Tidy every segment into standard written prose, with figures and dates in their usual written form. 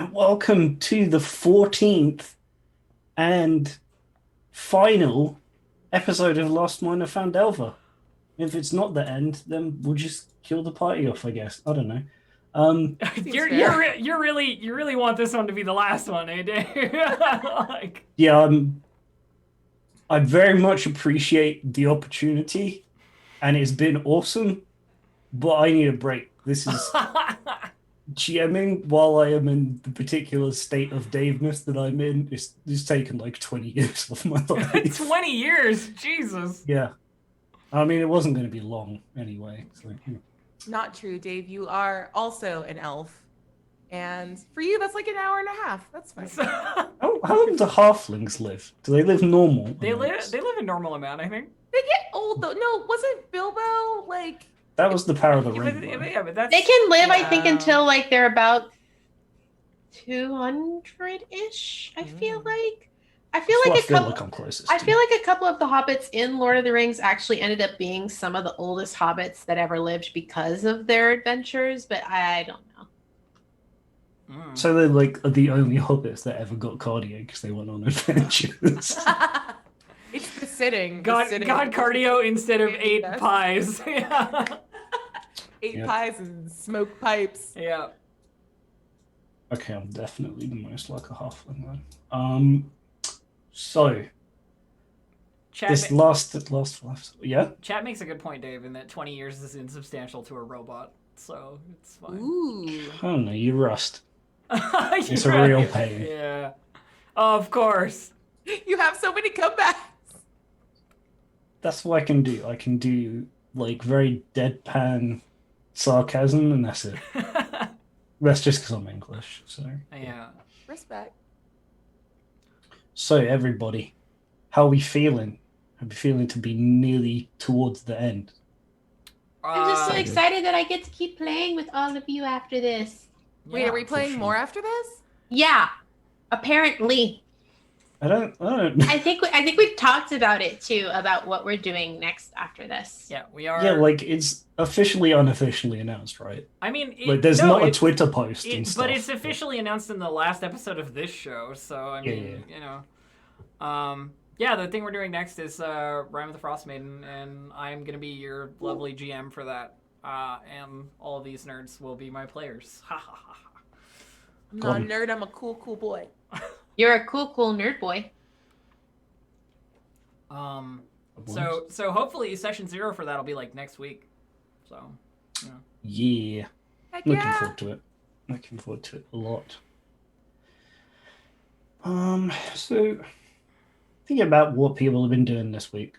and welcome to the 14th and final episode of Lost Mine of Phandelver. If it's not the end, then we'll just kill the party off, I guess. I don't know. You really want this one to be the last one, eh, Dave? Yeah, I very much appreciate the opportunity, and it's been awesome, but I need a break. This is GMing while I am in the particular state of Daveness that I'm in. It's taken like 20 years of my life. 20 years? Jesus. Yeah. I mean, it wasn't going to be long anyway. So, yeah. Not true, Dave. You are also an elf. And for you, that's like an hour and a half. That's fine. How long do halflings live? Do they live normal? They live a normal amount, I think. They get old, though. No, wasn't Bilbo, like... That was the power of the Yeah, ring. but that's... They can live, I think, until like they're about 200-ish. I feel like. I feel like a couple. I'm closest I to. feel like a couple of the hobbits in Lord of the Rings actually ended up being some of the oldest hobbits that ever lived because of their adventures, but I don't know. So they're like the only hobbits that ever got cardio because they went on adventures. It's the sitting. God cardio instead of 8 Yes. pies. Yeah. 8 pies and smoke pipes. Yeah. Okay, I'm definitely the most like a halfling then. So Chat, this last, yeah. Chat makes a good point, Dave, in that 20 years is insubstantial to a robot, so it's fine. Ooh. I don't know. You rust. It's You're a real right. pain. Yeah. Of course. You have so many comebacks. That's what I can do. I can do like very deadpan sarcasm, and that's it. That's just because I'm English. So Yeah. Respect. So everybody, how are we feeling? Are we feeling to be nearly towards the end? I'm just so Uh, excited that I get to keep playing with all of you after this. Wait, yeah. are we playing sure. more after this? Yeah, apparently. I don't. I think we've talked about it too, about what we're doing next after this. Yeah, we are. Yeah, like it's officially, unofficially announced, right? I mean, Like there's not a Twitter post and stuff. but it's officially announced in the last episode of this show. So I mean, you know, yeah, the thing we're doing next is Rime of the Frost Maiden, and I'm gonna be your lovely GM for that. And all of these nerds will be my players. Ha ha ha. I'm not a nerd. I'm a cool boy. You're a cool nerd boy. So hopefully session 0 for that will be like next week. So, you know. Yeah, Heck looking yeah. forward to it. Looking forward to it a lot. So thinking about what people have been doing this week.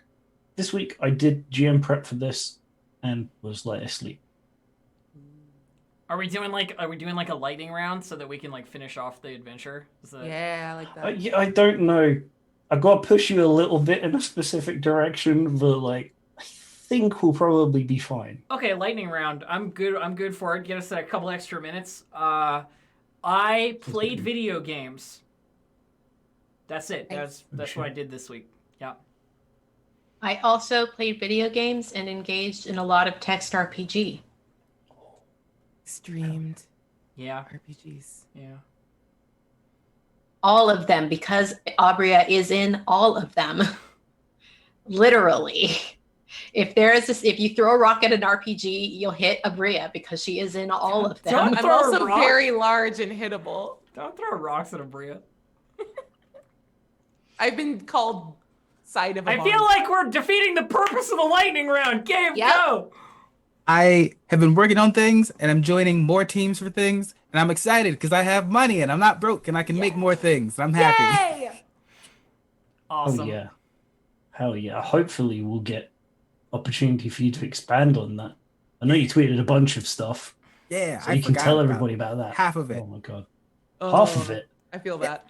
This week I did GM prep for this and was like asleep. Are we doing like a lightning round so that we can like finish off the adventure? Is that... Yeah, I like that. Yeah, I don't know. I got to push you a little bit in a specific direction, but like I think we'll probably be fine. Okay, lightning round. I'm good for it. Get us a couple extra minutes. I played video games. That's it. That's what I did this week. Yeah. I also played video games and engaged in a lot of text RPG. Streamed Yeah. RPGs. Yeah. All of them, because Abria is in all of them. Literally. If you throw a rock at an RPG, you'll hit Abria because she is in all of them. Don't I'm throw a also rock. very large and hittable. Don't throw rocks at a Bria. I've been called side of a I bomb. feel like we're defeating the purpose of the lightning round. Gabe, Yep. go. I have been working on things and I'm joining more teams for things and I'm excited because I have money and I'm not broke and I can make more things. I'm happy. Yay! Awesome. Oh yeah. Hell yeah. Hopefully we'll get opportunity for you to expand on that. I know you tweeted a bunch of stuff. Yeah, So I you can forgot tell about everybody about that. half of it. Oh my god. Oh, Half of it. I feel that.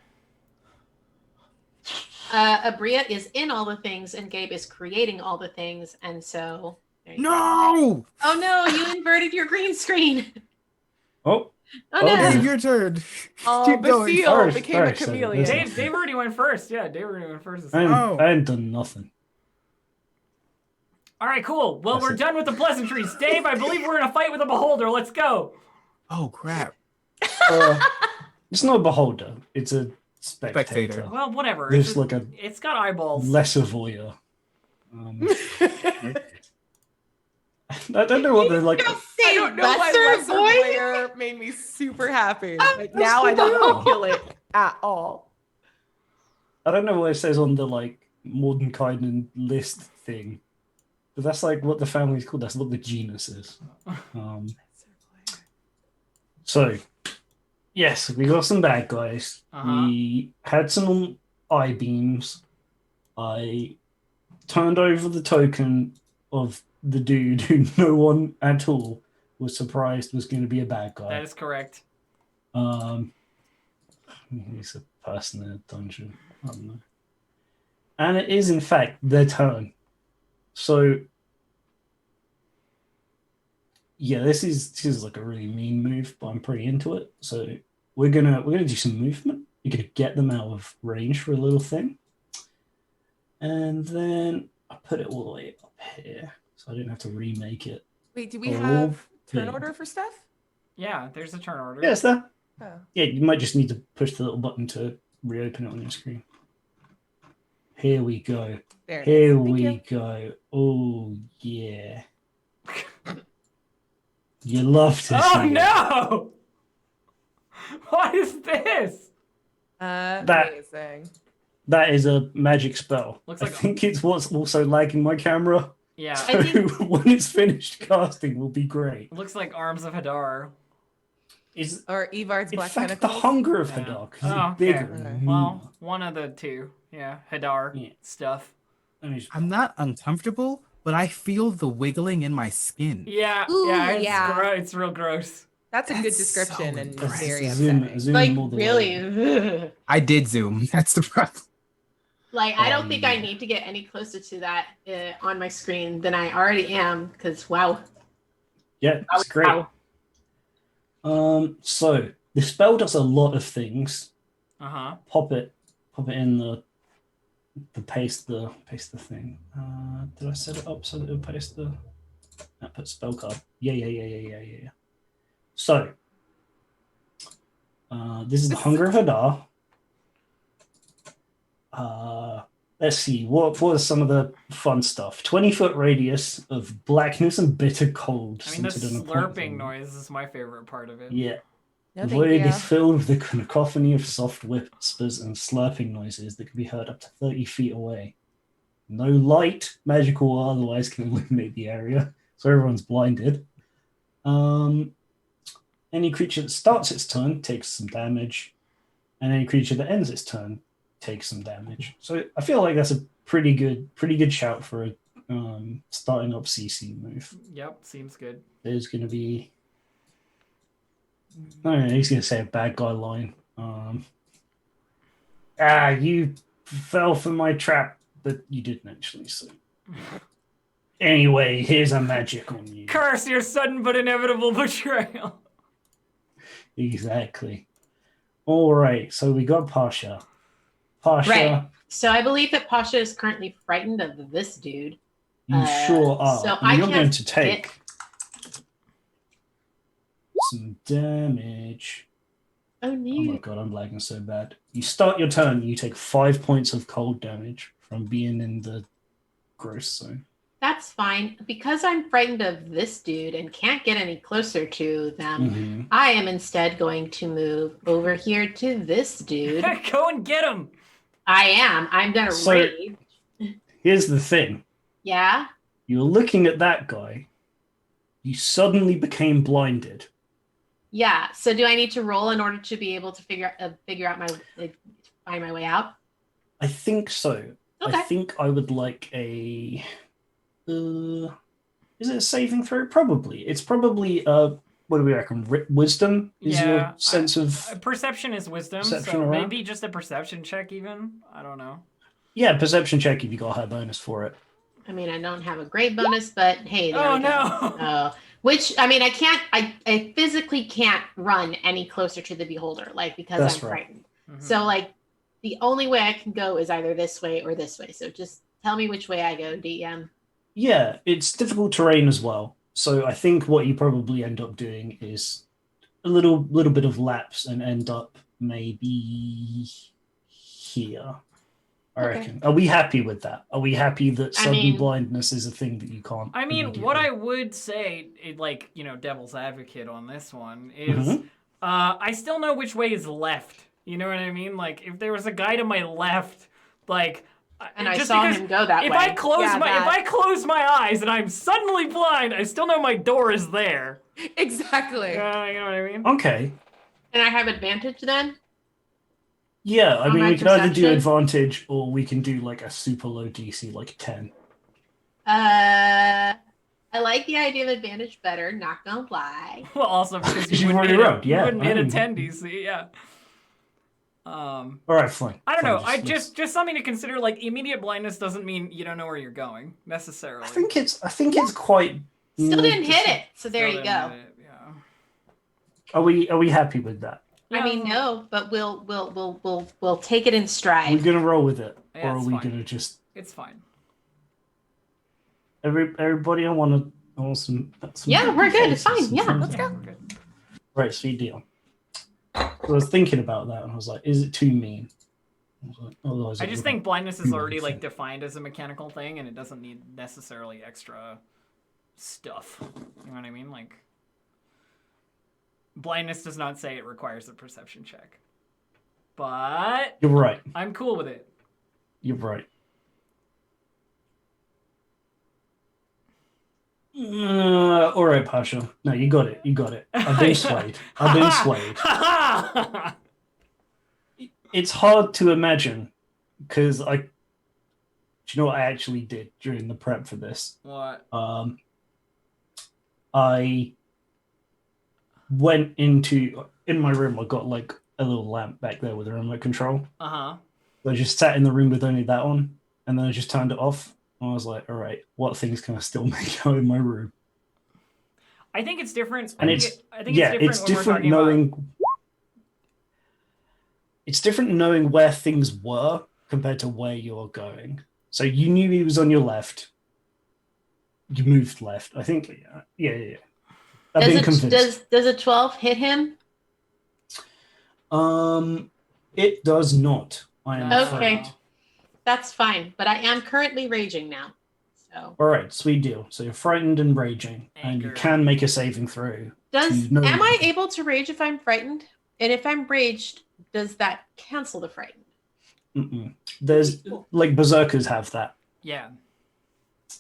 Abria is in all the things and Gabe is creating all the things, and so there you go. No! Oh no, you inverted your green screen. Oh, Oh no. Okay. Dave, your turn. Oh, Keep going. Basile Sorry, became sorry, a sorry. chameleon. Listen. Dave already went first. Yeah, Dave already went first. I Oh. ain't done nothing. All right, cool. Well, That's we're it. done with the pleasantries. Dave, I believe we're in a fight with a beholder. Let's go. Oh, crap. Uh, It's not a beholder. It's a spectator. Spectator. Well, whatever. There's like a It's got eyeballs. lesser voyeur. I don't know what they're like. I don't know why lesser lesser boy? voyeur made me super happy. Oh, Like now I don't wow. feel it at all. I don't know what it says on the like modern kind and list thing, but that's like what the family's called. That's what the genus is. So, yes, we got some bad guys. Uh-huh. We had some eye beams. I turned over the token of the dude who no one at all was surprised was going to be a bad guy. That is correct. He's a person in a dungeon. I don't know. And it is, in fact, their turn. So, yeah, this is like a really mean move, but I'm pretty into it. So we're gonna do some movement. We're gonna get them out of range for a little thing, and then I put it all the way up here, so I didn't have to remake it. Wait, do we Oh, have turn yeah. order for stuff? Yeah, there's a turn order. Yeah, it's there. Oh. Yeah, you might just need to push the little button to reopen it on your screen. Here we go. There. it Here is. Thank we you. go. Oh yeah. You love to Oh see it. no! What is this? Amazing. That is a magic spell. Looks I like- think it's what's also lagging my camera. Yeah, So when it's finished casting, will be great. it looks like Arms of Hadar. Is Or Evard's in Black fact the Tentacles. hunger of Yeah. Hadar 'cause Oh, it's bigger. okay. and Well, meaner. one of the two. Yeah, Hadar Yeah. stuff. Let me just- I'm not uncomfortable, but I feel the wiggling in my skin. Yeah, Ooh, yeah, it's yeah. It's real gross. That's a good That's description so and impressive. very zoom, upsetting. zoom Like all the really, way. I did zoom. That's the problem. like I don't think I Yeah. need to get any closer to that on my screen than I already am. Because wow, Yeah, it's great. So the spell does a lot of things. Uh-huh. Pop it in the paste the thing. Did I set it up so that it'll paste the? I put spell card. Yeah. So, this is the Hunger of Hadar. Let's see. What are some of the fun stuff? 20-foot radius of blackness and bitter cold. I mean, the centered on a point of slurping them. noise is my favorite part of it. Yeah. No, The thank void you. is filled with the cacophony of soft whispers and slurping noises that can be heard up to 30 feet away. No light, magical or otherwise, can illuminate the area, so everyone's blinded. Any creature that starts its turn takes some damage, and any creature that ends its turn takes some damage. So I feel like that's a pretty good shout for a starting up CC move. Yep, seems good. There's going to be. I don't know, he's going to say a bad guy line. You fell for my trap, but you didn't actually. So anyway, here's a magic on you. Curse your sudden but inevitable betrayal. Exactly. All right, so we got Pasha. Pasha, Right. So I believe that Pasha is currently frightened of this dude. you sure are. so And I you're can't going to take get- some damage. Oh Oh my no. god, I'm lagging so bad. You start your turn, you take 5 points of cold damage from being in the gross zone. That's fine. Because I'm frightened of this dude and can't get any closer to them, Mhm. I am instead going to move over here to this dude. Go and get him. I am. I'm gonna So- rage. Here's the thing. Yeah. You're looking at that guy. You suddenly became blinded. Yeah. So do I need to roll in order to be able to figure out find my way out? I think so. I Okay. think I would like a. Is it a saving throw? Probably. It's probably what do we reckon? Wisdom is your sense of. Perception is wisdom, Perception so around? maybe just a perception check even. I don't know. Yeah, perception check if you got a high bonus for it. I mean, I don't have a great bonus, but hey, there Oh we go. no. Oh, which I mean, I can't. I physically can't run any closer to the beholder, like because That's I'm right. frightened. Mhm. So like, the only way I can go is either this way or this way. So just tell me which way I go, DM. Yeah, it's difficult terrain as well. So I think what you probably end up doing is a little bit of lapse and end up maybe here. I Okay. reckon. Are we happy with that? Are we happy that I sudden mean- blindness is a thing that you can't? I mean, immediately- what I would say, like, devil's advocate on this one is, Mhm. I still know which way is left. You know what I mean? Like, if there was a guy to my left, like, And I just saw because him go that if way. I close Yeah, if that. I close my eyes and I'm suddenly blind, I still know my door is there. Exactly. You know what I mean? Okay. And I have advantage then? Yeah, I On mean, my we can either do perception? advantage or we can do like a super low DC, like 10. I like the idea of advantage better, not gonna lie. Well, also because Because you you've wouldn't already hit rolled, yeah, you wouldn't hit a I mean- 10 DC, yeah. All right, fine. I don't fine, know. I let's- just something to consider. Like immediate blindness doesn't mean you don't know where you're going necessarily. I think it's quite. Still didn't hit it, so there Still you didn't go. hit it, yeah. Are we happy with that? I mean, Yeah. no, but we'll take it in Are we stride. gonna roll with it, Yeah, or are it's we fine. gonna just It's fine. everybody? I want some. Yeah, we're good, it's faces, fine, some yeah, friends. let's go. We're good. Right, sweet deal. So I was thinking about that, and I was like, is it too mean? I was like, otherwise I it just wouldn't think blindness is be already like anything. defined as a mechanical thing, and it doesn't need necessarily extra stuff. You know what I mean? Like blindness does not say it requires a perception check, but You're right. I'm cool with it. You're right. All right, Pasha. No, you got it. You got it. I've been swayed. I've been swayed. It's hard to imagine because do you know what I actually did during the prep for this? What? I went in my room. I got like a little lamp back there with a remote control. Uh-huh. I just sat in the room with only that on, and then I just turned it off. And I was like, all right, what things can I still make out in my room? I think it's different. And I think it's different when we're talking about- It's different knowing where things were compared to where you're going. So you knew he was on your left. You moved left. I think. Yeah. I've been convinced. Does a 12 hit him? It does not. I am Okay. afraid. That's fine, but I am currently raging now. So All right, sweet deal. So you're frightened and raging, and you Anger. can make a saving throw. am I able to rage if I'm frightened? And if I'm raged, does that cancel the frightened? Mm-mm. There's like berserkers have that. Yeah.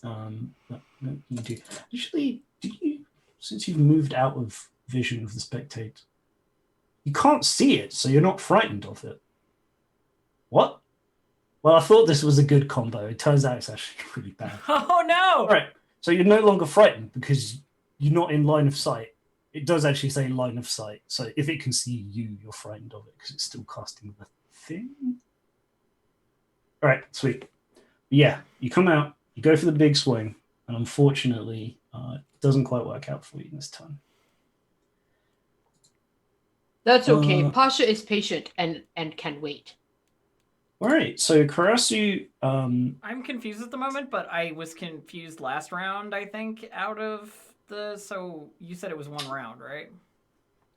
But you do. Actually, do you? Since you've moved out of vision of the spectator, you can't see it, so you're not frightened of it. What? Well, I thought this was a good combo. It turns out it's actually pretty bad. Oh no! All right, so you're no longer frightened because you're not in line of sight. It does actually say line of sight, so if it can see you, you're frightened of it because it's still casting the thing. All right, sweet. Yeah, you come out, you go for the big swing, and unfortunately, it doesn't quite work out for you this time. That's okay. Uh, Pasha is patient and can wait. All right, so Karasu, I'm confused at the moment, but I was confused last round, I think, out of the... So you said it was one round, right?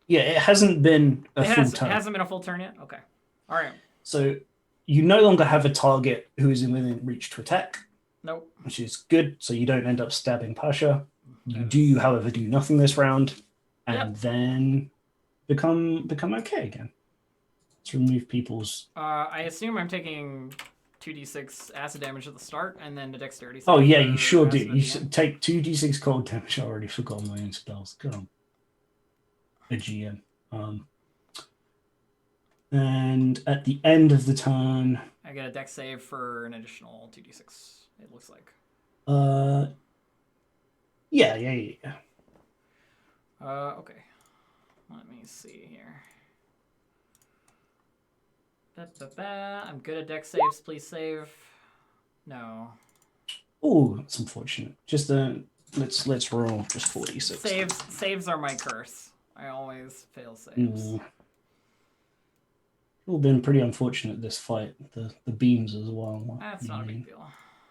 yeah, it hasn't been a full It turn. hasn't been a full turn yet? Okay. All right. So you no longer have a target who is within reach to attack, Nope. which is good, so you don't end up stabbing Pasha. You do, however, do nothing this round, and then become okay again. Let's remove people's... I assume I'm taking 2d6 acid damage at the start, and then the dexterity save Oh yeah, for you sure do. acid at You the should end. take 2d6 cold damage. I already forgot my own spells. Go on. A GM. And at the end of the turn, I get a dex save for an additional 2d6, it looks like. yeah. Okay. Let me see here. I'm good at dex saves. Please save. No. Oh, that's unfortunate. Just let's roll just 46. Saves are my curse. I always fail saves. All been pretty unfortunate this fight. The beams as well. That's not a big deal.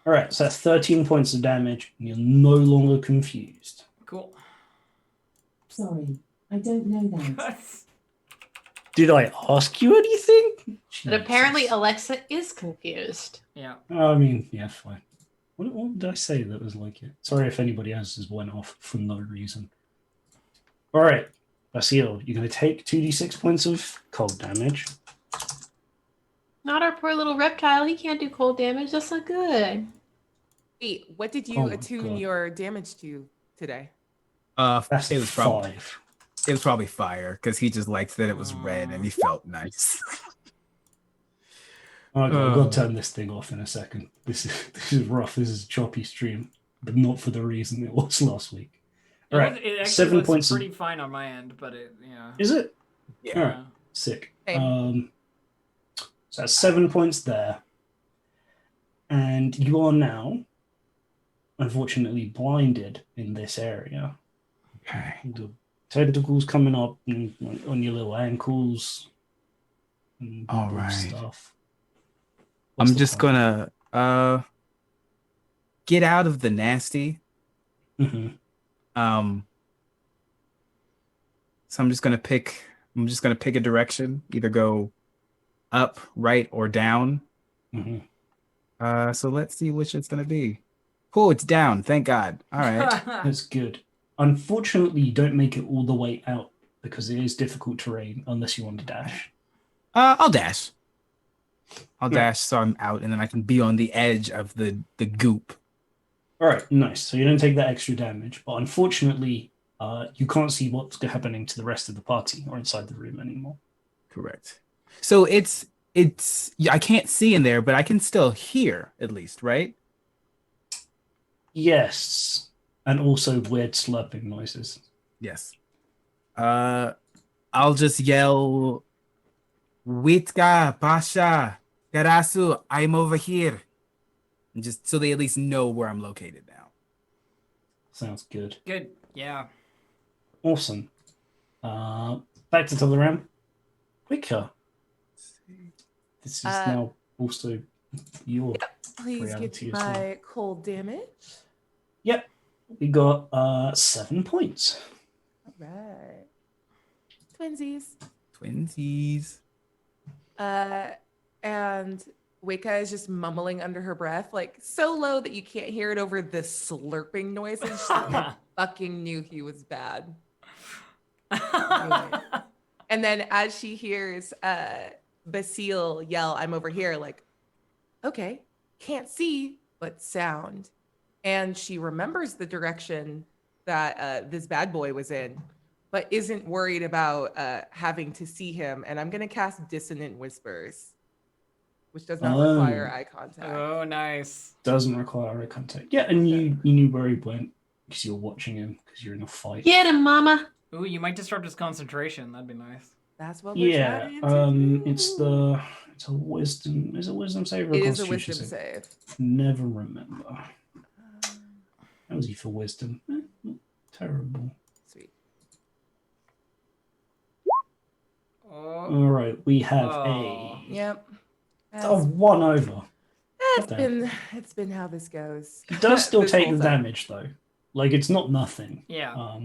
All right, so that's 13 points of damage, and you're no longer confused. Cool. Sorry, I don't know that. Did I ask you anything? But apparently Jesus. Alexa is confused. Yeah. I mean, yeah, fine. What did I say that was like it? Sorry if anybody else has went off for no reason. All right, Basil, you're going to take 2d6 points of cold damage. Not our poor little reptile. He can't do cold damage. That's not good. Wait, what did Oh you my attune God. your damage to today? That's it was probably 5. it was probably fire because he just liked that it was red and he felt nice. Okay, I've got to turn this thing off in a second. This is rough. This is a choppy stream, but not for the reason it was last week. All right, It actually 7 looks points. pretty fine on my end, but it, yeah. Is it? Yeah. All right, sick. Same. So that's 7 points there, and you are now, unfortunately, blinded in this area. Okay. The tentacles coming up on your little ankles. And All all right. Stuff. What's I'm the just plan? gonna get out of the nasty. Mhm. So I'm just gonna pick a direction, either go up, right, or down. Mhm. So let's see which it's gonna be. Cool, it's down. Thank God. All right. That's good. Unfortunately, you don't make it all the way out because it is difficult terrain unless you want to dash. I'll dash. I'll Yeah. dash so I'm out, and then I can be on the edge of the goop. All right, nice. So you don't take that extra damage, but unfortunately, you can't see what's happening to the rest of the party or inside the room anymore. Correct. So it's I can't see in there, but I can still hear at least, right? Yes, and also weird slurping noises. Yes. I'll just yell, Witka, Pasha, Garasu, I'm over here. And just so they at least know where I'm located now. Sounds good. Good. Yeah. Awesome. Back to the round. Quicker. This is now also your Please reality give as well. my cold damage. Yep. We got 7 points. All right. Twinsies. Twinsies. And Wicca is just mumbling under her breath, like so low that you can't hear it over the slurping noises. She fucking knew he was bad. And then as she hears Basile yell, I'm over here, like, okay, can't see, but sound. And she remembers the direction that this bad boy was in, but isn't worried about having to see him. And I'm going to cast Dissonant Whispers, which does not require eye contact. Oh, nice. Doesn't require eye contact. Yeah, and you knew where he went because you're watching him because you're in a fight. Get him, mama. Ooh, you might disrupt his concentration. That'd be nice. That's what we're Yeah, trying to do. it's a wisdom. Is it wisdom save or It is a constitution wisdom save. Never remember. How was he for wisdom? Not terrible. Sweet. Oh. All right, we have Yep. a 1 over. It's been how this goes. He does still This take whole the time. damage though. Like it's not nothing. Yeah.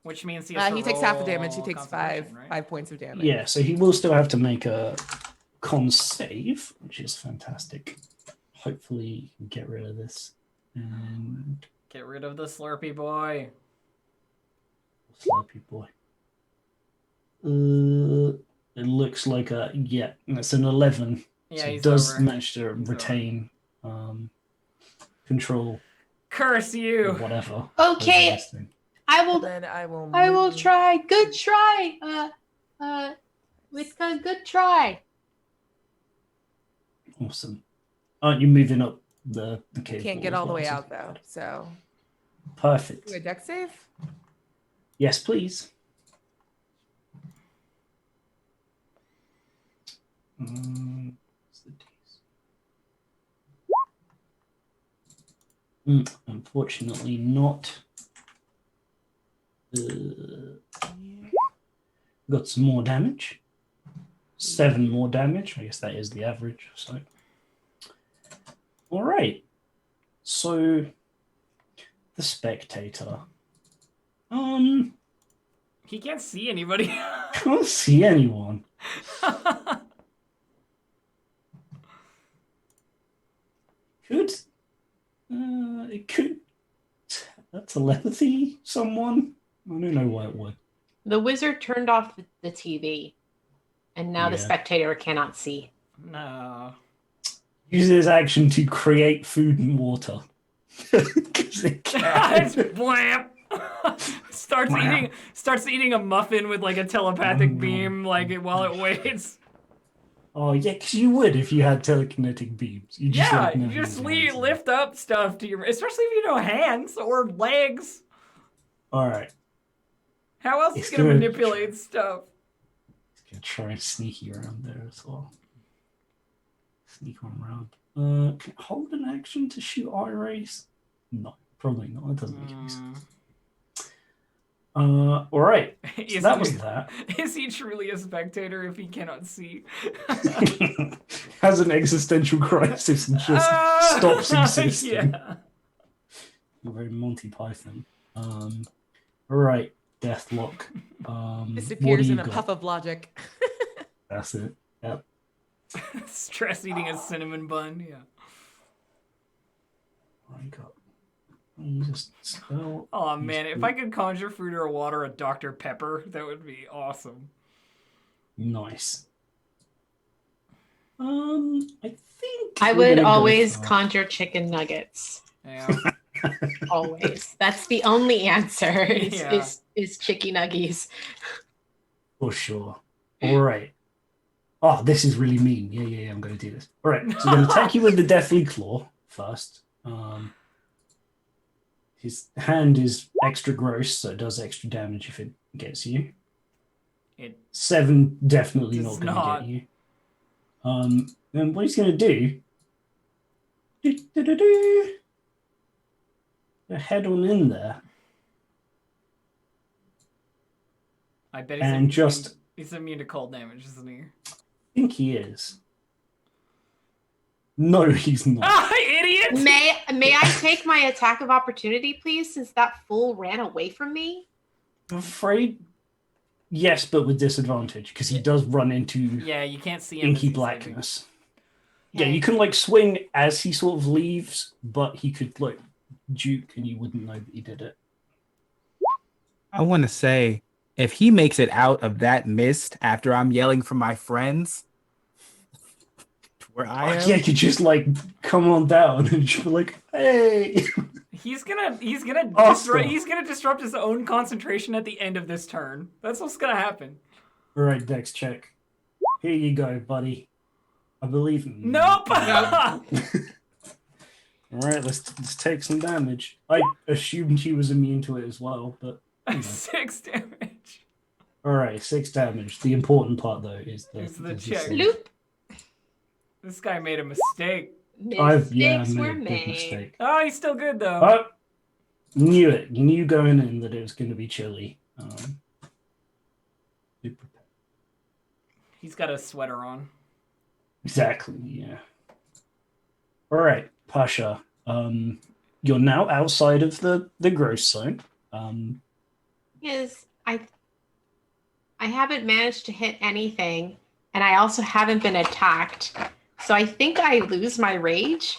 Which means he Takes half the damage. He takes concentration, right? 5 points of damage. Yeah, so he will still have to make a con save, which is fantastic. Hopefully, get rid of this and Get rid of the slurpy boy. Slurpy boy. It looks like that's an 11. Yeah, so he's it does over. manage to retain control Curse or you. whatever. Okay, over this thing. I will. Then I will. I will move- try. Good try. Witka, good try. Awesome. Aren't you moving up the cable? Can't get as all the well, way so- out though. So Perfect. do a deck save. Yes, please. What's the Ds? Unfortunately, not. Got some more damage. 7 more damage. I guess that is the average. So, all right. So, the spectator. He can't see anybody. Can't see anyone. Could it could telepathy someone? I don't know why it would. The wizard turned off the TV, and now the Yeah. spectator cannot see. No. Use his action to create food and water. Because it It's can. blam. starts eating a muffin with like a telepathic beam like while it waits. Oh yeah, because you would if you had telekinetic beams. You just Yeah, like, you never just use your hands. lift up stuff to your, especially if you know hands or legs. All right, How else It's is gonna good. manipulate stuff? gonna try and sneaky around there as well. Sneak on around. Can I hold an action to shoot eye rays? No, probably not. It doesn't make any sense. All right. So Is that he- was that. Is he truly a spectator if he cannot see? Has an existential crisis and just stops existing. Yeah. Very Monty Python. All right, Deathlock. What Disappears do in you a got? puff of logic. That's it. Yep. Stress eating a cinnamon bun. Yeah. I got. You just spell. Oh man, if I could conjure food or water a Dr. Pepper, that would be awesome. Nice. I think I we're would gonna go always for- conjure chicken nuggets. Yeah. Always. That's the only answer. Yeah. Is chicky nuggies. For sure. All right. Oh, this is really mean. Yeah. I'm going to do this. All right. So I'm going to attack you with the Deathly Claw first. His hand is extra gross, so it does extra damage if it gets you. It 7 definitely does not going to not. get you. Then what he's going to do? Head on in there I bet and just. he's immune to cold damage, isn't he? I think he is. No, he's not. Ah, idiot! May I take my attack of opportunity, please, since that fool ran away from me? I'm afraid. Yes, but with disadvantage because he does run into Yeah, you can't see him. as inky he's blackness. Okay. Yeah, you can like swing as he sort of leaves, but he could like juke and you wouldn't know that he did it. I want to say, if he makes it out of that mist after I'm yelling for my friends, where I am, Yeah, you just like come on down and just be like, hey. He's gonna Awesome. he's gonna disrupt his own concentration at the end of this turn. That's what's gonna happen. All right, Dex check. Here you go, buddy. I believe in you. Nope. All right, let's take some damage. I assumed he was immune to it as well, but you know. 6 damage. All right, 6 damage. The important part though is Is the the check. save. Loop. This guy made a mistake. I've Mistakes made were a big made. mistake. Oh, he's still good though. Oh, knew it. You knew going in that it was going to be chilly. Be prepared. He's got a sweater on. Exactly. Yeah. All right, Pasha. You're now outside of the gross zone. Is I haven't managed to hit anything, and I also haven't been attacked. So I think I lose my rage.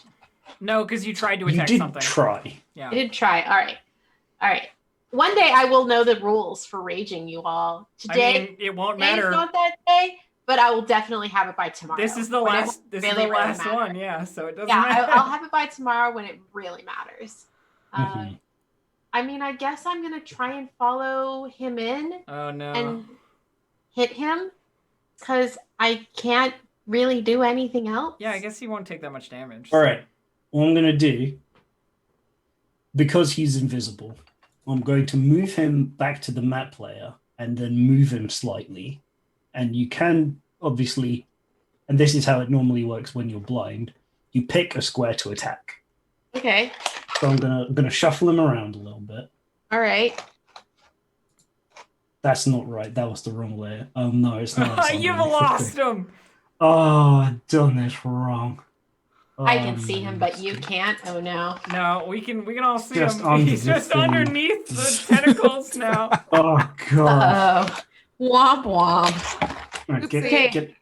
No, because you tried to You attack did something. try. Yeah. I did try. All right. One day I will know the rules for raging, you all. Today, I mean, it won't today's matter. not that day, but I will definitely have it by tomorrow. This is the when it last. won't This is really, the really last matter. one. Yeah. So it doesn't Yeah, matter. I'll have it by tomorrow when it really matters. Mhm. I mean, I guess I'm gonna try and follow him in Oh no. and hit him because I can't really do anything else. Yeah, I guess he won't take that much damage. All right. What I'm going to do, because he's invisible, I'm going to move him back to the map layer and then move him slightly. And you can obviously, and this is how it normally works when you're blind, you pick a square to attack. Okay. So I'm gonna shuffle him around a little bit. All right. That's not right. That was the wrong layer. Oh no, it's not. It's You've underneath. lost him. Oh, I've done this wrong. I can see him, but Oh, you can't. Oh no. No, we can all see Just him. under He's the just thing. underneath the tentacles now. Oh god. Oh. Womp womp. Right, Let's get, see.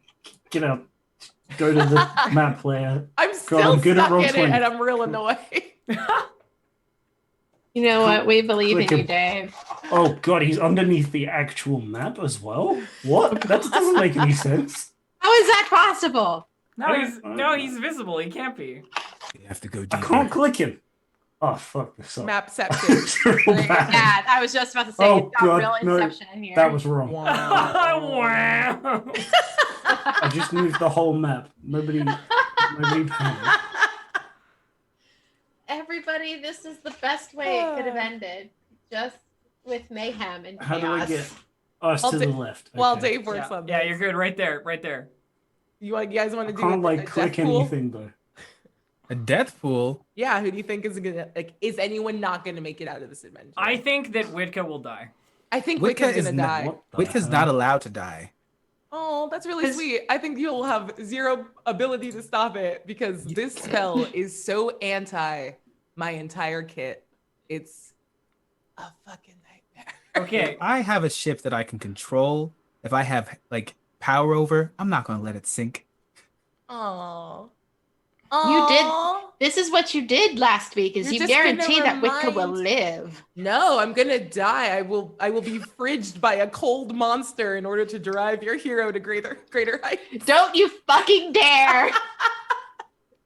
get out. Go to the map layer. I'm God, still I'm good at stuck in it, Roll20. and I'm real annoyed. You know what? We believe in Click you, him. Dave. Oh god, he's underneath the actual map as well? What? That doesn't make any sense. How is that possible? No, he's visible. He can't be. You have to go I deeper. can't click him. Oh, fuck this up. Mapception. It's real bad. Yeah, I was just about to say Oh, it's got God, real no. inception in here. That was wrong. Wow. I just moved the whole map. Nobody panic. Everybody, this is the best way it could have ended. Just with mayhem and How chaos. do I get us I'll to the ta- left? While Okay. Dave works on this. Yeah, you're good. Right there. Right there. You guys want I to do can't a like death click pool? anything though. A death pool. Yeah, who do you think is gonna is anyone not gonna make it out of this adventure? I think that Witka will die. I think Witka Wicca's is gonna not- die. What the Wicca's hell? not allowed to die. Oh, that's really sweet. I think you'll have zero ability to stop it because this spell is so anti my entire kit. It's a fucking nightmare. Okay. If I have a ship that I can control, if I have like power over, I'm not gonna let it sink. Oh. You did. This is what you did last week. Is You're you just gonna guarantee that Witka will remind- live. No, I'm gonna die. I will be fridged by a cold monster in order to drive your hero to greater heights. Don't you fucking dare!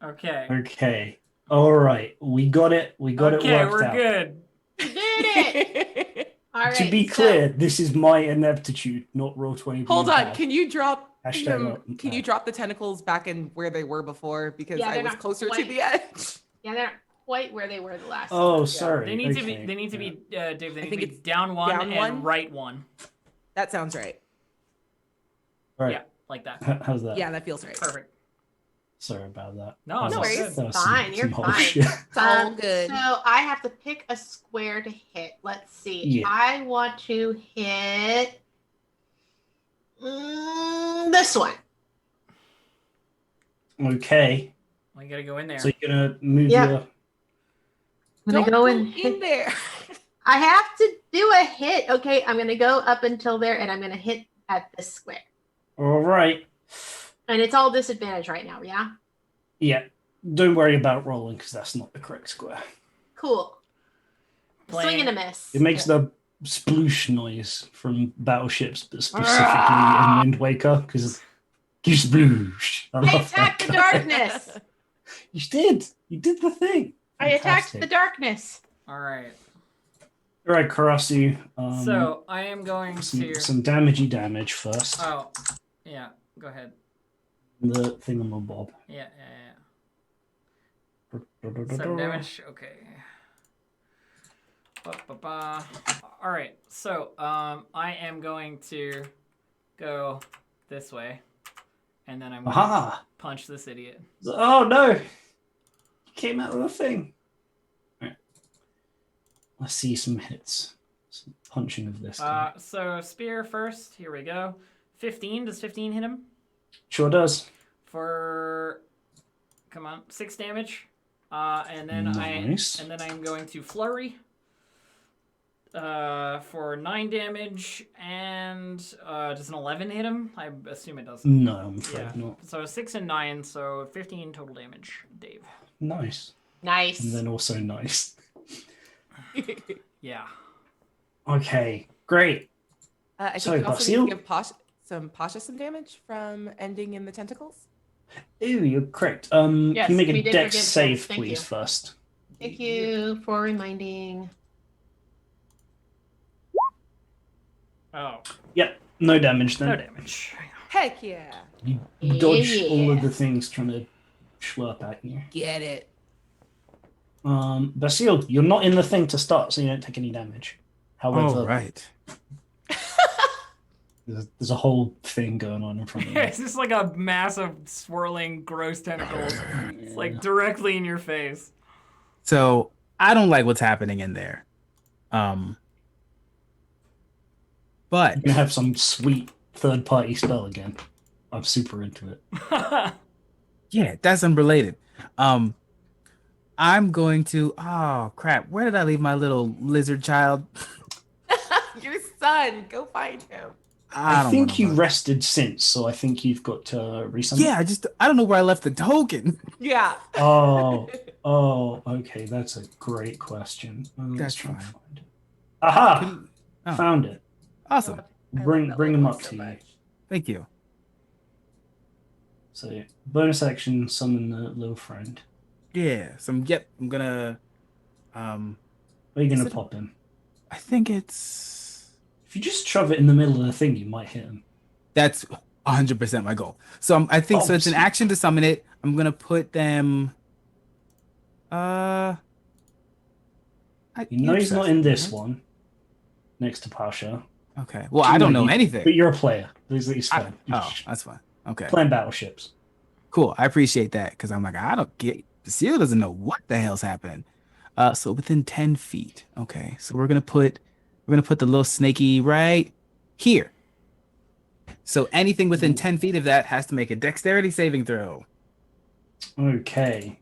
Okay. Okay. All right. We got it. We got it Okay, worked we're out. good. You did it. All right. To be so- clear, this is my ineptitude, not Roll20. Hold being on, bad. can you drop Hashtag them- up. can you drop the tentacles back in where they were before? Because Yeah, I they're was not closer to quite- the edge. Yeah, they're not quite where they were the last Oh, time. sorry. They need to Okay. be. They need to be. Dave. They I need think to be it's down one down and one? right one. That sounds right. All right. Yeah, like that. How's that? Yeah, that feels right. Perfect. Sorry about that. No, That no was- worries. that was Fine, you're some whole fine. shit. All good. So I have to pick a square to hit. Let's see. Yeah. I want to hit this one. Okay. Well, you gotta go in there. So you're gonna move Yeah. your. I'm gonna Don't go go and in hit. there. I have to do a hit. Okay, I'm gonna go up until there, and I'm gonna hit at this square. All right. And it's all disadvantage right now. Yeah. Yeah. Don't worry about rolling because that's not the correct square. Cool. Playing- Swing and a miss. It makes the sploosh noise from battleships, but specifically in Wind Waker because you sploosh. I I love attacked that the guy. darkness. You did. You did the thing. I attacked Fantastic. the darkness. All right. All right, Karasu. So I am going to. some damagey damage first. Oh, yeah. Go ahead. The thingamabob. Yeah. Some damage. Okay. Ba-ba-ba. All right. So I am going to go this way, and then I'm going to Aha! punch this idiot. Oh no! You came out of the thing. Right. Let's see some hits. Some punching of this guy. So spear first. Here we go. 15. Does 15 hit him? Sure does. For 6 damage. And then Nice. I'm going to flurry. For 9 damage, and does an 11 hit him? I assume it doesn't. No, I'm afraid Yeah. not. So 6 and 9, so 15 total damage, Dave. Nice. Nice. And then also nice. Yeah. Okay, great. I think Sorry, you also Basil? need to give Pasha some damage from ending in the tentacles. Ooh, you're correct. Yes, can you make we a did dex forgive save, them. Thank please, you. first? Thank you for reminding. Oh, Yep, no damage then. no damage. Heck yeah. You dodge Yeah. all of the things trying to slurp at you. Get it. Basil, you're not in the thing to start, so you don't take any damage. However, Oh, right. there's a whole thing going on in front of you. It's just like a massive swirling gross tentacles. It's like directly in your face. So I don't like what's happening in there. But You're gonna have some sweet third-party spell again. I'm super into it. yeah, that's unrelated. I'm going to. Oh crap! Where did I leave my little lizard child? Your son. Go find him. I don't think wanna you look. rested since, so I think you've got to resummon. Yeah, I don't know where I left the token. Yeah. Oh, okay. That's a great question. Let's That's try and fine. find it. Aha! Couldn't- Oh, Found it. awesome. I love Bring that them level up so to you. much. Thank you. So bonus action, summon the little friend. Yeah. So I'm gonna Where are you Is gonna it- pop him? I think it's If you just shove it in the middle of the thing, you might hit him. that's 100% my goal. So I think so. It's an Obviously. action to summon it. I'm gonna put them. Uh, You know he's not access, in this right? one. Next to Pasha. Okay. Well, I don't know But anything. you're a player. He's fine. Oh, that's fine. Okay. Playing battleships. Cool. I appreciate that because I'm like, I don't get. Seal doesn't know what the hell's happening. So within 10 feet. Okay. So we're gonna put the little snaky right here. So anything within 10 feet of that has to make a dexterity saving throw. Okay.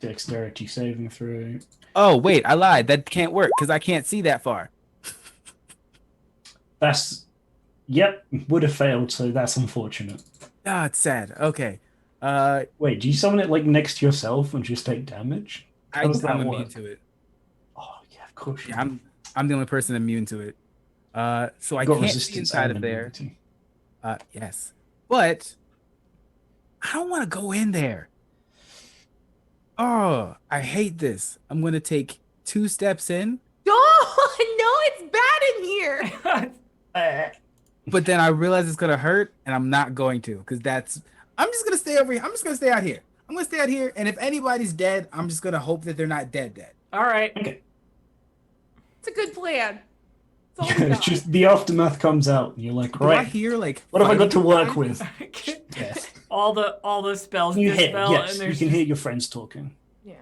Dexterity saving throw. Oh, wait, I lied. That can't work because I can't see that far. Yep, would have failed, so that's unfortunate. Ah, it's sad. Okay. Wait, do you summon it like next to yourself and just take damage? How does that I'm work? immune to it. Oh yeah, of course. Yeah, I'm the only person immune to it. So I Got can't see resistance inside and of there. immunity. Yes. But I don't want to go in there. Oh, I hate this. I'm gonna take 2 steps in, Oh, no, it's bad in here. but then I realize it's gonna hurt, and I'm not going to, because I'm just gonna stay over here. I'm just gonna stay out here. I'm gonna stay out here, and if anybody's dead, I'm just gonna hope that they're not dead. All right. Okay. It's a good plan. It's all we It's got. just the aftermath comes out, and you're like, Do I right, hear like what have I got to fighting work guys? with? Yes. all the spells You hear, dispel, yes, and you there's can just- hear your friends talking. Yeah.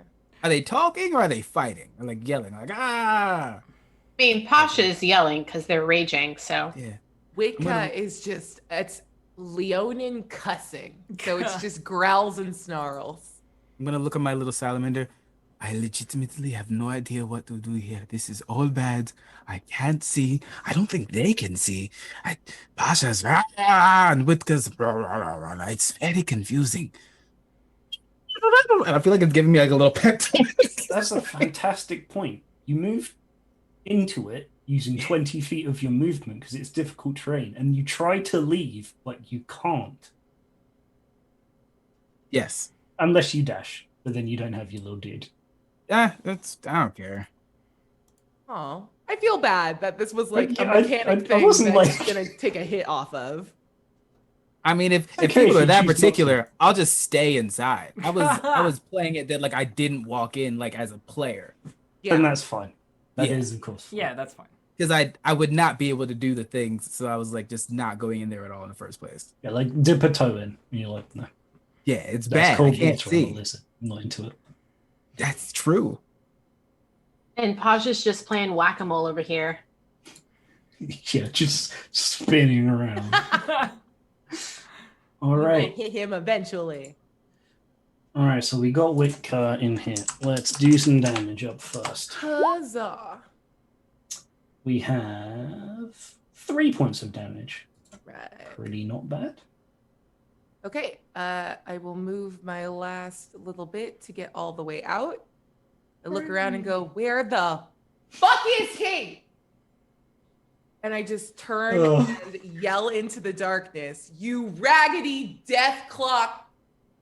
Are they talking or are they fighting? Or like yelling? Like ah. I mean, Pasha is yelling because they're raging. So Yeah. Wicca is just, it's Leonin cussing. So it's just growls and snarls. I'm gonna look at my little salamander. I legitimately have no idea what to do here. This is all bad. I can't see. I don't think they can see. Pasha's and Witka's it's very confusing. And I feel like it's giving me like a little pep talk. That's a fantastic point. You move into it using 20 feet of your movement because it's difficult terrain, and you try to leave, but you can't. Yes. Unless you dash, but then you don't have your little dude. Yeah, I don't care. Oh, I feel bad that this was like a I- mechanic I thing wasn't that's like- gonna take a hit off of. I mean, if Okay, people if are you that choose not to. particular, I'll just stay inside. I was playing it that like I didn't walk in like as a player Yeah. Then that's fine. That Yeah. is, of course. Fine. yeah, that's fine. because I would not be able to do the things, so I was like just not going in there at all in the first place. Yeah, like dip a toe in, and you're like, no, Yeah, it's that's bad. I cold can't water. I'm a see. lizard. I'm not into it. That's true. and Pasha's just playing whack-a-mole over here. Yeah, just spinning around. All You will right. hit him eventually. All right, so we got Wick in here. Let's do some damage up first. Huzzah! We have 3 points of damage. Right. Pretty not bad. Okay. I will move my last little bit to get all the way out. I look around and go, "Where the fuck is he?" And I just turn Ugh. and yell into the darkness, "You raggedy death clock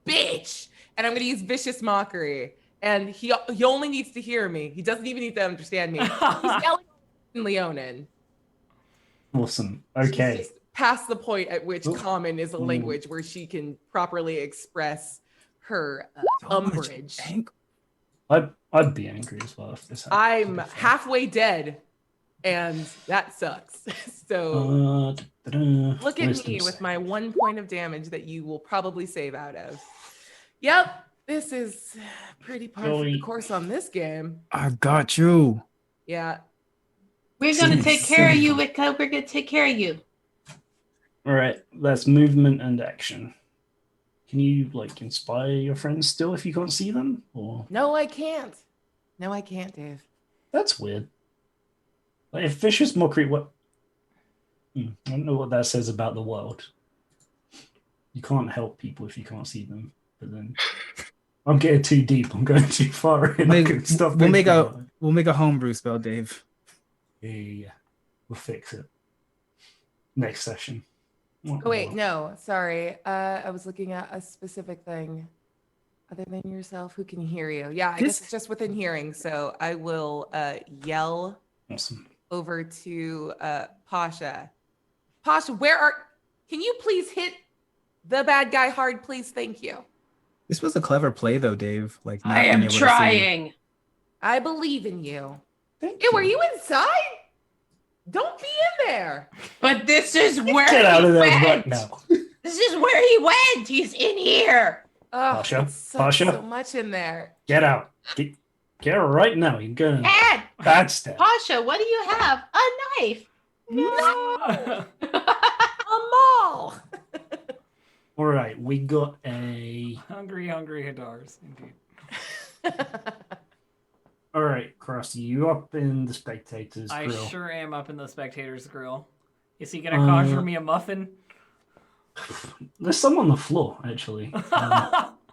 bitch!" And I'm gonna use vicious mockery. And he only needs to hear me. He doesn't even need to understand me. He's yelling in Leonin. Awesome. She's Okay. just past the point at which Ooh. common is a Ooh. language where she can properly express her So much umbrage. I'd be angry as well if this happened. I'm to be fair. halfway dead, and that sucks. So Da-da. look at Wisdom me with save. my 1 point of damage that you will probably save out of. Yep, this is pretty par for the Joey. course on this game. I got you. Yeah. We're gonna Seems take care of you, simple. Wicca. We're gonna take care of you. All right, that's movement and action. Can you like inspire your friends still if you can't see them? Or No, I can't. No, I can't, Dave. that's weird. Like if vicious mockery, what? I don't know what that says about the world. You can't help people if you can't see them. But then I'm getting too deep. I'm going too far in. We'll make a homebrew spell, Dave. Yeah. We'll fix it. Next session. Oh, wait, no, sorry. I was looking at a specific thing. Other than yourself, who can hear you? Yeah, I guess it's just within hearing. So I will yell Awesome. over to Pasha. Pasha, can you please hit the bad guy hard, please? Thank you. This was a clever play, though, Dave. Like, not I being am able to see. trying. I believe in you. Thank Hey, you. were you inside? Don't be in there. But this is where Get out he of there went. right now. This is where he went. He's in here. Oh, Pasha, it sucks Pasha. so much in there. Get out. Get out right now. You're going Dad, bad step. Pasha, what do you have? A knife. No, a mall. All right, we got a. Hungry Hadars, indeed. All right, Krusty, you up in the spectators' I grill. sure am up in the spectator's grill. Is he gonna conjure me a muffin? There's some on the floor, actually.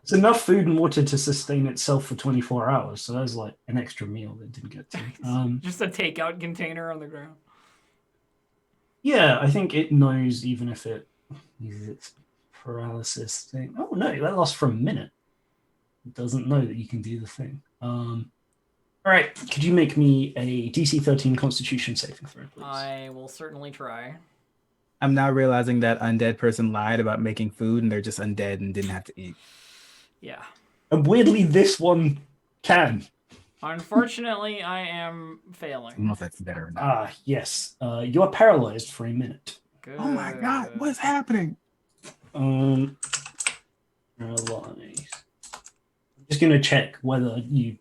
It's enough food and water to sustain itself for 24 hours, so there's like an extra meal that didn't get to. Just a takeout container on the ground. Yeah, I think it knows even if it uses its paralysis thing. Oh no, that lasts for a minute. It doesn't know that you can do the thing. All right, could you make me a DC 13 Constitution saving throw, please? I will certainly try. I'm now realizing that undead person lied about making food, and they're just undead and didn't have to eat. Yeah. And weirdly, this one can. Unfortunately, I am I failing. don't know if that's better or not. Ah, yes. You are paralyzed for a minute. Good. Oh my god, what's happening? Paralyzed. I'm just gonna check whether you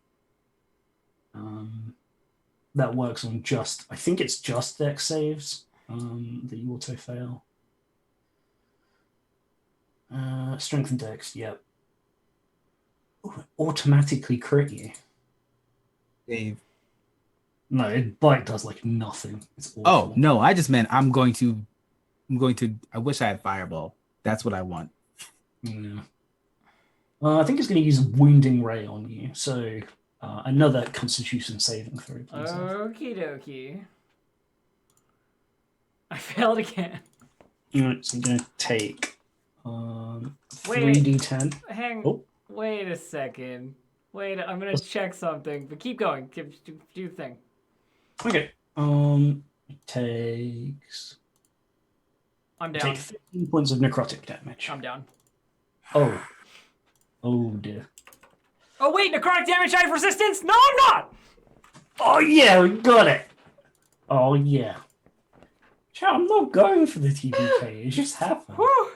that works on just. I think it's just Dex saves that you auto fail. Strength and Dex, yep. Ooh, it automatically crit you. Dave. No, it does like nothing. It's awful. Oh no, I just meant I'm going to. I wish I had Fireball. That's what I want. Yeah. I think it's going to use Wounding Ray on you. So another Constitution saving throw, please. Okie dokie. I failed again. Alright, so I'm going to take Wait. 3d10. Oh. Wait a second. Wait, I'm gonna check something, but keep going. Do the thing. Okay. It takes. I'm down. Take 15 points of necrotic damage. I'm down. Oh. Oh dear. Oh wait, necrotic damage. I have resistance. No, I'm not. Oh yeah, we got it. Oh yeah. Chat, I'm not going for the TPK. It just happened. Whew. What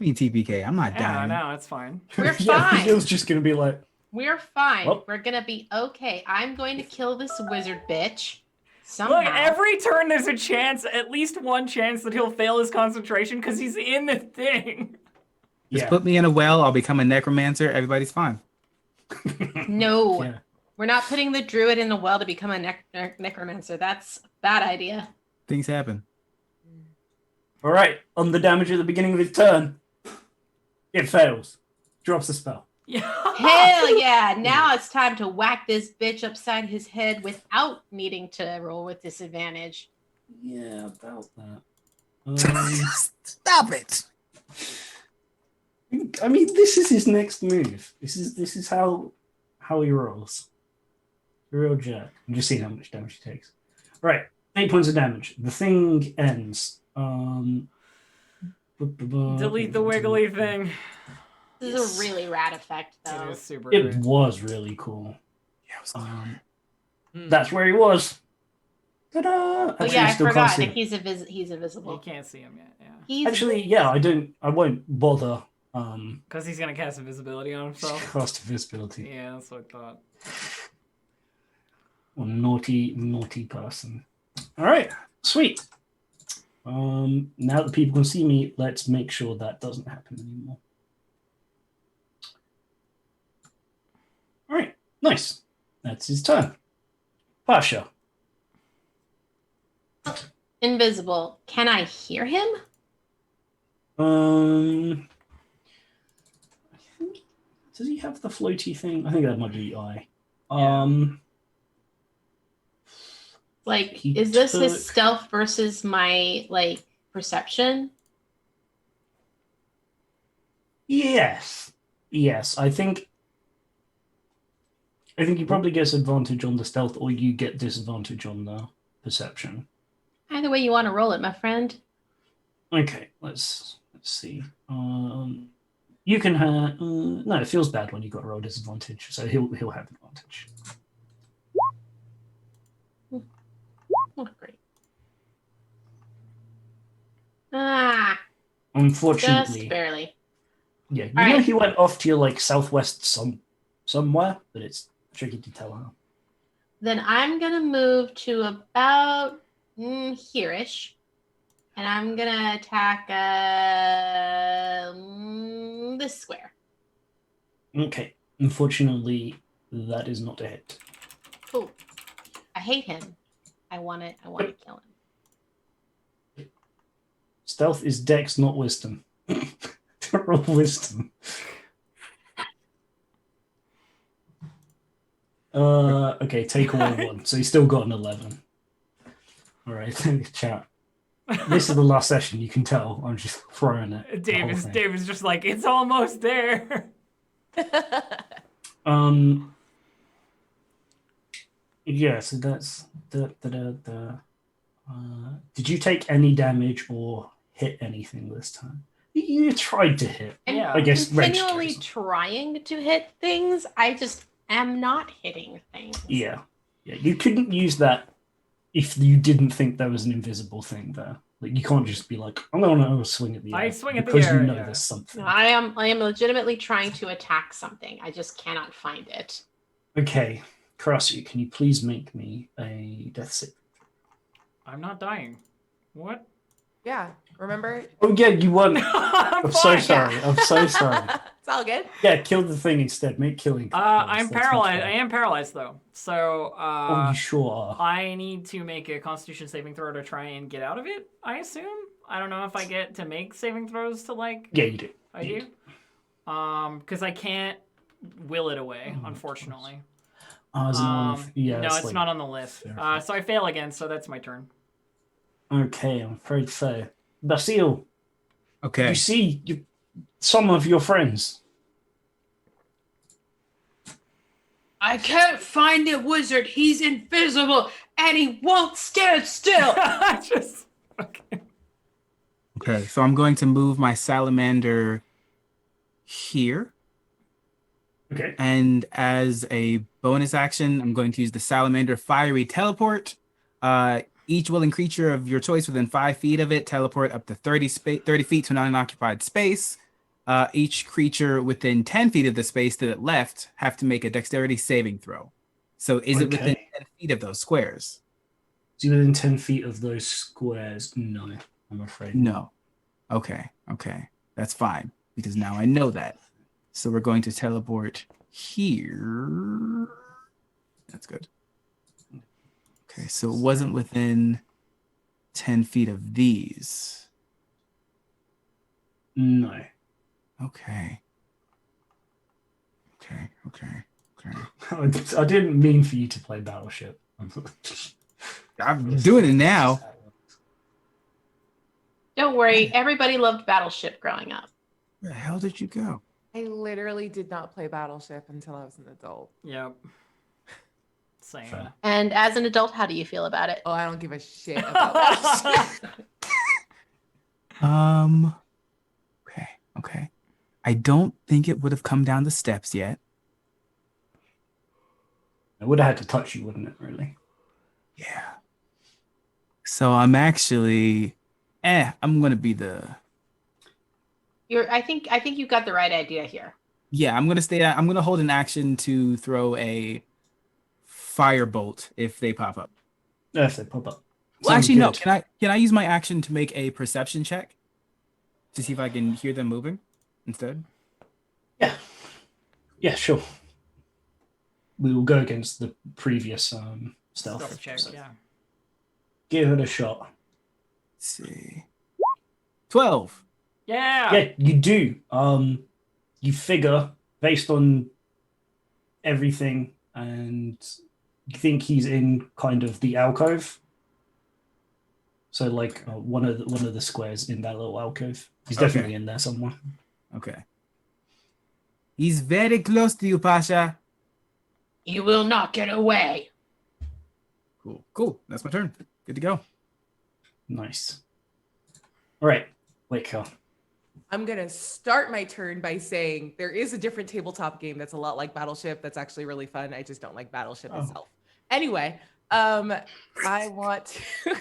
do you mean TPK? I'm not Yeah, dying. no, it's fine. We're Yeah, fine. Bill's just gonna be like, We're fine. Well- We're gonna be okay. I'm going to kill this wizard bitch. Somehow. Look, every turn there's a chance, at least one chance, that he'll fail his concentration because he's in the thing. Just yeah. put me in a well. I'll become a necromancer. Everybody's fine. No, Yeah. we're not putting the druid in the well to become a necromancer. That's a bad idea. Things happen. All right, on the damage at the beginning of his turn, it fails. Drops the spell. Yeah. Hell yeah! Now it's time to whack this bitch upside his head without needing to roll with disadvantage. Yeah, about that. Stop it. I mean, this is his next move. This is how he rolls. Real jerk. I'm just seeing how much damage he takes. Right, 8 points of damage. The thing ends. Delete the wiggly thing. This is a really rad effect, It though. is super It great. was really cool. Yeah, it was That's where he was. Ta-da! Oh Actually, yeah, I still can't forgot see that him. he's You invisible. can't see him yet, yeah. He's Actually, yeah, I won't bother. Because he's gonna cast invisibility on himself. Cast invisibility. Yeah, that's what I thought. Well, naughty person. All right, sweet. Now that people can see me, let's make sure that doesn't happen anymore. All right, nice. That's his turn. Pasha. invisible. Can I hear him? I think, does he have the floaty thing? I think that might be I. Like, He is this took- his stealth versus my like perception? Yes. I think he probably gets advantage on the stealth, or you get disadvantage on the perception. Either way you want to roll it, my friend. Okay, let's see. You can have no. It feels bad when you got a roll disadvantage, so he'll have advantage. Oh, great. Ah, Unfortunately, just barely. yeah. You All know right. he went off to your like southwest somewhere, but it's tricky to tell how. Then I'm gonna move to about here-ish. And I'm gonna attack this square. Okay. Unfortunately, that is not a hit. Cool. I hate him. I want to kill him. Stealth is Dex, not Wisdom. Roll Wisdom. Okay, take away 1. So you still got an 11. All right, chat. This is the last session. You can tell I'm just throwing it. Dave is just like, it's almost there. Yeah. So that's the. Did you take any damage or hit anything this time? You tried to hit. Yeah. I guess Continually registers. trying to hit things. I just am not hitting things. Yeah. You couldn't use that if you didn't think there was an invisible thing there. Like you can't just be like, I'm gonna swing at the air. I swing at the because air, you know yeah. there's something. No, I am legitimately trying to attack something. I just cannot find it. Okay, Karasu, can you please make me a death save? I'm not dying. What? Yeah, remember? Oh yeah, you won. I'm I'm so fine. sorry. I'm so sorry. It's all good. Yeah, kill the thing instead. Make killing. I'm paralyzed. I am paralyzed though. So Oh, you sure are. I need to make a Constitution saving throw to try and get out of it. I assume. I don't know if I get to make saving throws to like. Yeah, you do. I do. Because I can't will it away, unfortunately. Is it on No, it's like, not on the list. fair. So I fail again. So that's my turn. Okay, I'm afraid so. Basil, Okay. you see some of your friends. I can't find it, wizard. He's invisible and he won't stand still. Just okay. Okay, so I'm going to move my salamander here. Okay. And as a bonus action, I'm going to use the salamander fiery teleport. Each willing creature of your choice within 5 feet of it teleport up to 30 feet to an unoccupied space. Each creature within 10 feet of the space that it left have to make a dexterity saving throw. So is it within 10 feet of those squares? Is he within 10 feet of those squares? No, I'm afraid. No. Okay. That's fine, because now I know that. So we're going to teleport here. That's good. Okay, so it wasn't within 10 feet of these. No. Okay. I didn't mean for you to play Battleship. I'm doing it now. Don't worry, everybody loved Battleship growing up. Where the hell did you go? I literally did not play Battleship until I was an adult. Yep. Same. Fair. And as an adult, how do you feel about it? Oh, I don't give a shit about Battleship. Okay. I don't think it would have come down the steps yet. It would have had to touch you, wouldn't it, really? Yeah. So I'm actually I'm gonna be the I think you got the right idea here. Yeah, I'm gonna hold an action to throw a firebolt if they pop up. If they pop up. Well, Sounds actually, no. good. Can I use my action to make a perception check to see if I can hear them moving instead? Yeah, sure. We will go against the previous stealth. Stealth check, So yeah. give it a shot. see. 12. Yeah. Yeah, you do. You figure based on everything, and you think he's in kind of the alcove. So like one of the squares in that little alcove. He's definitely in there somewhere. Okay. He's very close to you, Pasha. You will not get away. Cool. Cool. That's my turn. Good to go. Nice. All right, Waco. I'm going to start my turn by saying there is a different tabletop game that's a lot like Battleship that's actually really fun. I just don't like Battleship itself. Anyway, I want to,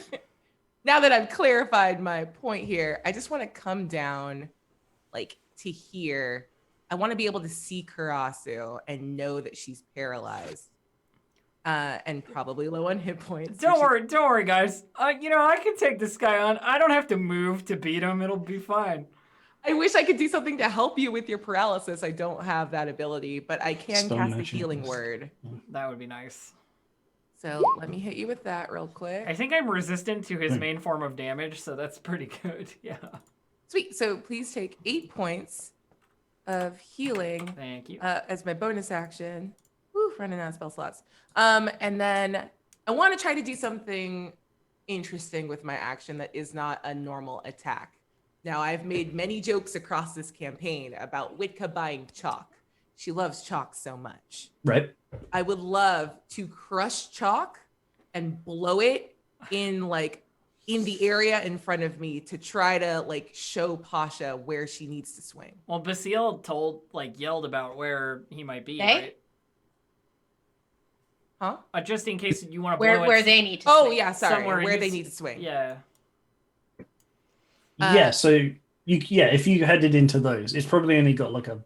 now that I've clarified my point here, I just want to come down like to here. I want to be able to see Karasu and know that she's paralyzed. And probably low on hit points. Don't worry, guys. You know, I can take this guy on. I don't have to move to beat him. It'll be fine. I wish I could do something to help you with your paralysis. I don't have that ability, but I can Stone cast a magic. healing word. That would be nice. So let me hit you with that real quick. I think I'm resistant to his main form of damage, so that's pretty good. Yeah. Sweet. So please take 8 points of healing Thank you. as my bonus action. Woo, running out of spell slots. And then I want to try to do something interesting with my action that is not a normal attack. Now, I've made many jokes across this campaign about Witka buying chalk. She loves chalk so much. Right. I would love to crush chalk and blow it in the area in front of me to try to like show Pasha where she needs to swing. Well, Basile yelled about where he might be, Hey? right? Huh? Just in case you want to blow it. Where they need to Oh, swing. yeah, sorry. Somewhere Where they he's- need to swing. Yeah. Yeah, so if you headed into those, it's probably only got like a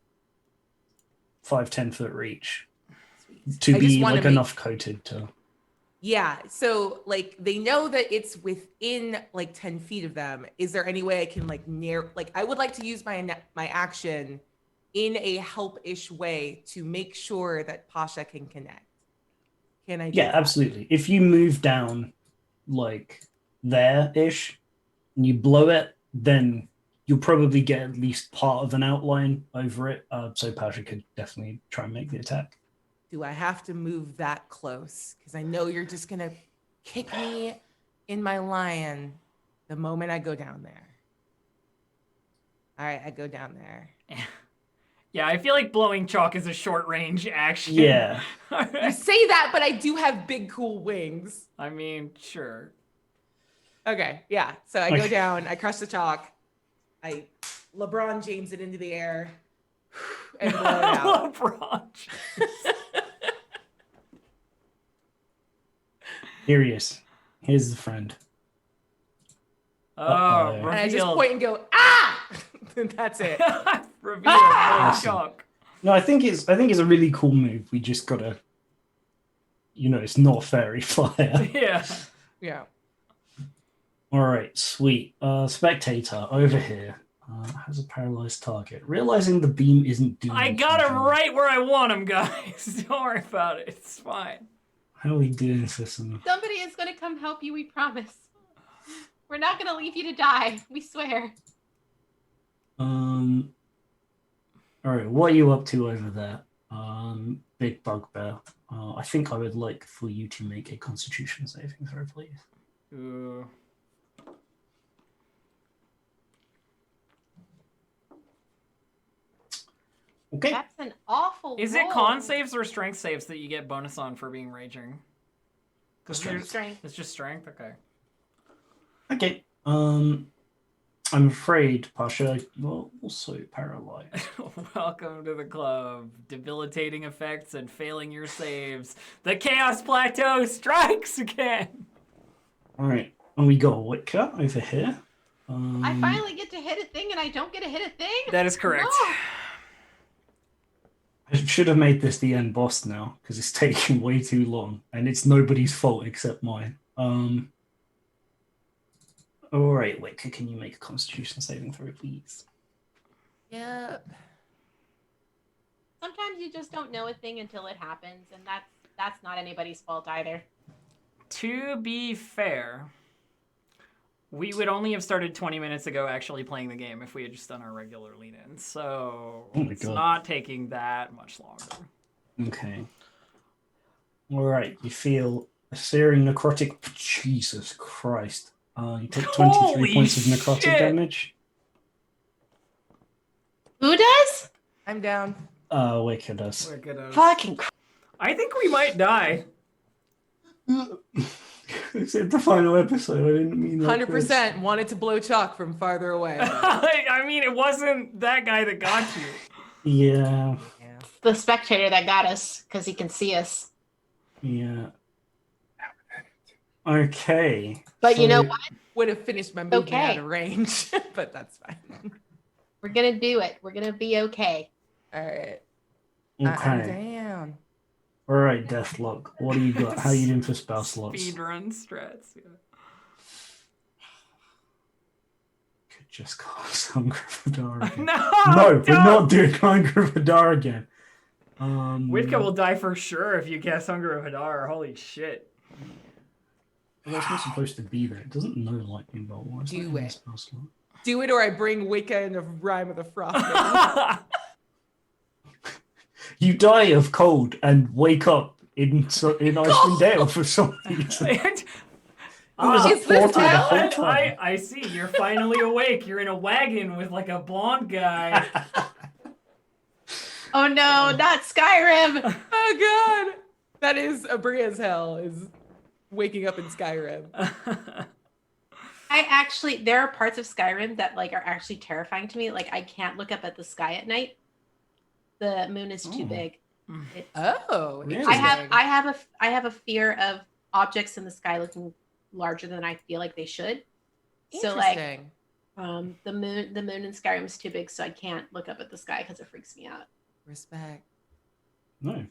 5-10 foot reach to I just be wanna like make- enough coated to. Yeah, so like they know that it's within like 10 feet of them. Is there any way I can like I would like to use my action in a help-ish way to make sure that Pasha can connect. Can I do Yeah, that? absolutely. If you move down like there-ish and you blow it, then you'll probably get at least part of an outline over it. So Pasha could definitely try and make the attack. Do I have to move that close? Because I know you're just gonna kick me in my lion the moment I go down there. All right, I go down there. Yeah, I feel like blowing chalk is a short range action. Yeah. You say that, but I do have big, cool wings. I mean, sure. Okay, yeah. So I go Okay. down, I crush the chalk, I LeBron James it into the air, and blow it out. LeBron. Here he is. Here's the friend. Oh, Uh-oh. revealed. And I just point and go, ah! That's it. Revealed. Awesome. Chalk. No, I think it's a really cool move. We just gotta, it's not fairy fire. Yeah. Yeah. All right, sweet. Spectator over here has a paralyzed target. Realizing the beam isn't doing. I got him anything. right where I want him, guys. Don't worry about it. It's fine. How are we doing for some? Somebody is going to come help you, we promise. We're not going to leave you to die. We swear. All right, what are you up to over there? Big bugbear. I think I would like for you to make a Constitution saving throw, please. Ooh. Okay. That's an awful Is it roll. con saves or strength saves that you get bonus on for being raging? Strength. Strength. It's just strength? Okay. Okay. I'm afraid, Pasha, you're also paralyzed. Welcome to the club. Debilitating effects and failing your saves. The Chaos Plateau strikes again. All right, and we got Witka over here. I finally get to hit a thing and I don't get to hit a thing? That is correct. No. I should have made this the end boss now because it's taking way too long, and it's nobody's fault except mine. All right, Witka, can you make a Constitution saving throw, please? Yep. Sometimes you just don't know a thing until it happens, and that's not anybody's fault either. To be fair, We would only have started 20 minutes ago actually playing the game if we had just done our regular lead-in. So Oh my it's God. not taking that much longer. Okay. All right. You feel a searing necrotic. Jesus Christ. You take 23 Holy points of necrotic shit. damage. Who does? I'm down. Wicked does. Look at us. Fucking I think we might die. It's the final episode. I didn't mean like 100% wanted to blow chalk from farther away. I mean, it wasn't that guy that got you. Yeah. Yeah. the spectator that got us because he can see us. Yeah. Okay. But you know So- what? Would have finished my movement Okay. out of range, but that's fine. We're gonna do it. We're gonna be okay. All right. Okay. I'm down. All right, Deathlock. What do you got? How are you doing for spell slots? Speedrun strats. Yeah. Could just cast Hunger of Hadar again. No, No, we're don't. not doing Hunger of Hadar again. Witka will die for sure if you cast Hunger of Hadar. Holy shit. Well, that's not supposed to be there. It doesn't know lightning bolt. Why is that Do in the it. spell slot? Do it, or I bring Wicca in the Rime of the Frost. You die of cold and wake up in Icewind Dale for some reason. Ah, Is this portal the hell? whole time. I see. You're finally awake. You're in a wagon with like a blonde guy. Oh no, not Skyrim! Oh god, that is Abria's hell. Is waking up in Skyrim. There are parts of Skyrim that like are actually terrifying to me. Like I can't look up at the sky at night. The moon is too Oh. big. Oh, Really? I have a fear of objects in the sky looking larger than I feel like they should. So like Interesting. the moon in Skyrim is too big, so I can't look up at the sky because it freaks me out. Respect. No,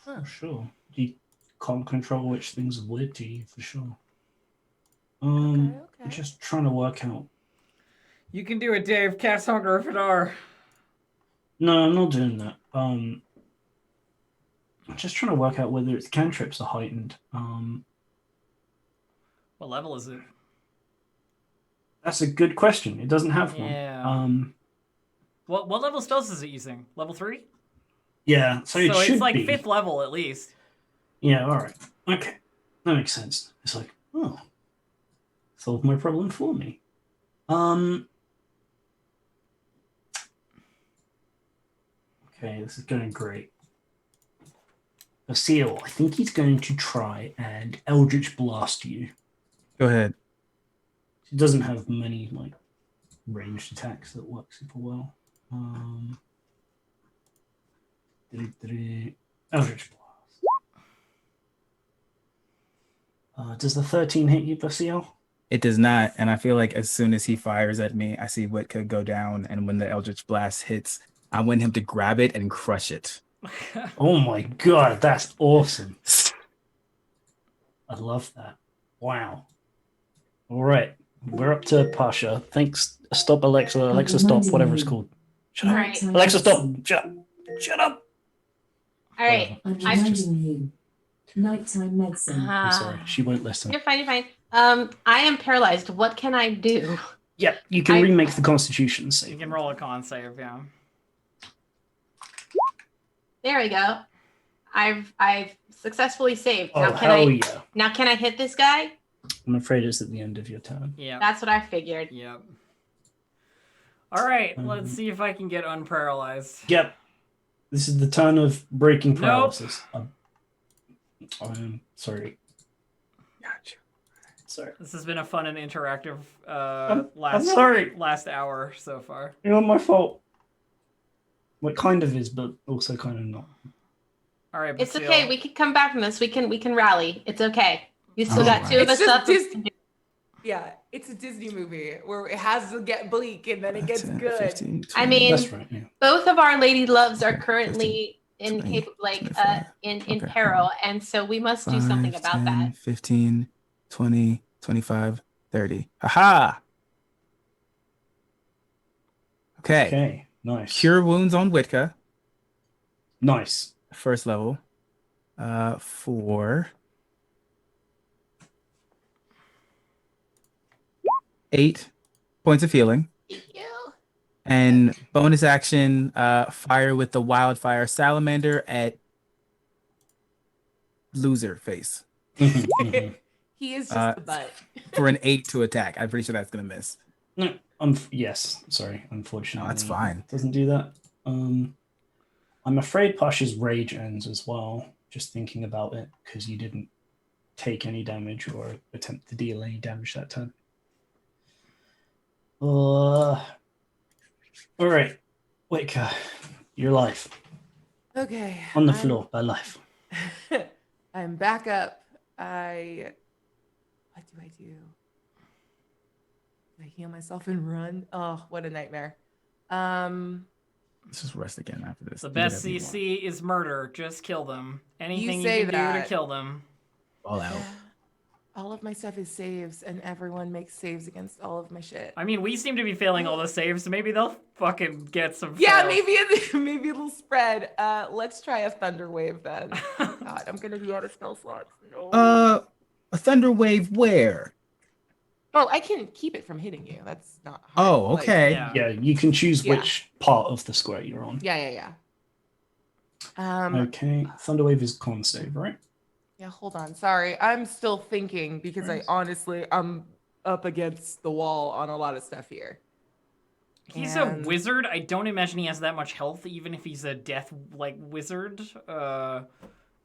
Huh. for sure. You can't control which things are weird to you, for sure. Okay. I'm just trying to work out. You can do it, Dave. Cast Hunger of Hadar. No, I'm not doing that. I'm just trying to work out whether its cantrips are heightened. What level is it? That's a good question. It doesn't have one. Yeah. What level spells is it using? Level 3? Yeah, so it should it's like be. 5th level at least. Yeah, all right. Okay, that makes sense. It's like, oh, solve my problem for me. Okay, this is going great. Basile, I think he's going to try and Eldritch Blast you. Go ahead. He doesn't have many like ranged attacks that work super well. Eldritch Blast. Does the 13 hit you, Basile? It does not, and I feel like as soon as he fires at me, I see Witka go down, and when the Eldritch Blast hits, I want him to grab it and crush it. Oh my god, that's awesome. I love that. Wow. All right, we're up to Pasha. Thanks. Stop, Alexa. Alexa, stop. Whatever it's called. Shut up. All right. Alexa, stop. Shut up. All right. I'm I- reminding you. Nighttime medicine. I'm sorry. She won't listen. You're fine. You're fine. I am paralyzed. What can I do? Yeah, you can I- remake the Constitution You save. can roll a con save, yeah. There we go. I've successfully saved. Oh, Now can hell I yeah. now can I hit this guy? I'm afraid it's at the end of your turn. Yep. That's what I figured. Yep. All right, Um, let's see if I can get unparalyzed. Yep. This is the turn of breaking Nope. paralysis. I'm sorry. Gotcha. Sorry. This has been a fun and interactive I'm last sorry. last hour so far. It's not my fault. Well, it kind of is, but also kind of not. All right, It's Basile. okay. We can come back from this. We can rally. It's okay. You still All got right. two of It's us just up. Yeah, it's a Disney movie where it has to get bleak and then it gets 10, good. 15, I 20, mean, That's right, yeah. Both of our lady loves are 15, currently 20, like 25. in Okay. peril, and so we must do something 5, about 10, that. 15, 20, 25, 30. Haha! Okay. Okay, nice. Cure wounds on Witka, Nice. first level. For 8 points of healing. Thank you. And bonus action, fire with the wildfire salamander at loser face He is just Uh, the butt. for an 8 to attack. I'm pretty sure that's gonna miss. No, yes. Sorry, unfortunately, No, that's fine. it doesn't do that. I'm afraid Pasha's rage ends as well. Just thinking about it, because you didn't take any damage or attempt to deal any damage that time. All right, Wicca, your life Okay. on the floor by life. I'm back up. What do I do? Do I heal myself and run? Oh, what a nightmare. Let's just rest again after this. The Do best whatever you want. CC is murder. Just kill them. Anything you say can do that. to kill them. All out. All of my stuff is saves, and everyone makes saves against all of my shit. I mean, we seem to be failing all the saves, so maybe they'll fucking get some. Yeah, fails. maybe it'll spread. Let's try a thunder wave then. God, I'm gonna be out of spell slots. No. A thunder wave where? Oh, I can keep it from hitting you. That's not hard. Oh, okay. Yeah, you can choose Yeah. which part of the square you're on. Yeah. Okay, Thunderwave is con save, right? Yeah, hold on. Sorry. I'm still thinking because I'm up against the wall on a lot of stuff here. He's And- a wizard. I don't imagine he has that much health, even if he's a death wizard.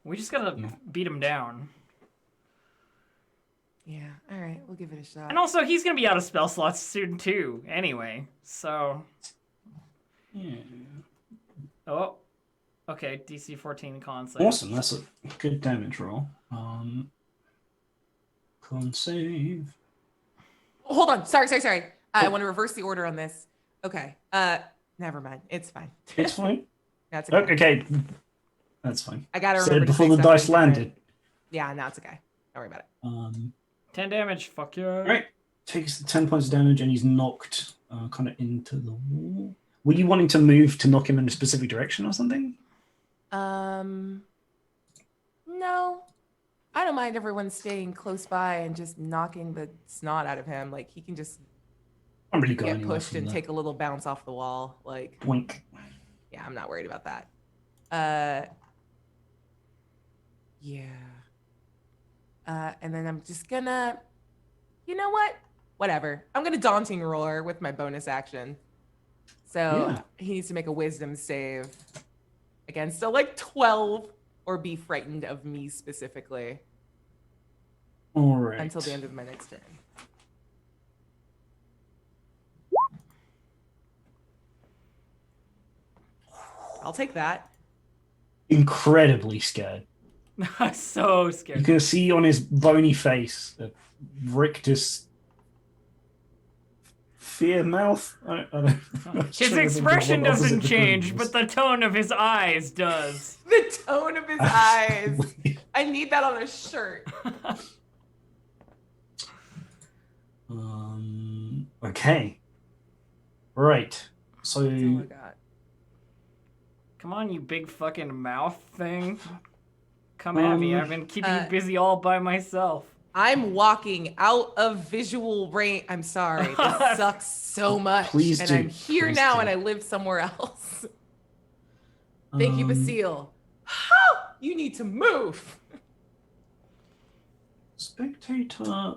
We just gotta beat him down. Yeah, all right. We'll give it a shot. And also, he's gonna be out of spell slots soon too. Anyway, so. Yeah. Oh. Okay, DC 14 con save. Awesome, that's a good damage roll. Con save. Hold on. Sorry. I want to reverse the order on this. Okay. Never mind. It's fine. It's fine. That's okay. Okay, that's fine. I gotta Said remember to before say the stuff dice like that. landed. Yeah, no, it's okay. Don't worry about it. 10 damage. Fuck yeah. Right, takes the 10 points of damage and he's knocked kind of into the wall. Were you wanting to move to knock him in a specific direction or something? No. I don't mind everyone staying close by and just knocking the snot out of him. Like he can just I'm really going get anywhere pushed from and there. take a little bounce off the wall. Like, Boink. yeah, I'm not worried about that. Yeah. And then I'm just gonna, you know what? Whatever. I'm gonna daunting roar with my bonus action. So Yeah. he needs to make a wisdom save against a 12 or be frightened of me specifically All right. until the end of my next turn. I'll take that. Incredibly scared. So You scared. can see on his bony face that Rictus fear mouth. I don't, I'm His trying to think of expression what opposite doesn't the change, thing but the tone of his eyes does. The tone of his eyes. I need that on a shirt. Okay. Right. So That's all I got. Come on, you big fucking mouth thing. Come at me. I've been keeping you busy all by myself. I'm walking out of visual range. I'm sorry. This sucks so much. Please and do. I'm here Please now do. and I live somewhere else. Thank you, Basile. You need to move. Spectator.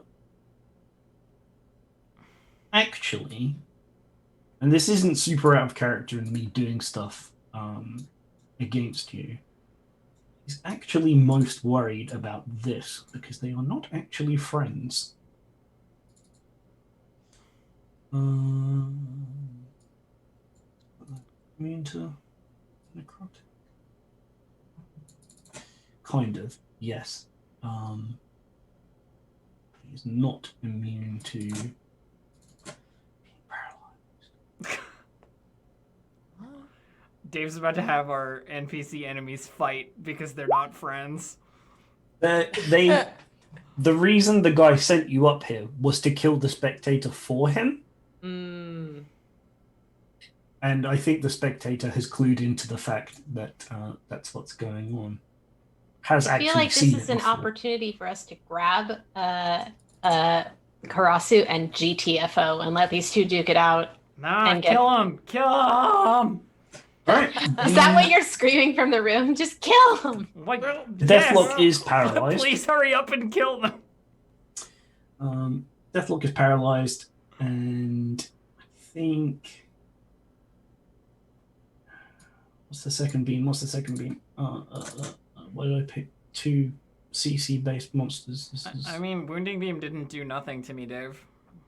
Actually, and this isn't super out of character in me doing stuff against you. He's actually most worried about this because they are not actually friends. Immune to necrotic? Kind of, yes. He's not immune to being paralyzed. Dave's about to have our NPC enemies fight because they're not friends. The reason the guy sent you up here was to kill the spectator for him. And I think the spectator has clued into the fact that that's what's going on. Has I actually feel like this seen is it an before. opportunity for us to grab Karasu and GTFO and let these two duke it out. Nah, And get- kill him! Kill him! All right. Is that what you're screaming from the room? Just kill him! Like, Deathlock is paralyzed. Please hurry up and kill them. Deathlock is paralyzed, and I think. What's the second beam? Why did I pick 2 CC based monsters? I mean, Wounding Beam didn't do nothing to me, Dave.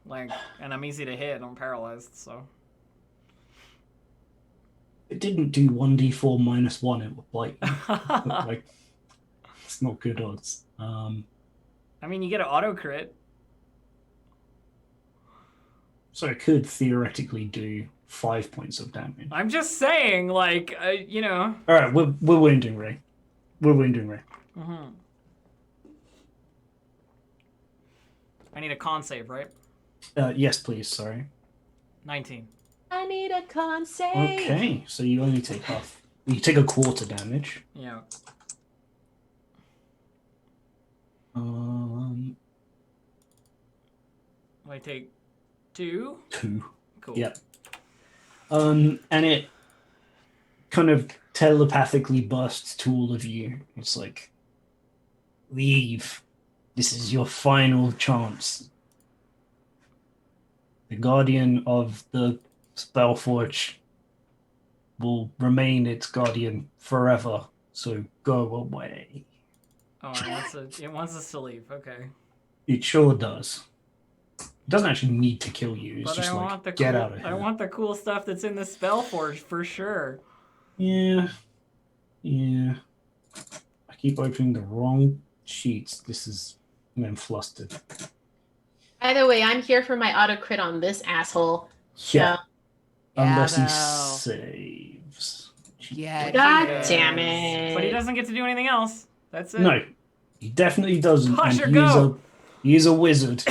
Like, and I'm easy to hit. I'm paralyzed, so. It didn't do 1d4 -1. It would like, like it's not good odds. I mean, you get an auto crit. So it could theoretically do 5 points of damage. I'm just saying, like, you know. All right, we're wounding Ray. We're wounding Ray. Mm-hmm. I need a con save, right? Yes, please. Sorry. 19. I need a con save. Okay, so you only take half. You take a quarter damage. Yeah. I take 2. 2. Cool. Yep. And it kind of telepathically bursts to all of you. It's like, leave. This is your final chance. The guardian of the Spellforge will remain its guardian forever. So go away. Oh, it wants us to leave. Okay. It sure does. It doesn't actually need to kill you. It's But just I like, want the get cool, out of here. I want the cool stuff that's in the Spellforge for sure. Yeah. I keep opening the wrong sheets. I'm flustered. By the way, I'm here for my auto crit on this asshole. Yeah. Yeah, Unless he though. saves. Yeah. God Yeah. damn it. But he doesn't get to do anything else. That's it. No, he definitely doesn't. Posher, and go! he is a wizard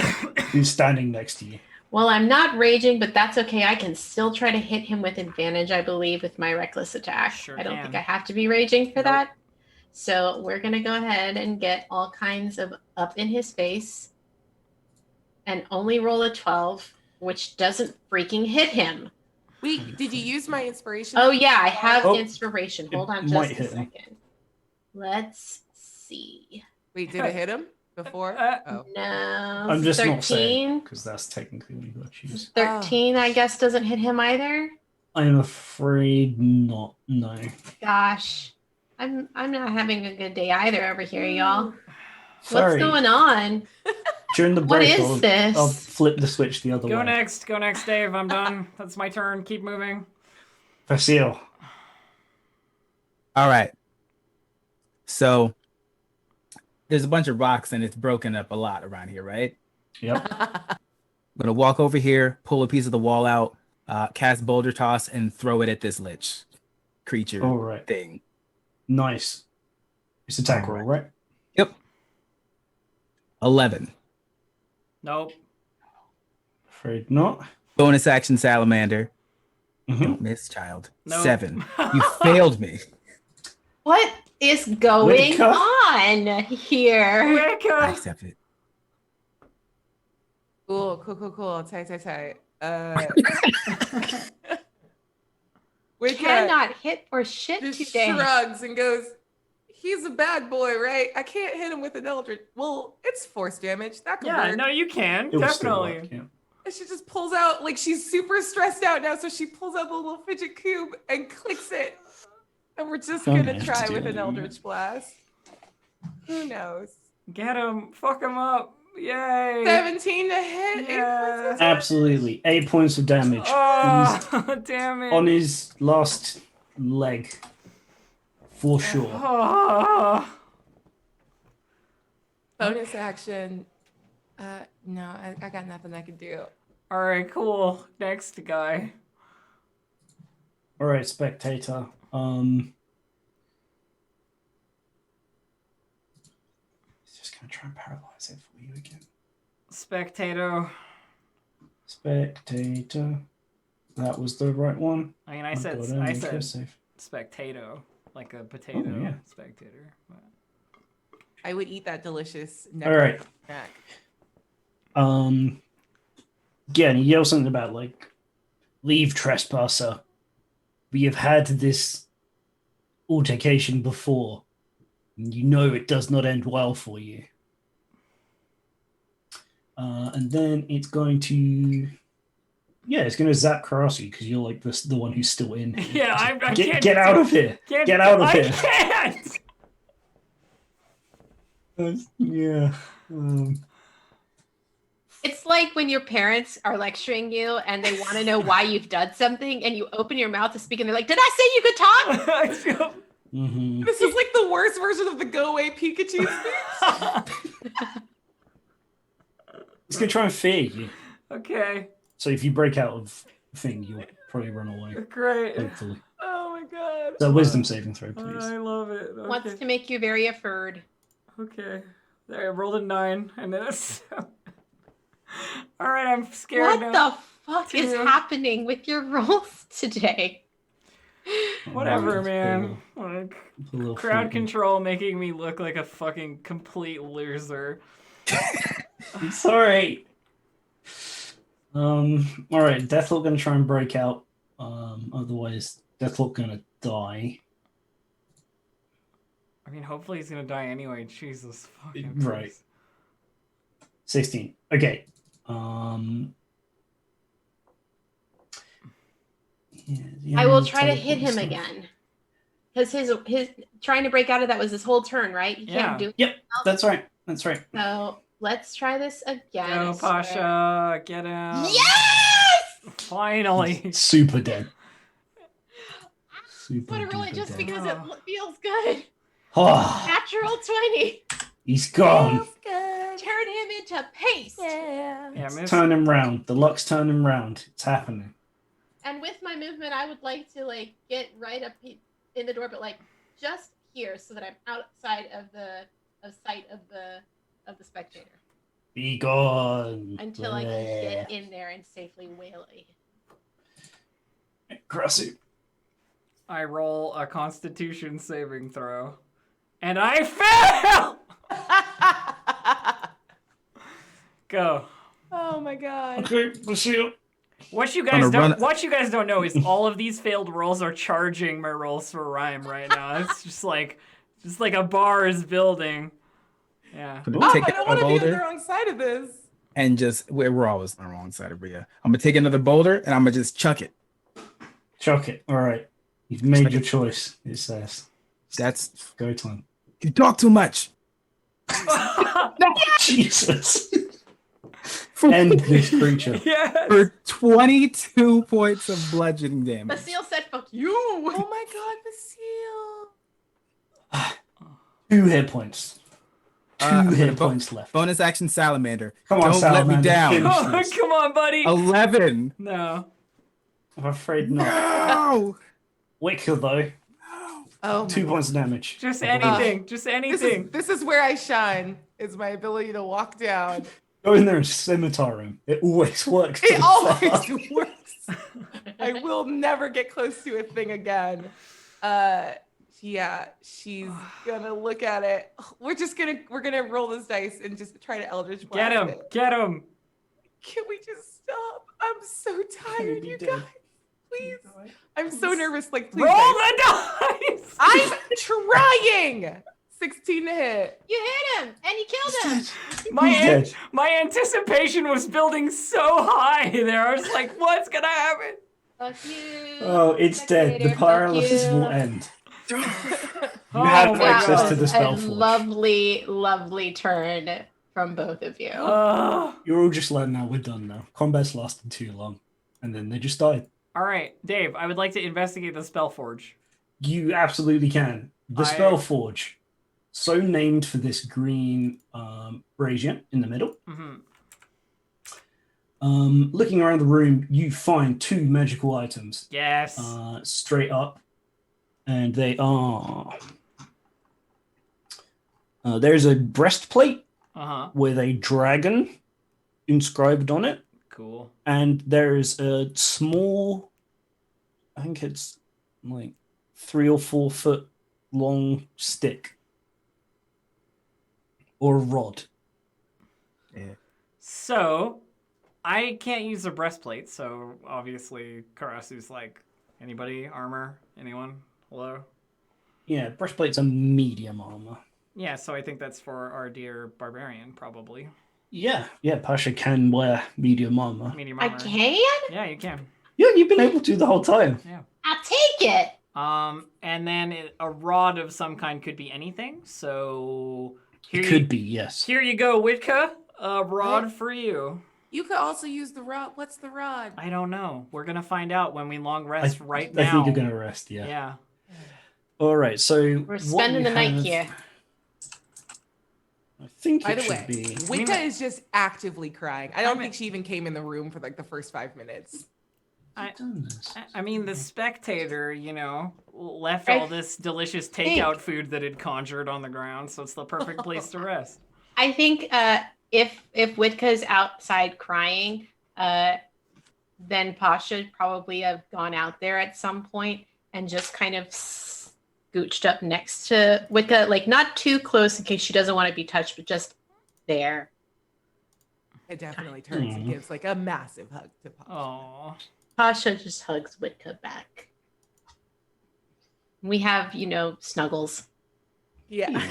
who's standing next to you. Well, I'm not raging, but that's okay. I can still try to hit him with advantage, I believe, with my reckless attack. Sure I don't can. think I have to be raging for Nope. that. So we're going to go ahead and get all kinds of up in his face and only roll a 12, which doesn't freaking hit him. Wait, did you use my inspiration? Oh, yeah, I have Oh, inspiration. Hold it on just might a hit him. second. Let's see. Wait, did it hit him before? Oh. No. I'm just 13. not saying because that's technically what you got to choose. 13, I guess, doesn't hit him either. I'm afraid not. No. Gosh. I'm not having a good day either over here, y'all. Sorry. What's going on? During the What break, is this? I'll flip the switch the other Go way. next, Dave. I'm done. That's my turn. Keep moving. Facile. All right. So there's a bunch of rocks and it's broken up a lot around here, right? Yep. I'm gonna walk over here, pull a piece of the wall out, cast Boulder Toss, and throw it at this Lich creature All right. thing. Nice. It's attack All roll, right? Yep. 11. Nope. Afraid not. Bonus action Salamander. Mhm. Don't miss, child. Nope. 7. You failed me. What is going Wicca? on here? I Wicca! accept it. Cool. Tight. Wicca Cannot hit for shit just today. shrugs and goes, he's a bad boy, right? I can't hit him with an eldritch. Well, it's force damage. That could Yeah, work. no, you can. It will still Definitely. work, yeah. And she just pulls out, like she's super stressed out now, so she pulls out the little fidget cube and clicks it. And we're just Don't gonna have try to. with an eldritch blast. Who knows? Get him. Fuck him up. Yay. 17 to hit. Yeah. Absolutely. 8 points of damage. Oh, damn it. On his last leg. For sure. Oh. Bonus action. No, I got nothing I can do. All right, cool. Next guy. All right, spectator. He's just gonna try and paralyze it for you again. Spectator. Spectator. That was the right one. I mean, I Oh, said God, only said curse save. spectator, like a potato. Oh, yeah. Spectator. But... I would eat that delicious All right. snack. Yeah, and he yells something about like, leave trespasser. We have had this altercation before. And you know it does not end well for you. And then it's going to, it's going to zap Karasi because you're like the one who's still in here. Yeah, I can't Get out of here! Get out of here! I can't. Yeah. It's like when your parents are lecturing you and they want to know why you've done something, and you open your mouth to speak, and they're like, "Did I say you could talk?" Mm-hmm. This is like the worst version of the go away Pikachu speech. It's going to try and fear you. Okay, So if you break out of the thing, you'll probably run away. great. Hopefully. Oh my god. So wisdom saving throw, please. I love it. Okay. Wants to make you very afraid. Okay. There, I rolled a 9, and then it's. All right, I'm scared What now. the fuck is Two. happening with your rolls today? Whatever, It's man. Like, a little crowd freaky. control making me look like a fucking complete loser. It's alright. Alright, Deathlock gonna try and break out. Otherwise Deathlock gonna die. I mean, hopefully he's gonna die anyway. Jesus fucking Right. Christ. 16. Okay. I will try to hit him again. Because his trying to break out of that was his whole turn, right? He Yeah. can't do it. Yep, that's right. That's right. So let's try this again. Go, I swear. Pasha. Get him. Yes! Finally. Super dead. I'm gonna roll it just because it feels good. Oh, Natural 20. he's gone. Good. Turn him into paste. Yeah. Yeah, miss. Turn him round. The luck's turn him round. It's happening. And with my movement, I would like to get right up in the door, but just here, so that I'm outside of sight of the spectator Be gone. until I can get in there and safely waylay. Krassu. I roll a Constitution saving throw, and I fail. Go. Oh my god. Okay, Basile. What you Gonna guys don't run- what you guys don't know is all of these failed rolls are charging my rolls for rhyme right now. It's just like a bar is building. Yeah. But Oh, don't take I don't another want to be on the boulder wrong side of this. and just we're always on the wrong side of Bria. I'm gonna take another boulder and I'm gonna just chuck it. Chuck it. All right. You've made your choice, it says. That's Go time. you talk too much. Jesus. End this creature. Yes. For 22 points of bludgeoning damage. Basile said, "Fuck you." Oh my god, Basile. 2 hit points. 2 I'm hit gonna points left. Bonus action salamander. Come on, Don't let me Salamander, down. finish. Oh, come on, buddy. 11. No. I'm afraid not. No. Wicker, though. Oh, 2 points of damage. Just I believe. anything. Just anything. this is where I shine. Is my ability to walk down. Go in there and scimitar him. It always works. It always works. I will never get close to a thing again. Yeah, she's gonna look at it. We're gonna roll this dice and just try to Eldritch Blast Get him. it. Get him. Can we just stop? I'm so tired, be you dead. guys. Please. I'm so nervous. Like, please. Roll guys. the dice. I'm trying. 16 to hit. You hit him and you killed him. He's dead. My anticipation was building so high there. I was like, what's gonna happen? Fuck you. Oh, it's dead. The Fuck paralysis you. will end. You Oh have my access God. to the spell A forge. lovely, lovely turn from both of you. You're all just like, now we're done now. Combat's lasted too long. And then they just died. All right, Dave, I would like to investigate the spell forge. You absolutely can. The spell forge. So named for this green brazier in the middle. Mm-hmm. Looking around the room, you find 2 magical items. Yes. Straight up. And they are... there's a breastplate Uh-huh. with a dragon inscribed on it. Cool. And there's a small... I think it's like 3 or 4 foot long stick. Or a rod. Yeah. So, I can't use a breastplate, so obviously Karasu's like, anybody? Armor? Anyone? Hello? Yeah, breastplate's a medium armor. Yeah, so I think that's for our dear barbarian, probably. Yeah, Pasha can wear medium armor. Medium I armor. can? Yeah, you can. Yeah, you've been able to the whole time. Yeah. I'll take it. And then a rod of some kind could be anything. So It could be, yes. Here you go, Witka. A rod What? for you. You could also use the rod. What's the rod? I don't know. We're gonna find out when we long rest right now. I think you're gonna rest, yeah. Yeah. All right, so We're spending the night here. I think By it the should way, be. Wicca is just actively crying. I don't think she even came in the room for like the first 5 minutes. I mean, the spectator, left I all this delicious takeout food that had conjured on the ground, so it's the perfect place to rest. I think if Witka's outside crying, then Pasha would probably have gone out there at some point and just kind of scooched up next to Witka, like not too close in case she doesn't want to be touched, but just there. It definitely turns and gives like a massive hug to Pasha. Aww. Pasha just hugs Witka back. We have, snuggles. Yeah.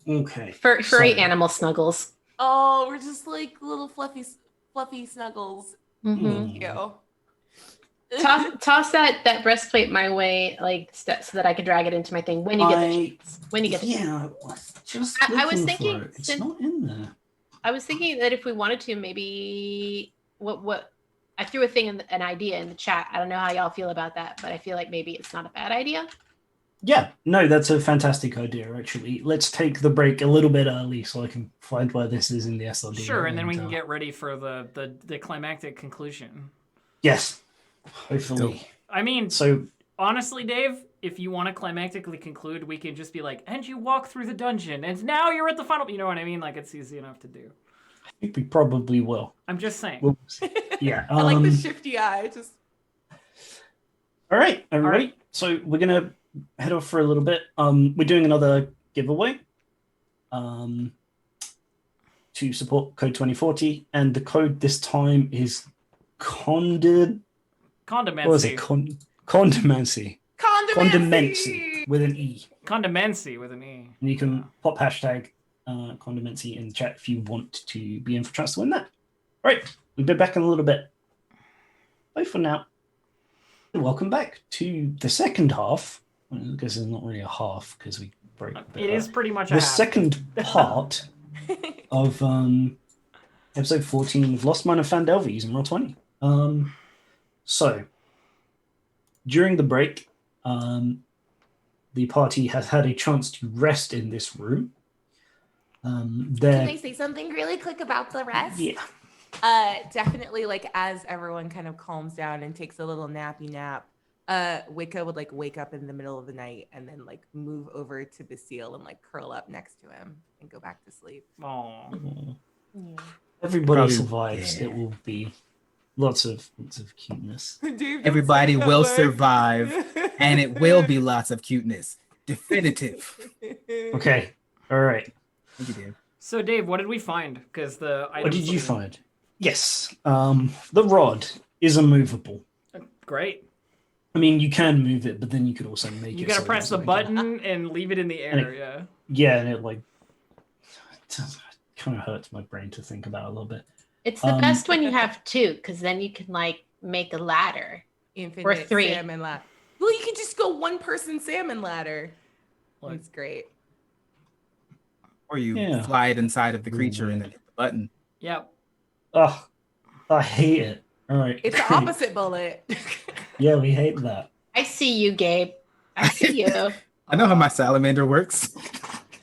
Okay. Furry animal snuggles. Oh, we're just like little fluffy snuggles. Mm-hmm. Thank you. Toss that breastplate my way, like so that I can drag it into my thing when you get the chance. When you get the chance. Yeah, I was just I was looking thinking for it. It's since- not in there. I was thinking that if we wanted to, maybe what I threw an idea in the chat. I don't know how y'all feel about that, but I feel like maybe it's not a bad idea. Yeah, no, that's a fantastic idea, actually. Let's take the break a little bit early so I can find where this is in the SLD. Sure, and then we can get ready for the climactic conclusion. Yes, hopefully. I mean, So, honestly, Dave, if you want to climactically conclude, we can just be like, and you walk through the dungeon, and now you're at the final. You know what I mean? Like, it's easy enough to do. I think we probably will. I'm just saying. We'll yeah. I like the shifty eye. Just All right, everybody. So we're gonna head off for a little bit. We're doing another giveaway. To support Code 2040, and the code this time is Condomancy. What was it? Condomancy. Condomancy with an E. Condomancy with an E. And you can pop hashtag Condomancy in the chat if you want to be in for a chance to win that. All right, we'll be back in a little bit. Bye for now. Welcome back to the second half. I guess it's not really a half because we broke. It is pretty much a the half. second part of episode 14 of Lost Mine of Phandelver using Roll20. So during the break, the party has had a chance to rest in this room. Can I say something really quick about the rest? Yeah. Definitely, like as everyone kind of calms down and takes a little nappy nap, Wicca would like wake up in the middle of the night and then like move over to Basile and like curl up next to him and go back to sleep. Aww. Everybody Probably- survives. yeah. It will be lots of cuteness. Everybody will survive, and it will be lots of cuteness. Definitive. Okay. All right. Thank you, Dave. So, Dave, what did we find? Because the What items did you look- find? Yes. The rod is immovable. Great. I mean, you can move it, but then you could also make it. You gotta so it press the doesn't make it- button and leave it in the And air. Yeah. Yeah, and it like kind of hurts my brain to think about a little bit. It's the best when you have two, because then you can like make a ladder. Infinite Or three. salmon ladder. Well, you can just go one person salmon ladder. Like- It's great. Or you Yeah. fly it inside of the creature and then hit the button. Yep. Oh, I hate it. All right. It's the opposite bullet. Yeah, we hate that. I see you, Gabe. I see you. I know how my salamander works.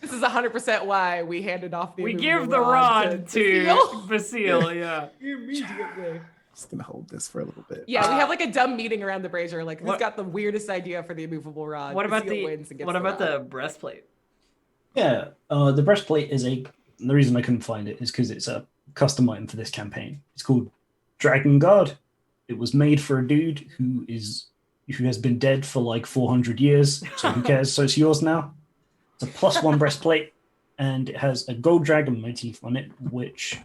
This is 100% why we handed off the We immovable give the rod to Basile. Basile. Yeah. Immediately. Just gonna hold this for a little bit. Yeah, we have like a dumb meeting around the brazier. Like, who's What- got the weirdest idea for the immovable rod? What about Basile wins and the gets what about rod. the breastplate? Yeah, the breastplate is the reason I couldn't find it is because it's a custom item for this campaign. It's called Dragon Guard. It was made for a dude who has been dead for like 400 years. So who cares? So it's yours now. It's a +1 breastplate, and it has a gold dragon motif on it, which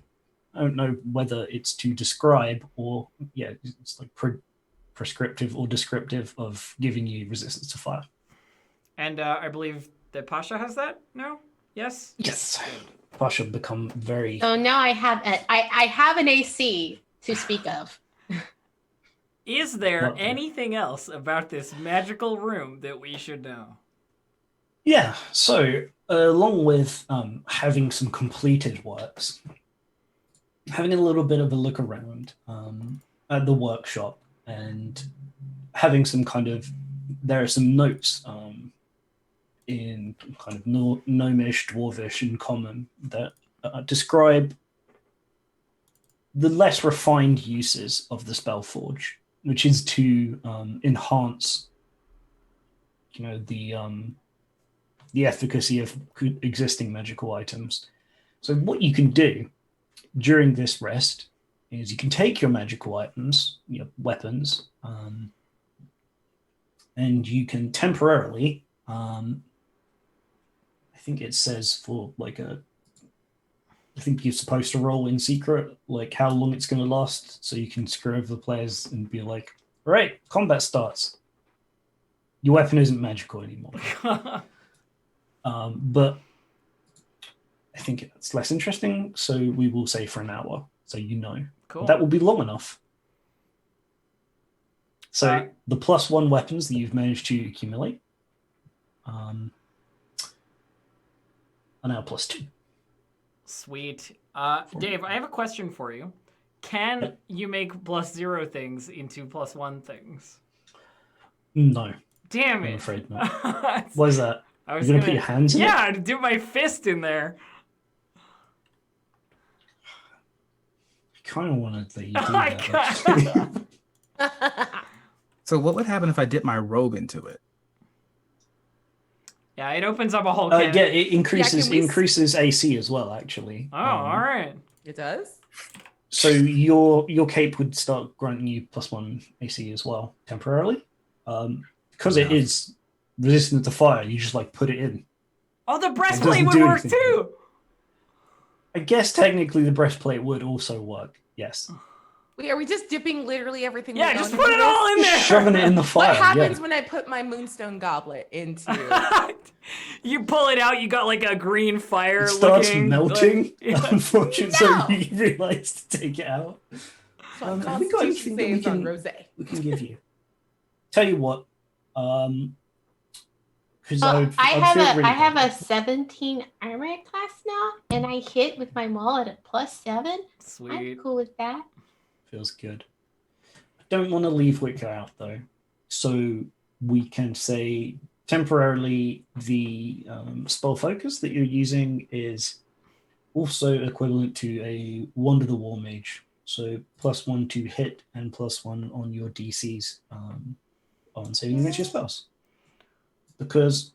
I don't know whether it's to describe or it's like prescriptive or descriptive of giving you resistance to fire. And I believe that Pasha has that now. Yes. Yes, Pasha become very. So now I have an AC to speak of. Is there Well, anything else about this magical room that we should know? Yeah, so along with having some completed works, having a little bit of a look around at the workshop and having some kind of, there are some notes in kind of gnomish, dwarvish, and common that describe the less refined uses of the Spellforge, which is to enhance, the efficacy of existing magical items. So what you can do during this rest is you can take your magical items, your weapons, and you can temporarily, I think it says for like I think you're supposed to roll in secret, like how long it's going to last, so you can screw over the players and be like, all right, combat starts. Your weapon isn't magical anymore. But I think it's less interesting, so we will say for an hour, so Cool. that will be long enough. So the +1 weapons that you've managed to accumulate are now +2. Sweet. Dave, I have a question for you. Can you make +0 things into +1 things? No. Damn it. I'm afraid not. What is that? I was You're gonna put your hands in it? Yeah, I'd do my fist in there. I kind of want to let you do that. Actually. So what would happen if I dip my robe into it? Yeah, it opens up a whole can. Yeah, it increases can we increases AC as well, actually. Oh, all right. It does? So your cape would start granting you +1 AC as well, temporarily. Because it is resistant to fire, you just like put it in. Oh, the It breastplate doesn't would do work anything. too. I guess technically the breastplate would also work, yes. Wait, are we just dipping literally everything? Yeah, we just own put into it all in this? there. Shoving it in the fire. What happens yeah. when I put my moonstone goblet into? You pull it out, you got like a green fire It starts looking, melting, like, yeah. unfortunately, No! so you realize to take it out. So Have we got anything that saves on rosé. we can give you? Tell you what, because Well, I have really a 17 armor class now, and I hit with my maul at a +7. Sweet. I'm cool with that. feels good. I don't want to leave Wicca out though, so we can say temporarily the spell focus that you're using is also equivalent to a Wand of the War Mage. So +1 to hit and +1 on your DCs on saving against your spells. Because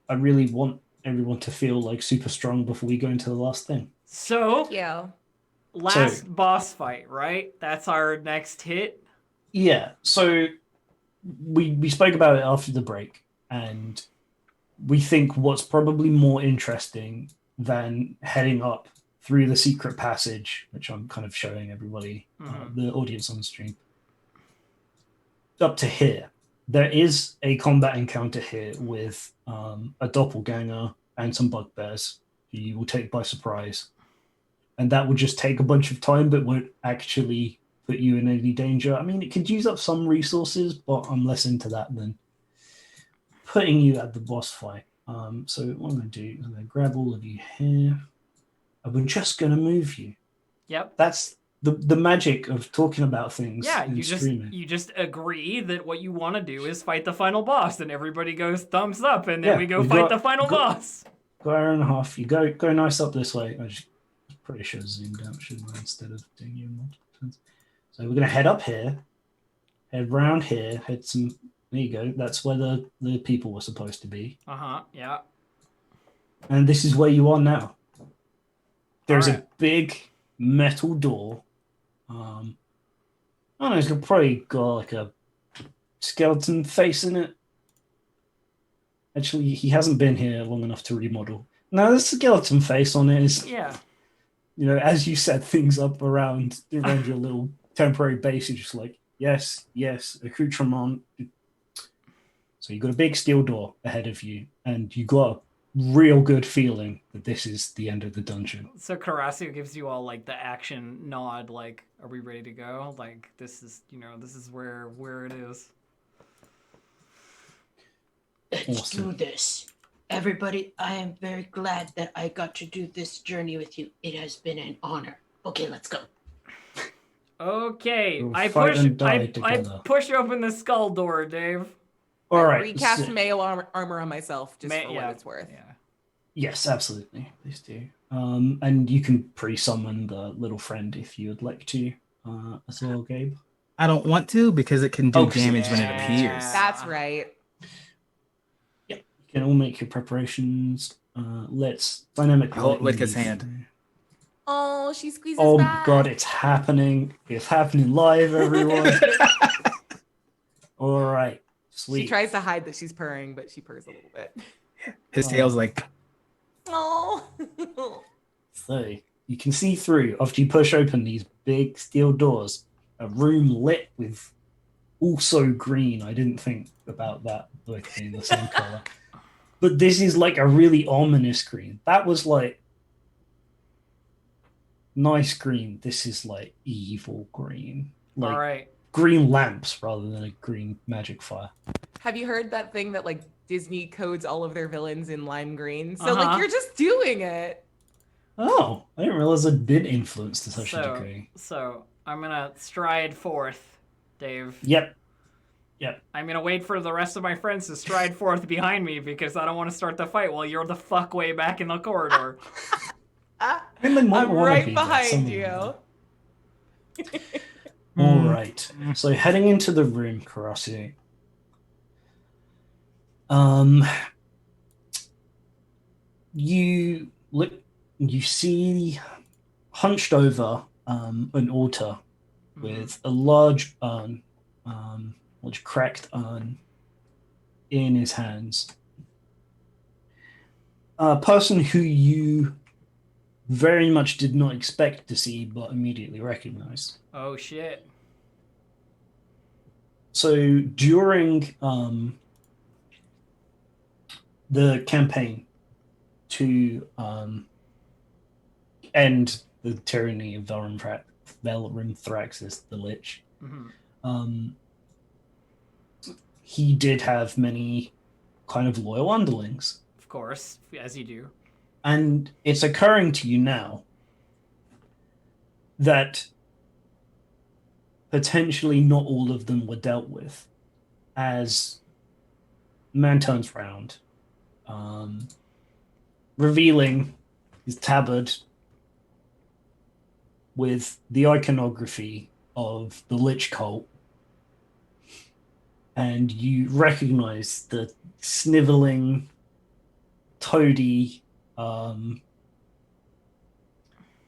I really want everyone to feel like super strong before we go into the last thing. So, Yeah. last boss fight, right? That's our next hit. Yeah, so we spoke about it after the break, and we think what's probably more interesting than heading up through the secret passage, which I'm kind of showing everybody, the audience on the stream, up to here. There is a combat encounter here with a doppelganger and some bugbears who you will take by surprise. And that will just take a bunch of time, but won't actually put you in any danger. I mean, it could use up some resources, but I'm less into that than putting you at the boss fight. So what I'm going to do is I'm going to grab all of you here. And we're just going to move you. Yep. That's the magic of talking about things. Yeah, in you streaming. just agree that what you want to do is fight the final boss, and everybody goes thumbs up, and then we go fight the final boss. Go hour and a half. You go nice up this way. I just pretty sure zoomed out, shouldn't I, instead of doing you multiple times. So we're gonna head up here, head round here, head some. There you go. That's where the people were supposed to be. Yeah. And this is where you are now. There's All right. a big metal door. I don't know. It's probably got like a skeleton face in it. Actually, he hasn't been here long enough to remodel. Now, the skeleton face on it is, Yeah. as you set things up around your little temporary base, you're just like, yes, accoutrement. So you've got a big steel door ahead of you, and you got a real good feeling that this is the end of the dungeon. So Karasu gives you all like the action nod, like, are we ready to go? Like, this is where it is. Let's Awesome. do this. Everybody, I am very glad that I got to do this journey with you. It has been an honor. Okay, let's go. Okay, We'll I fight push and die I together. push open the skull door, Dave. All right. Recast so- mayo armor on myself just for yeah, what it's worth. Yeah. Yes, absolutely. Please do. And you can pre-summon the little friend if you would like to, as well, Gabe. I don't want to because it can do Oh, 'cause damage when it yeah. appears. That's right. You can all make your preparations. Let's dynamically. Hold lightning Witka's these hand. through. Oh, she squeezes Oh back. God, it's happening! It's happening live, everyone. All right, sweet. She tries to hide that she's purring, but she purrs a little bit. His tail's like, Oh. So you can see through after you push open these big steel doors. A room lit with also green. I didn't think about that like being the same color. But this is like a really ominous green. That was like nice green. This is like evil green. Like All right. green lamps rather than a green magic fire. Have you heard that thing that like Disney codes all of their villains in lime green? So Uh-huh. like you're just doing it. Oh, I didn't realize I'd been influenced to such a degree. So I'm gonna stride forth, Dave. Yep. I'm gonna wait for the rest of my friends to stride forth behind me because I don't want to start the fight while you're the fuck way back in the corridor. I mean, they might I'm wanna right be, but behind some of you. them are. All right. So heading into the room, Karasu. You look. You see, hunched over an altar with a large urn, large cracked urn in his hands. A person who you very much did not expect to see, but immediately recognized. Oh shit. So during the campaign to end the tyranny of Velrimthraxis, the Lich, he did have many kind of loyal underlings. Of course, as you do. And it's occurring to you now that potentially not all of them were dealt with. As man turns round, revealing his tabard with the iconography of the Lich cult, and you recognize the sniveling, toady,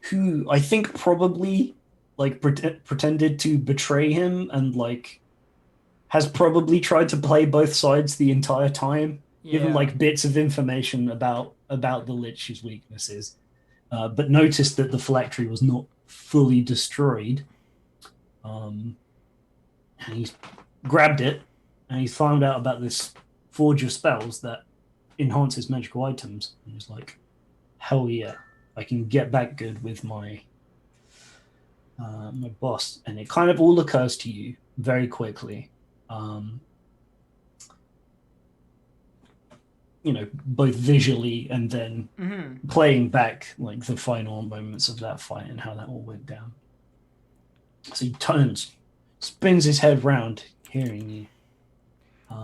who I think probably like pretended to betray him and like has probably tried to play both sides the entire time, given like bits of information about the Lich's weaknesses, but noticed that the phylactery was not fully destroyed. And he's grabbed it, and he's found out about this forge of spells that enhances magical items. And he's like, hell yeah, I can get back good with my my boss. And it kind of all occurs to you very quickly. You know, both visually and then playing back like the final moments of that fight and how that all went down. So he turns, spins his head round, hearing you.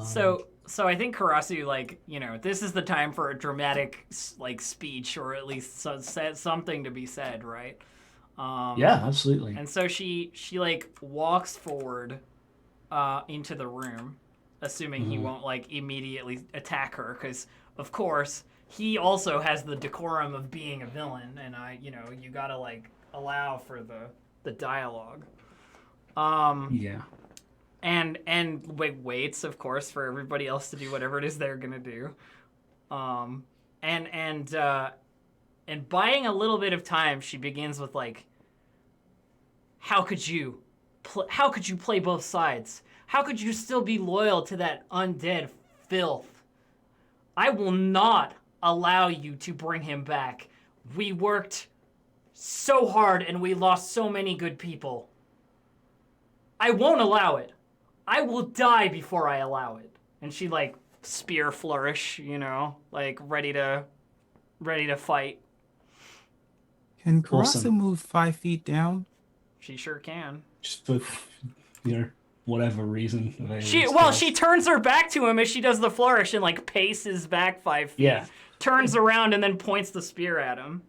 So I think Karasu, like, you know, this is the time for a dramatic like speech, or at least something to be said, right? Yeah, absolutely. And so she like walks forward into the room, assuming he won't like immediately attack her, because of course he also has the decorum of being a villain, and you gotta like allow for the dialogue. Yeah. waits, of course, for everybody else to do whatever it is they're gonna do. And buying a little bit of time, she begins with like, how could you play both sides? How could you still be loyal to that undead filth? I will not allow you to bring him back. We worked so hard and we lost so many good people. I won't allow it. I will die before I allow it. And she like spear flourish, you know, like ready to fight. Can Karasa Awesome. move 5 feet down? She sure can. Just for, whatever reason. She turns her back to him as she does the flourish and like paces back 5 feet. Yeah. Turns around and then points the spear at him.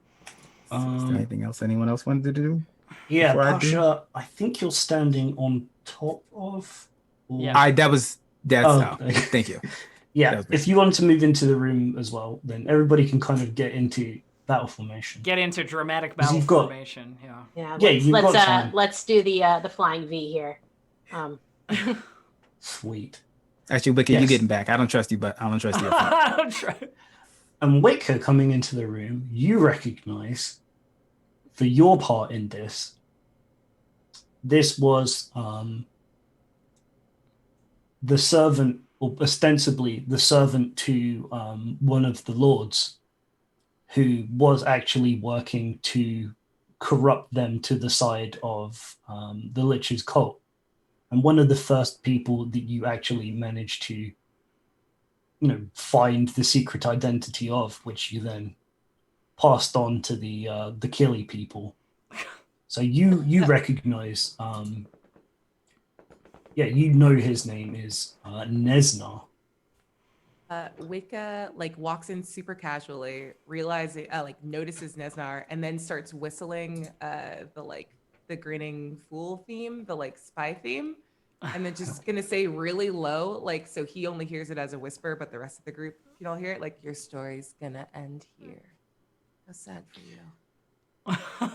Is there anything else anyone else wanted to do? Yeah, before I do? Pasha, I think you're standing on top of. Or... Yeah. That's thank you. Yeah, That was me. if you want to move into the room as well, then everybody can kind of get into battle formation. Get into dramatic battle you've got- formation. Yeah. Yeah, Yeah, you've got time. let's do the flying V here. Sweet. Actually, Wicked, you Yes. getting back. I don't trust you, but I don't trust you. I'll try. And Wicker coming into the room, you recognize for your part in this was the servant, or ostensibly the servant to one of the lords, who was actually working to corrupt them to the side of the Lich's cult. And one of the first people that you actually managed to, find the secret identity of, which you then passed on to the Killy people. So you recognize, you know his name is Nesna. Wicca walks in super casually, realizing notices Nesnar, and then starts whistling the grinning fool theme, the spy theme, and then just gonna say really low, so he only hears it as a whisper, but the rest of the group, you don't hear it, your story's gonna end here. How sad for you.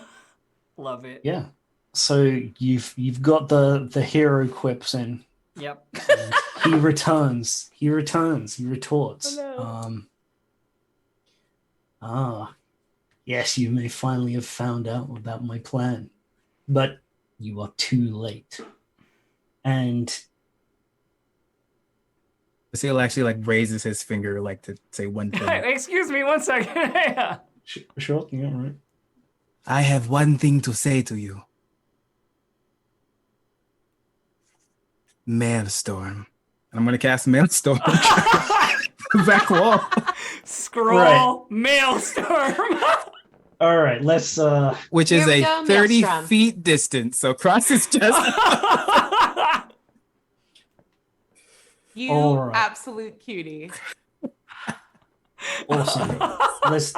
Love it. Yeah. So you've got the hero quips in. Yep. And he returns. He retorts. Oh, Yes, you may finally have found out about my plan, but you are too late. And Basile actually raises his finger to say one thing. Excuse me 1 second. Yeah. sure, yeah, right. I have one thing to say to you. Maelstrom. And I'm going to cast Maelstrom. Back wall. Scroll Right. Maelstrom. All right, let's Which Here is we a go, 30 Maelstrom. feet distance. So Cross is just... You All right. absolute cutie. awesome.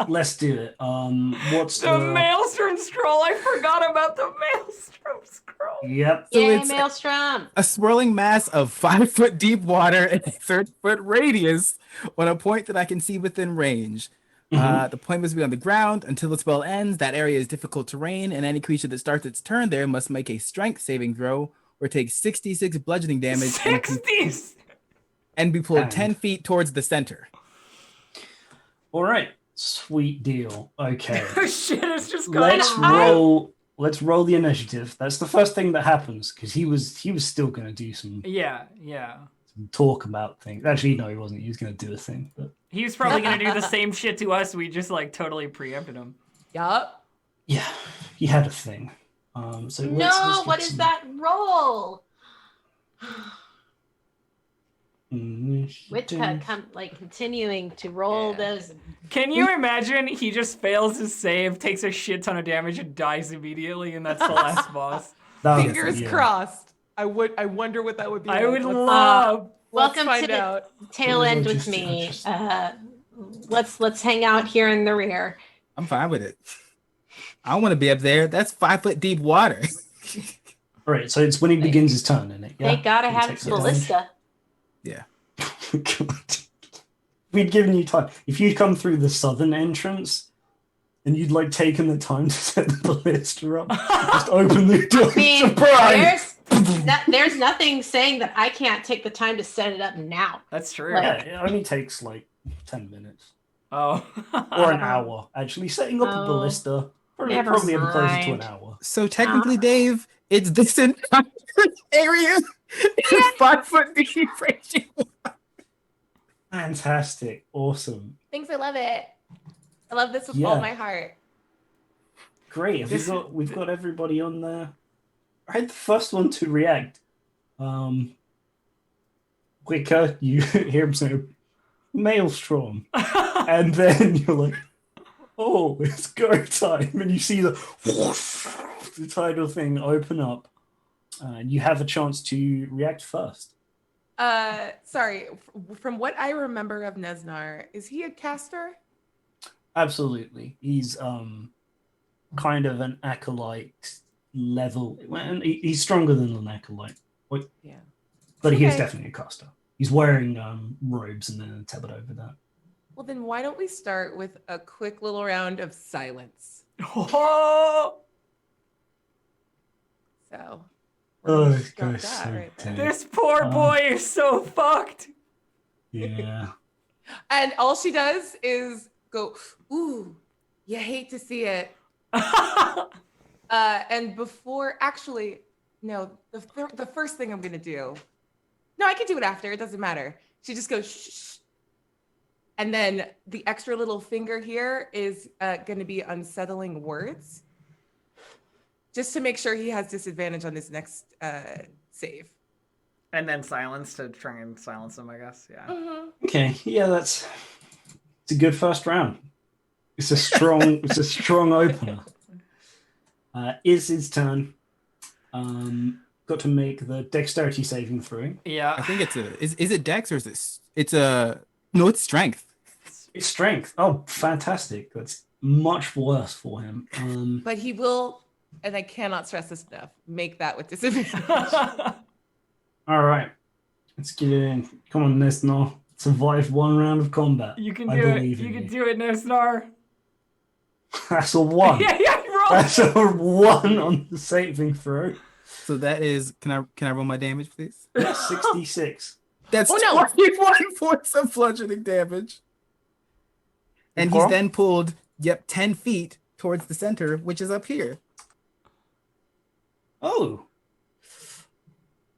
let's do it. What's The Maelstrom scroll. I forgot about the Maelstrom scroll. Yep. So Yay, it's- Maelstrom! a swirling mass of 5 foot deep water in a 30-foot radius on a point that I can see within range. The point must be on the ground until the spell ends. That area is difficult terrain, and any creature that starts its turn there must make a strength saving throw or take 66 bludgeoning damage 60s. and be pulled And- 10 feet towards the center. All right. Sweet deal. Okay. Shit, it's just going Let's roll. Let's roll the initiative. That's the first thing that happens because he was still going to do some Yeah. talk about things. Actually, no, he wasn't. He was going to do a thing. But He was probably gonna do the same shit to us. We just totally preempted him. Yup. yeah, he had a thing. So let's What get is some that roll? initiative. Witka continuing to roll those. Can you imagine? He just fails his save, takes a shit ton of damage, and dies immediately, and that's the last boss. That was- Fingers yeah. crossed. I wonder what that would be. I like. would Let's- love. Welcome let's to find the out. tail end with Just- me. just- Let's hang out here in the rear. I'm fine with it. I want to be up there. That's 5 foot deep water. All right, so it's when he begins his turn, isn't it? Yeah. They gotta He have takes the damage. ballista. Yeah. God. We'd given you time. If you'd come through the southern entrance and you'd taken the time to set the ballista up, just open the door. I mean, Surprise! there's nothing saying that I can't take the time to set it up now. That's true. Like- Yeah, it only takes like 10 minutes. Oh. Or an hour, actually. Setting up a Oh, ballista, never probably be closer to an mind. hour. So technically, Dave, it's this entire area is 5 foot deep raging. Fantastic. Awesome. Thanks, I love it. I love this with Yeah. all my heart. Great. We've got everybody on there. I had the first one to react. Quicker, you hear him say, Maelstrom. And then you're like, oh, it's go time. And you see the title thing open up. And you have a chance to react first. Sorry, from what I remember of Nesnar, is he a caster? Absolutely. He's kind of an acolyte level. And he's stronger than an acolyte. Yeah. But he is Okay. definitely a caster. He's wearing robes and then a tabard over that. Well, then why don't we start with a quick little round of silence? Oh, So, Oh, gonna this stop guy's that so right there. dead. this poor boy is so fucked. Yeah. And all she does is go, ooh, you hate to see it. And before, actually, no, the first thing I'm gonna do. No, I can do it after. It doesn't matter. She just goes, shh. And then the extra little finger here is gonna be unsettling words, just to make sure he has disadvantage on his next save. And then silence to try and silence him, I guess. Yeah. Okay. Yeah, it's a good first round. It's a strong opener. Is his turn. Got to make the dexterity saving throw. I Yeah. think it's is it Dex or is this? No, it's Strength. It's strength. Oh, fantastic. That's much worse for him. But he will, and I cannot stress this enough, make that with disadvantage. All right. Let's get it in. Come on, Nesnar. Survive one round of combat. You can I do it. believe You in can you. do it, Nesnar. That's a 1. Yeah, roll. That's a 1 on the saving throw. So that is. Can I roll my damage, please? 66. That's Oh, no. 21 points of bludgeoning damage. And he's Well, then pulled, 10 feet towards the center, which is up here. Oh.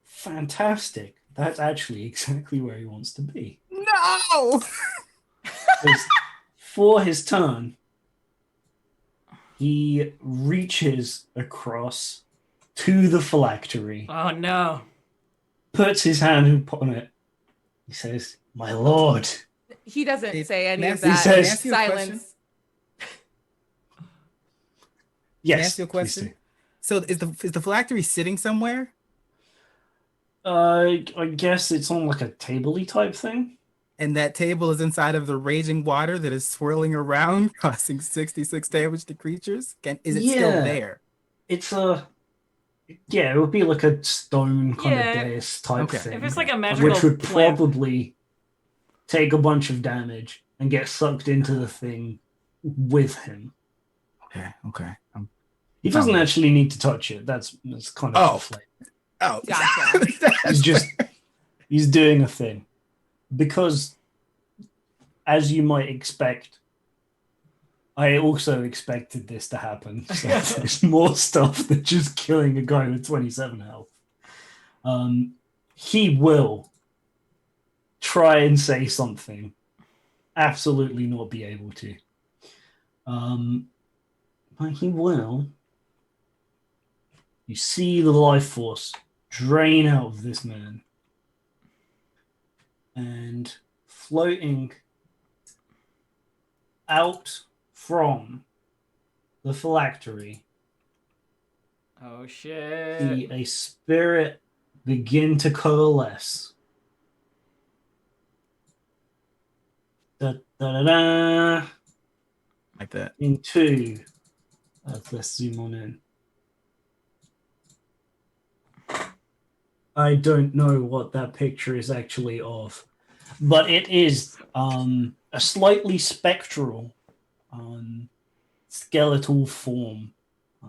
Fantastic. That's actually exactly where he wants to be. No! 'Cause for his turn, he reaches across to the phylactery, Oh no. puts his hand upon it. He says, "My lord." He doesn't Hey, say any of Nancy, that. can I ask you a question? Silence. Can I Yes. ask you a please question? do. So is the phylactery sitting somewhere? I guess it's on like a tabley type thing. And that table is inside of the raging water that is swirling around, causing 66 damage to creatures? Is it still Yeah. there? It's it would be like a stone kind Yeah. of dais type Okay. thing. If it's like a magical which would plant. probably take a bunch of damage and get sucked into the thing with him. Okay. He doesn't Oh. actually need to touch it. That's kind of Oh. the flavor. Oh, Gotcha. He's doing a thing. Because as you might expect, I also expected this to happen. So there's more stuff than just killing a guy with 27 health. He will try and say something, absolutely not be able to. But he will. You see the life force drain out of this man. And floating out from the phylactery, Oh shit. see a spirit begin to coalesce. Da, da, da, da, like that. into. Let's zoom on in. I don't know what that picture is actually of, but it is a slightly spectral skeletal form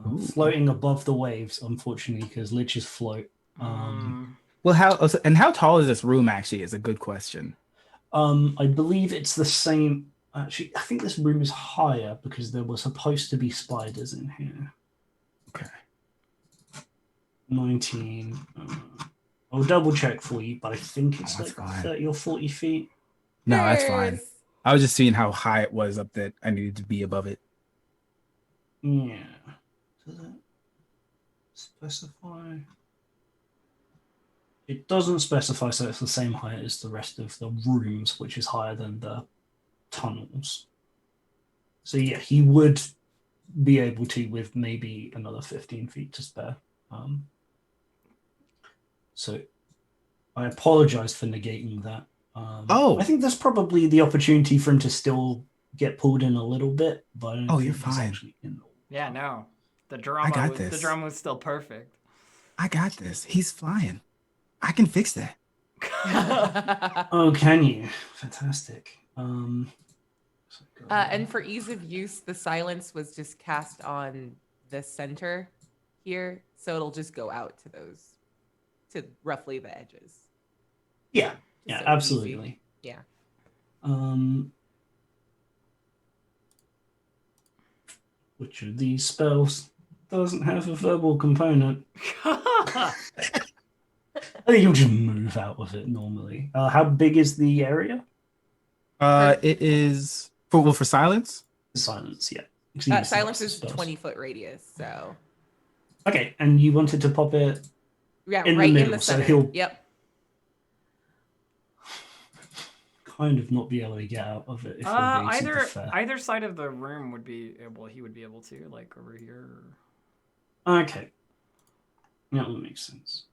Ooh. floating above the waves, unfortunately, because liches float. Well, how tall is this room actually is a good question. I believe it's the same. Actually, I think this room is higher because there were supposed to be spiders in here. Okay. 19. I'll double check for you, but I think it's That's like fine. 30 or 40 feet. No, that's fine. Cheers. I was just seeing how high it was up that I needed to be above it. Yeah. Does it specify? It doesn't specify, so it's the same height as the rest of the rooms, which is higher than the tunnels. So yeah, he would be able to with maybe another 15 feet to spare. So I apologize for negating that. I think there's probably the opportunity for him to still get pulled in a little bit, but I don't think you're he's fine. actually in the Yeah, no. The drama was still perfect. I got this. He's flying. I can fix that. Oh, can you? Fantastic. And for ease of use, the silence was just cast on the center here, so it'll just go out to roughly the edges. Yeah, Just so absolutely. easy. Yeah. Which of these spells doesn't have a verbal component? I think you'll just move out of it normally. How big is the area? It is for silence. Silence, yeah. Silence is 20-foot radius, so. Okay, and you wanted to pop it Yeah, in right the middle, in the so center. he'll Yep. kind of not be able to get out of it if we're being super fair. Either side of the room would be he would be able to, like over here. Okay. Yeah, that makes sense.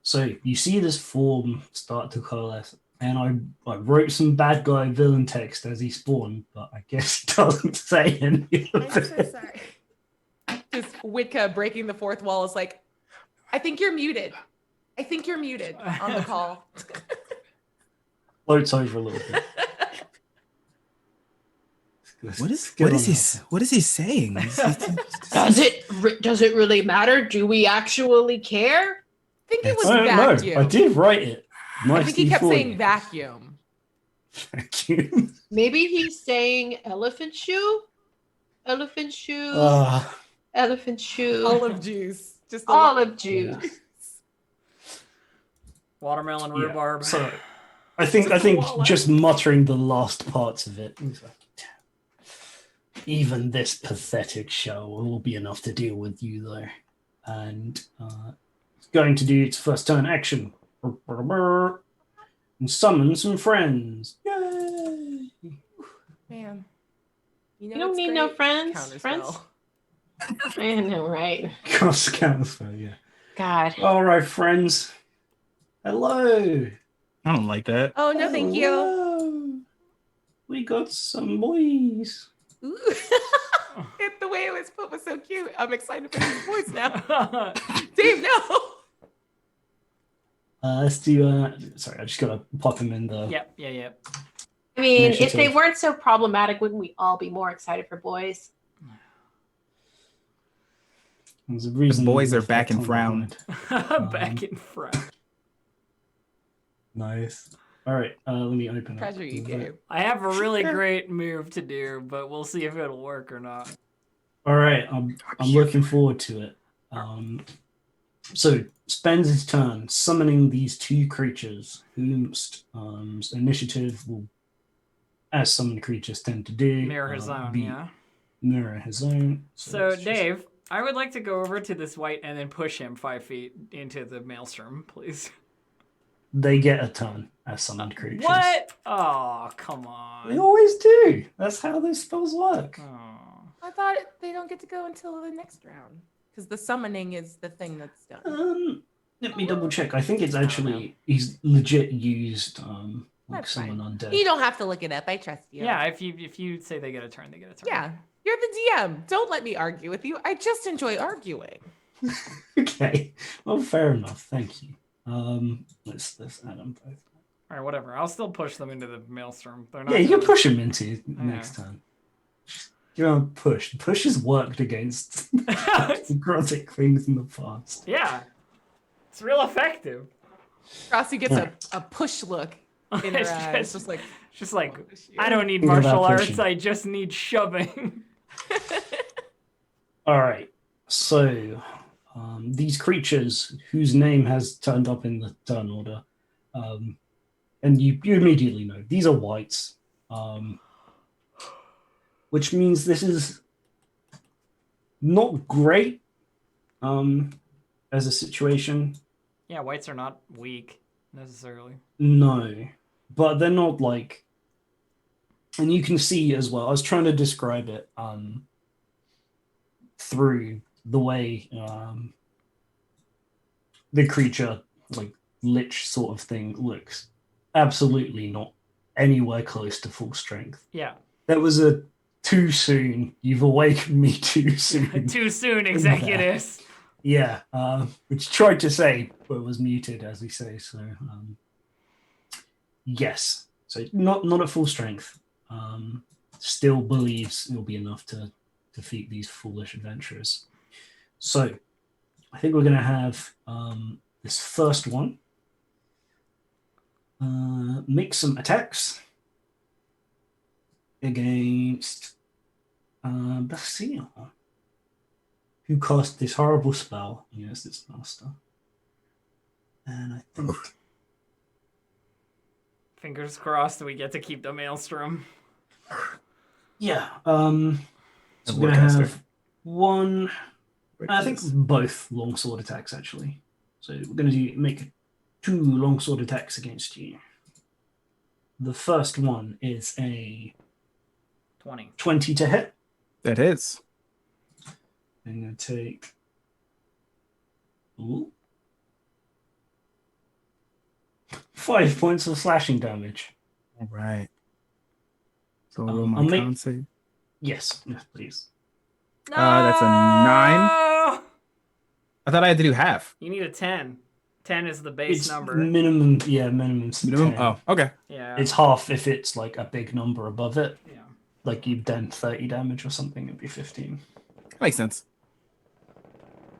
So you see this form start to coalesce, and I wrote some bad guy villain text as he spawned, but I guess it doesn't say any of I'm so it. sorry. Just Witka breaking the fourth wall is like, I think you're muted. I think you're muted on the call. Floats over a little bit. What is he saying? Does it really matter? Do we actually care? I think it was I don't know. vacuum. I did write it. I think he kept for saying you. vacuum. Vacuum. Maybe he's saying elephant shoe? Elephant shoe? Elephant shoe. Olive juice. Just the Olive juice. Yeah. Watermelon rhubarb. So I think just muttering the last parts of it. He's like, even this pathetic show will be enough to deal with you, though. And it's going to do its first turn action. And summon some friends. Yay! Man. You don't need no friends. Friends? I know, right? Counterspell, yeah. God. All right, friends. Hello. I don't like that. Oh, no, thank you. Hello. We got some boys. Ooh. The way it was put was so cute. I'm excited for his voice now. Dave, no. Let's do. Sorry, I just gotta pop him in the. Yep. I mean, if Initiative. they weren't so problematic, wouldn't we all be more excited for boys? There's a reason The boys are they've back got in frown. Back in front. Nice. All right, let me open up. Treasure you, Gabe. I have a really great move to do, but we'll see if it'll work or not. All right, I'm looking forward to it. So spends his turn summoning these two creatures, whose initiative will, as summoned creatures tend to do, Mirror his own, yeah. Mirror his own. So it's just- Dave, I would like to go over to this white and then push him 5 feet into the maelstrom, please. they get a turn as summoned creatures. What? Oh, come They on. always do. That's how those spells work. Oh. I thought they don't get to go until the next round. Because the summoning is the thing that's done. Let me double check. I think it's actually he's legit used like That's someone fine. undead. You don't have to look it up. I trust you. Yeah, if you say they get a turn, they get a turn. Yeah. You're the DM. Don't let me argue with you. I just enjoy arguing. Okay. Well, fair enough. Thank you. Let's add them both. All right, whatever. I'll still push them into the maelstrom. They're not Yeah, you can gonna- push him into next turn. You know, push. Push has worked against necrotic things in the past. Yeah. It's real effective. Frosty gets a push look in her It's eyes, just like Just like, push you. I don't need Think about martial arts, pushing. I just need shoving. All right. So these creatures whose name has turned up in the turn order, and you immediately know these are whites, which means this is not great as a situation. Yeah, whites are not weak, necessarily. No, but they're not like, and you can see as well. I was trying to describe it through the way the creature, like lich sort of thing, looks. Absolutely not anywhere close to full strength. Yeah. That was a too soon. You've awakened me too soon. Too soon, executives. Yeah, which tried to say, but was muted, as we say. So, yes. So not at full strength. Still believes it'll be enough to defeat these foolish adventurers. So, I think we're going to have this first one make some attacks against Basile, who cast this horrible spell against its master. And I think... Fingers crossed we get to keep the maelstrom. Yeah. So we're going to have one... I think both longsword attacks, actually. So we're going to make 2 longsword attacks against you. The first one is a 20 to hit. That hits. I'm going to take... Ooh. 5 points of slashing damage. All right. So Um, roll my I'll make- con save. Yes, please. That's a 9. I thought I had to do half. You need a 10. 10 is the base It's number. minimum, minimum. Minimum? 10. Oh, okay. Yeah. It's half if it's like a big number above it. Yeah. Like you've done 30 damage or something, it'd be 15. Makes sense.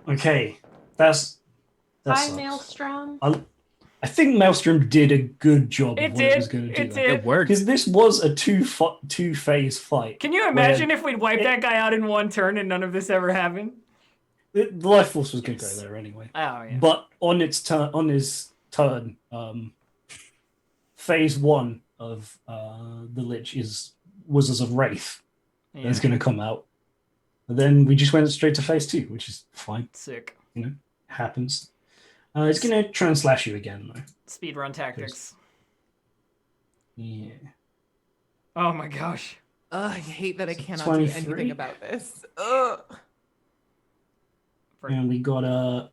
Okay, that Hi, sucks. Maelstrom. I think Maelstrom did a good job of It what it was did. going to do. It did. It worked. Because this was a two-phase fight. Can you imagine if we'd wiped that guy out in one turn and none of this ever happened? The life force was going to go there anyway. Oh, yeah. But on his turn, phase 1 of the Lich was as a wraith Yeah. that's going to come out. And then we just went straight to phase 2, which is fine. Sick. Happens. It's going to try and slash you again, though. Speedrun tactics. Yeah. Oh my gosh. Ugh, I hate that I cannot 23? do anything about this. Ugh. And we got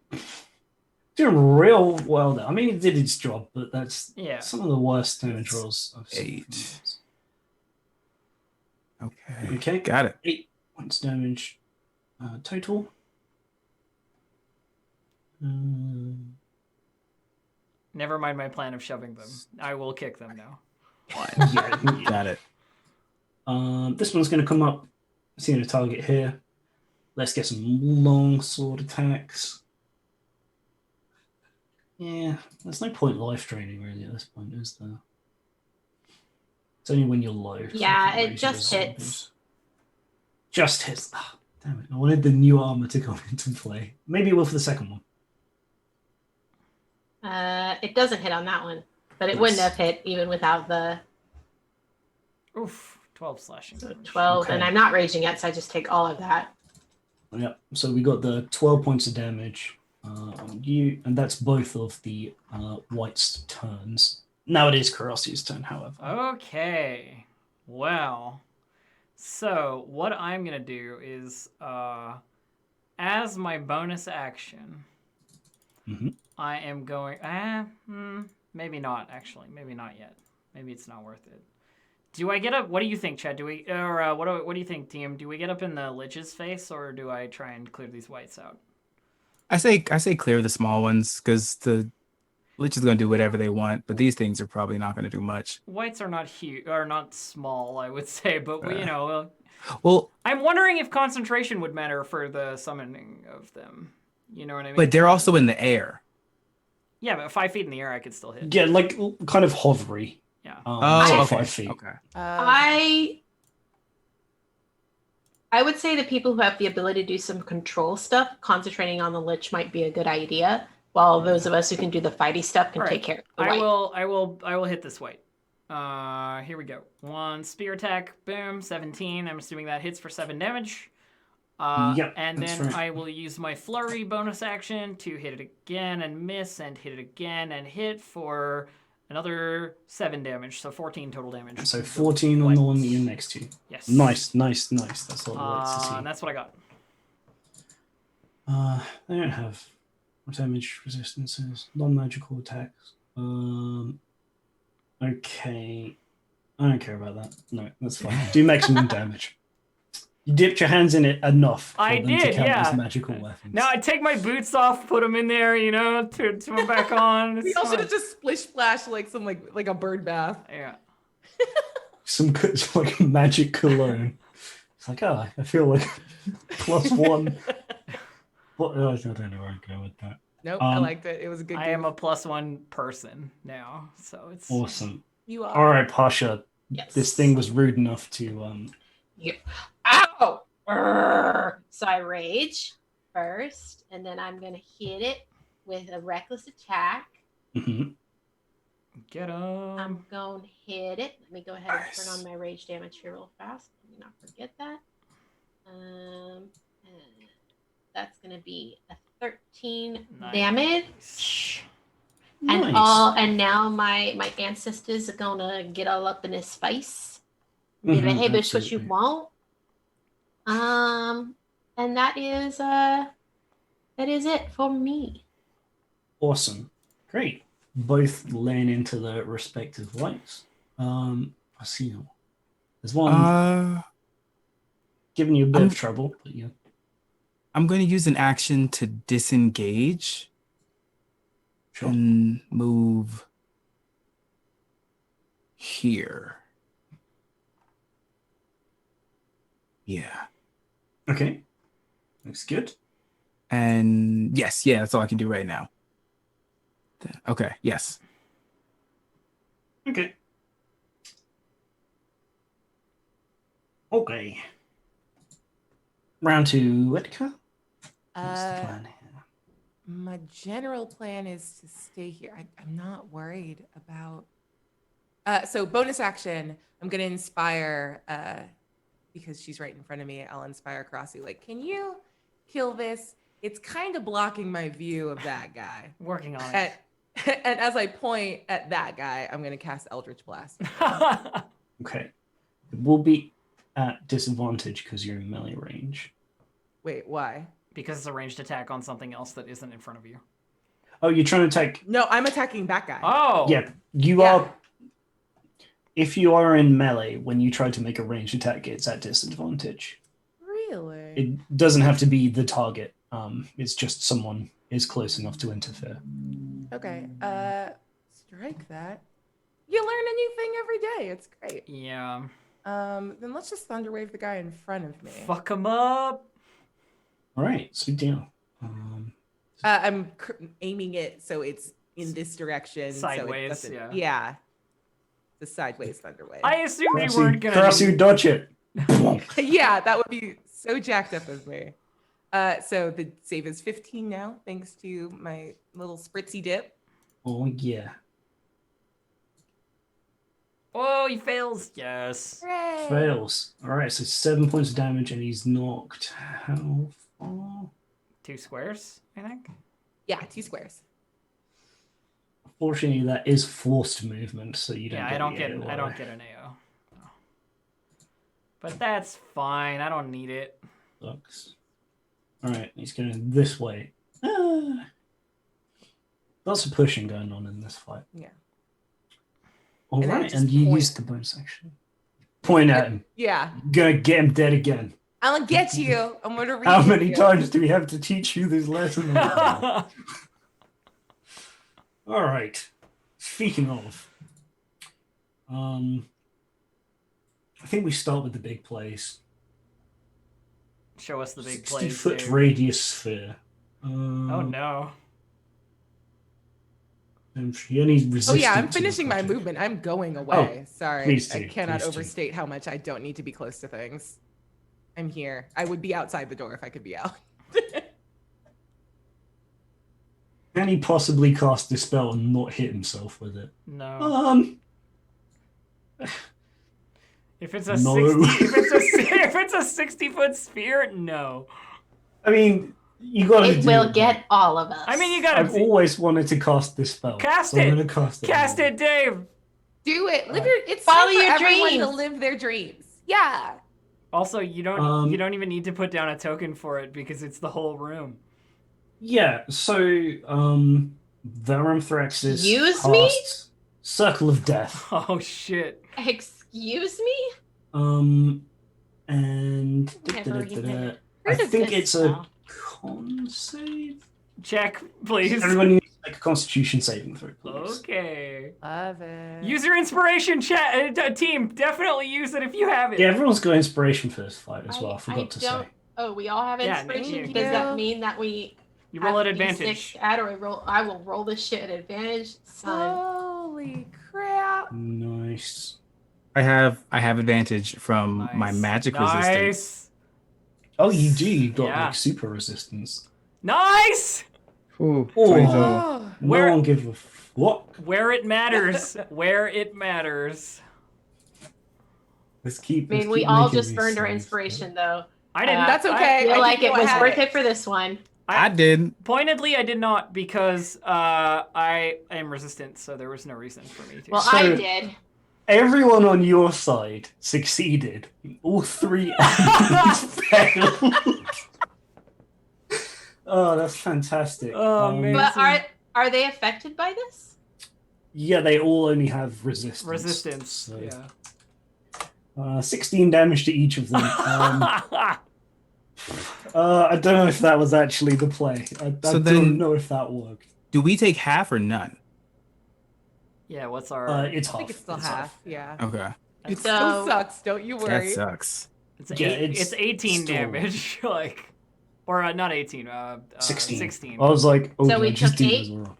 doing real well there. I mean, it did its job, but that's some of the worst damage rolls I've seen. 8. Okay. Okay. Got it. 8 points damage total. Never mind my plan of shoving them. I will kick them now. Yeah. Got it. This one's going to come up. Seeing a target here. Let's get some long sword attacks. Yeah, there's no point life draining really at this point, is there? It's only when you're low. so Yeah, you can it raise just your hits. zombies. Just hits. Oh, damn it. I wanted the new armor to come into play. Maybe it will for the second one. It doesn't hit on that one, but it wouldn't have hit even without the Oof. 12 slashing. damage. 12. Okay. And I'm not raging yet, so I just take all of that. Yep. So we got the 12 points of damage on you, and that's both of the white's turns. Now it is Karasi's turn, however. Okay. Well, so what I'm going to do is, as my bonus action, Mhm. I am going... maybe not, actually. Maybe not yet. Maybe it's not worth it. Do I get up? What do you think, Chad? Do we, or what do you think, team? Do we get up in the Lich's face, or do I try and clear these whites out? I say clear the small ones because the Lich is going to do whatever they want, but these things are probably not going to do much. Whites are not huge, or not small, I would say, but you know. Well, I'm wondering if concentration would matter for the summoning of them. You know what I mean? but they're also in the air. Yeah, but 5 feet in the air, I could still hit. Yeah, like kind of hovery. Yeah. So okay. 5 feet. Okay. I would say the people who have the ability to do some control stuff, concentrating on the Lich might be a good idea, while those of us who can do the fighty stuff can All right. take care of the I white. will hit this white. Here we go. 1 spear attack. Boom. 17. I'm assuming that hits for 7 damage. Yep, And that's then right. I will use my flurry bonus action to hit it again and miss, and hit it again and hit for another 7 damage. So 14 total damage. So 14 on the one that you're next to. Yes. Nice. That's what I like to see. And that's what I got. They don't have damage resistances, non-magical attacks. Okay. I don't care about that. No, that's fine. Do maximum damage. You dipped your hands in it enough for I them did, to count yeah. as magical weapons. Now I take my boots off, put them in there, turn them back on. We It's also fine. just splish splash like some like a bird bath. Yeah. Some it's like magic cologne. It's like, oh, I feel like +1. What? I don't know where I'm going with that. Nope, I liked it. It was a good I game. am a +1 person now, so it's Awesome. You are. All right, Pasha. Yes. This thing was rude enough to Yeah. Ow! Brrr. So I rage first, and then I'm gonna hit it with a reckless attack. mhm. get them. I'm going to hit it. Let me go ahead and Nice. turn on my rage damage here real fast. Let me not forget that. And that's going to be a 13 Nice. damage. Nice. And now my ancestors are gonna get all up in his face. Be like, Mhm, hey bitch, what you absolutely. want? And that is it for me. Awesome. Great. Both laying into their respective lights. I see. There's one giving you a bit of trouble, but yeah. I'm going to use an action to disengage Sure. and move here. Yeah. Okay. Looks good. And yes, yeah, that's all I can do right now. Okay, yes. Okay. Okay. Round to Edgar. What's the plan here? My general plan is to stay here. I'm not worried about. So bonus action, I'm gonna inspire. Because she's right in front of me, I'll inspire Crossie. Like, can you kill this? It's kind of blocking my view of that guy. Working on it. And as I point at that guy, I'm gonna cast Eldritch Blast. Okay. It will be at disadvantage because you're in melee range. Wait, why? Because it's a ranged attack on something else that isn't in front of you. Oh, you're trying to take. No, I'm attacking that guy. Oh! Yeah, you Yeah. are. If you are in melee, when you try to make a ranged attack, it's at disadvantage. Really? It doesn't have to be the target. It's just someone is close enough to interfere. Okay. Strike that. You learn a new thing every day. It's great. Yeah. Then let's just thunderwave the guy in front of me. Fuck him up! All right, sweet deal. I'm aiming it so it's in this direction. Sideways, so it doesn't- yeah. Yeah. The sideways thunderwave. I assumed you weren't gonna Crossie, dodge it. Yeah, that would be so jacked up of me. So the save is 15 now, thanks to my little spritzy dip. Oh yeah. Oh, he fails! Yes. Hooray! Fails. All right, so 7 points of damage, and he's knocked. How far? 2 squares, I think. Yeah, 2 squares. Fortunately, that is forced movement, so you don't. Yeah, get I don't the get AOI. an AO. No. But that's fine. I don't need it. Sucks. All right, he's going this way. Lots of pushing going on in this fight. Yeah. All And then right, just and you point. used the bonus action. Point at him. Yeah. Gonna get him dead again. I'll get you. I'm gonna read How many you. times do we have to teach you this lesson? All right. Speaking of, I think we start with the big place. Show us the big 60 place. foot Dave. radius sphere. Oh no. He only resistant. Oh yeah, I'm to finishing my necrotic. movement. I'm going away. Sorry. please I do, cannot please do. overstate how much I don't need to be close to things. I'm here. I would be outside the door if I could be out. Can he possibly cast this spell and not hit himself with it? No. If it's a No. 60, if it's a 60-foot sphere, no. I mean, you got to It do will it. get all of us. I mean, you I've gotta always wanted to cast this spell. Cast so I'm it. gonna cast it. Cast it, Dave. Do it. Live Alright. your. It's Follow time for your everyone to dreams. live their dreams. Yeah. Also, you don't even need to put down a token for it because it's the whole room. Yeah, so Thraxis Use me? casts Circle of Death. Oh shit. Excuse me? And Never even I heard of think this it's spell. a con save. Check, please. Everyone needs to make a Constitution saving throw, please. Okay. Love it. Use your inspiration, team. Definitely use it if you have it. Yeah, everyone's got inspiration for this fight as well. I forgot to don't. say. Oh, we all have Yeah, inspiration. thank you. Does that mean that we You roll have at to be advantage. sick at, or I will roll this shit at advantage? Son. Holy crap. Nice. I have advantage from my Nice. magic resistance. Nice. Oh, you do. You got Yeah. like super resistance. Nice. Ooh, Oh. 27. Oh. No Where- one give a what? Where it matters. Where it matters. Let's keep. I mean, let's we keep all making just these burned our saves, inspiration, though. I didn't. That's okay. I feel I like didn't it know I was had worth it. it for this one. I didn't. Pointedly, I did not because I am resistant, so there was no reason for me to. Well, So- I did. Everyone on your side succeeded. All three enemies failed. Oh, that's fantastic. Oh, man. But are they affected by this? Yeah, they all only have resistance. Resistance. So, Yeah. 16 damage to each of them. I don't know if that was actually the play. I So don't then- know if that worked. Do we take half or none? Yeah. What's our? It's I half. think it's still It's half. Yeah. Okay. It So- still sucks. Don't you That worry. sucks. It's Yeah, it's 18 still- damage, like, or not 18. 16. 16. I was like, oh, So did we I just took do 8? those wrong?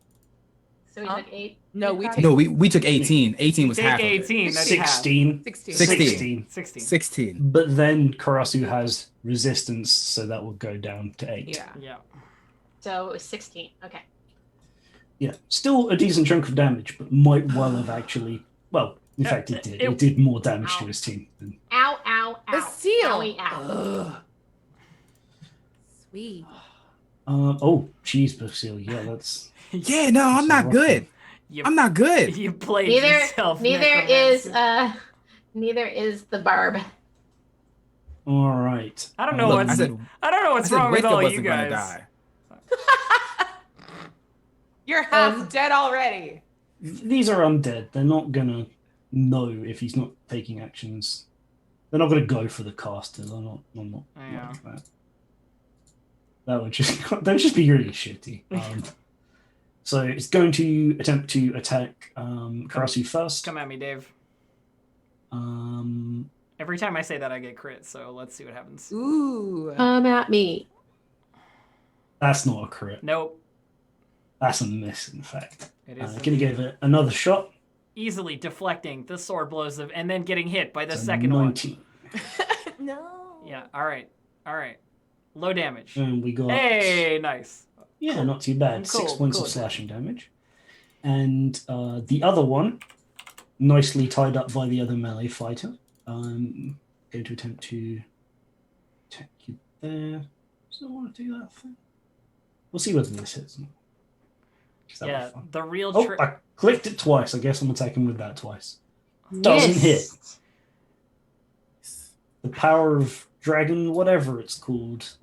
So we Huh? took 8. No, we take No, we took 18. 18 was Take half of it. 18. That's half. 16. 16. 16. 16. 16. But then Karasu has resistance, so that will go down to 8. Yeah. Yeah. So it was 16. Okay. Yeah, still a decent chunk of damage, but might well have actually. Well, in fact, it did. It did more damage to his team. Than... Ow, ow, ow. The seal. Owie, ow. Ugh. Sweet. Oh, cheese Basile. Yeah, that's. Yeah, no, I'm not good. You, I'm not good. You played Neither yourself. is neither is the barb. All right. I don't know Look, what's. I said, I don't know I what's said wrong with Witka all you wasn't gonna guys. die. You're half dead already. These are undead. They're not gonna know if he's not taking actions. They're not gonna go for the caster. They're not. Yeah. Like that. That would just. That would just be really shitty. So it's going to attempt to attack Karasu first. Come at me, Dave. Um, Every time I say that, I get crit. So let's see what happens. Ooh. Come at me. that's not a crit. Nope. That's a miss, in fact. It is Gonna give it another shot. easily deflecting the sword blows of, and then getting hit by the So second 19. No. one. Yeah. All right. All right. Low damage. And we got. Hey, nice. Yeah, not too bad. Cool, 6 points cool. of slashing damage. And the other one, nicely tied up by the other melee fighter, going to attempt to attack you there. Does I want to do that thing? We'll see whether this hits. 'Cause that'll be Yeah. fun. The real Oh, trick. I clicked it twice. I guess I'm attacking with that twice. Doesn't hit. The power of dragon, whatever it's called.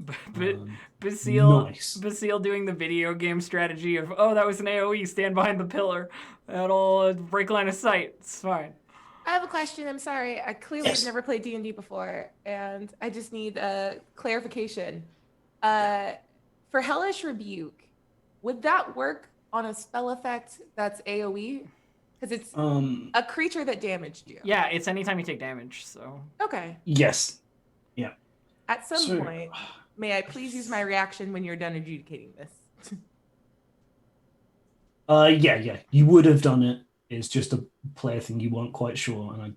Basile, Nice. Basile doing the video game strategy of, oh, that was an AoE, stand behind the pillar. That'll break line of sight. It's fine. I have a question. I'm sorry. I clearly Yes. have never played D&D before, and I just need a clarification. For Hellish Rebuke, would that work on a spell effect that's AoE? Because it's a creature that damaged you. Yeah, it's anytime you take damage, so. Okay. Yes. At some So- point, may I please use my reaction when you're done adjudicating this? Yeah. You would have done it. It's just a player thing you weren't quite sure, and I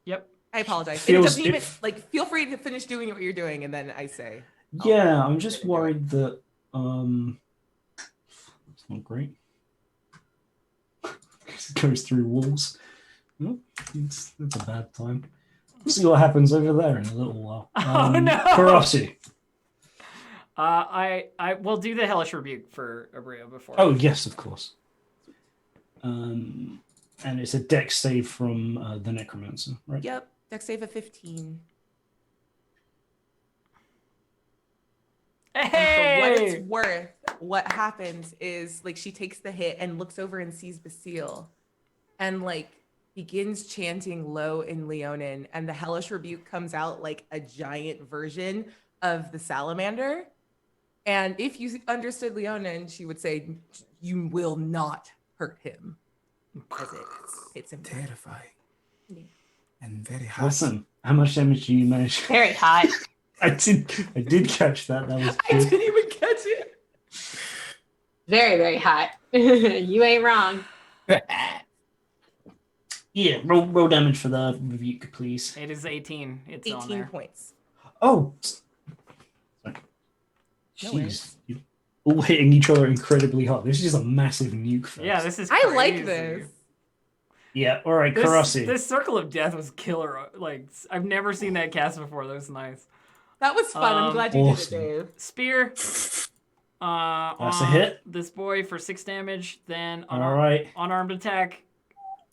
Yep. I apologize. And it Feels- doesn't even it- like feel free to finish doing what you're doing, and then I say. Yeah, I'm just gonna do it. worried that it's not great. It goes through walls. Oh, it's a bad time. We'll see what happens over there in a little while. Oh, no! Karasu. I will do the hellish rebuke for Abria before. Oh yes, of course. And it's a dex save from the necromancer, right? Yep. Dex save of 15. And for what Hey! it's worth, what happens is like she takes the hit and looks over and sees Basile and like begins chanting low in Leonin, and the hellish rebuke comes out like a giant version of the salamander. And if you understood Leonin, she would say, "You will not hurt him," as it hits him. Terrifying. Yeah. And very hot. Listen, how much damage do you manage? Very hot. I did catch that. That was I good. didn't even catch it. Very, very hot. You ain't wrong. Yeah, roll damage for the rebuke, please. It is 18. It's on 18 there. points. Oh, sorry. No Jeez, worries. you're all hitting each other incredibly hard. This is just a massive nuke. Fest. Yeah, this is I like crazy. this. Yeah, all right, This, Karasi. this Circle of Death was killer. Like, I've never seen that cast before. That was nice. That was fun. I'm glad you awesome. did it, Dave. Spear. That's a On hit. This boy for 6 damage. Then All right. unarmed attack.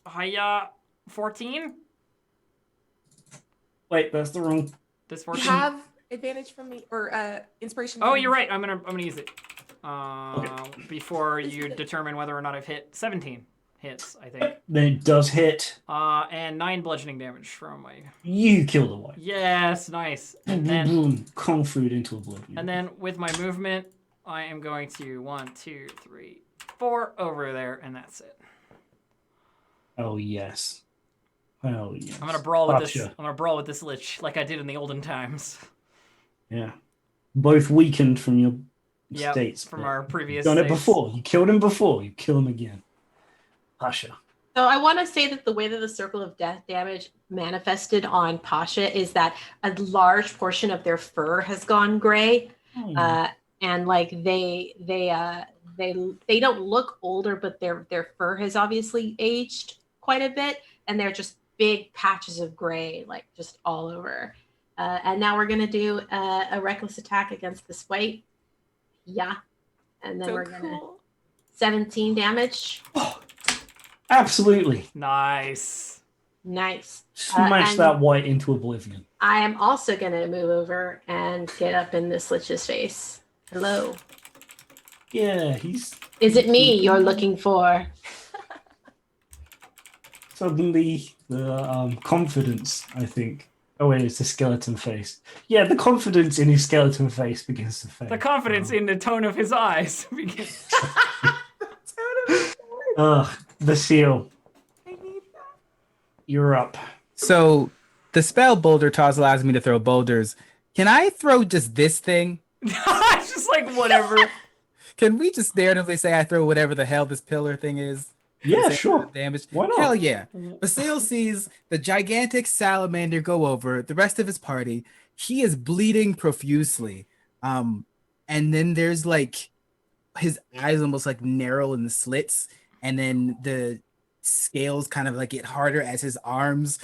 Hiya. 14? Wait, that's the wrong. This You 14. have advantage from me or inspiration. Oh, from you're me. right. I'm gonna use it. Before This you is it. determine whether or not I've hit 17 hits, I think. Then it does hit. And 9 bludgeoning damage from my. You kill the wife. Yes, nice. Boom, And boom, then boom. Kung food into oblivion. and then with my movement, I am going to 1, 2, 3, 4 over there, and that's it. Oh yes. Oh yes. I'm gonna brawl with this. Gotcha. I'm gonna brawl with this lich like I did in the olden times. Yeah. Both weakened from your Yep, states. from but our previous. You've done it saves. before. You killed him before. You kill him again. Pasha. So I want to say that the way that the Circle of Death damage manifested on Pasha is that a large portion of their fur has gone gray, and like they don't look older, but their fur has obviously aged quite a bit, and they're just big patches of gray, like just all over. And now we're gonna do a reckless attack against this white. Yeah, and then So we're gonna cool. 17 damage. Absolutely. Nice. Nice. Smash and- that white into oblivion. I am also going to move over and get up in this Lich's face. Hello. Yeah, he's Is it me you're looking for? suddenly the confidence, I think. Oh wait, it's a skeleton face. Yeah, the confidence in his skeleton face begins to fade. The confidence in the tone of his eyes. Ugh, the seal. I need that. You're up. So the spell Boulder Toss allows me to throw boulders. Can I throw just this thing? It's just like whatever. Can we just narratively say I throw whatever the hell this pillar thing is? Yeah, Say sure. Damage. Why not? Hell yeah. Basile sees the gigantic salamander go over the rest of his party. He is bleeding profusely. And then there's like his eyes almost like narrow in the slits, and then the scales kind of like get harder as his arms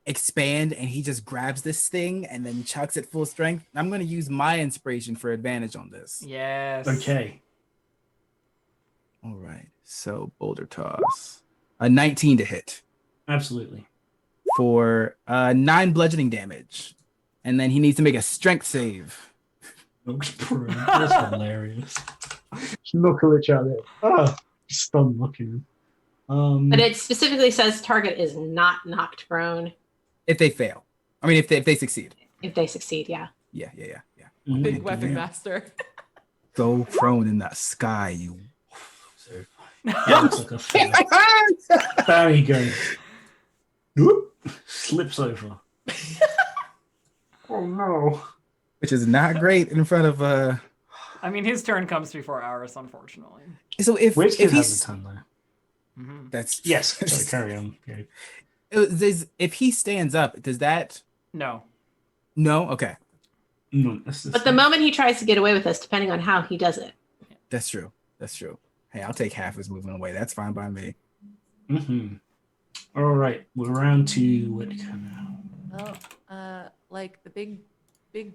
expand, and he just grabs this thing and then chucks it full strength. I'm going to use my inspiration for advantage on this. Yes. Okay. All right. So Boulder Toss. A 19 to hit Absolutely. for 9 bludgeoning damage. And then he needs to make a strength save. Looks prone. That's hilarious. Knuckle each other. Oh, stunned looking. But it specifically says target is not knocked prone. If they fail. I mean, if they succeed. If they succeed, yeah. Yeah. Big weapon Yeah. master. Go prone in the sky, you. Yeah, looks like a fail. There you go. Whoop. Slips over. Oh no. Which is not great in front of I mean, his turn comes before ours, unfortunately. So if Which kid has he's a ton though? that's Yes. Sorry, carry on. Yeah. If he stands up, does that No. no? Okay, No, But the moment he tries to get away with us, depending on how he does it. that's true. That's true. Hey, I'll take half his movement away. That's fine by me. All right, we're around to Whitaker now. Well, like the big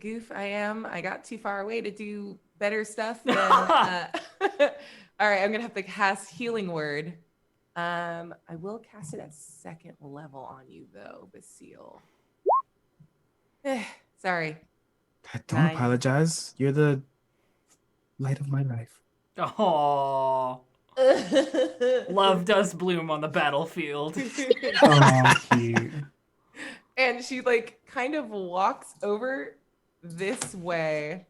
goof I am, I got too far away to do better stuff than all right, I'm gonna have to cast Healing Word. I will cast it at 2nd level on you though, Basile. Sorry. Don't 9. apologize. You're the light of my life. Oh, love does bloom on the battlefield. Oh, cute. And she like kind of walks over this way,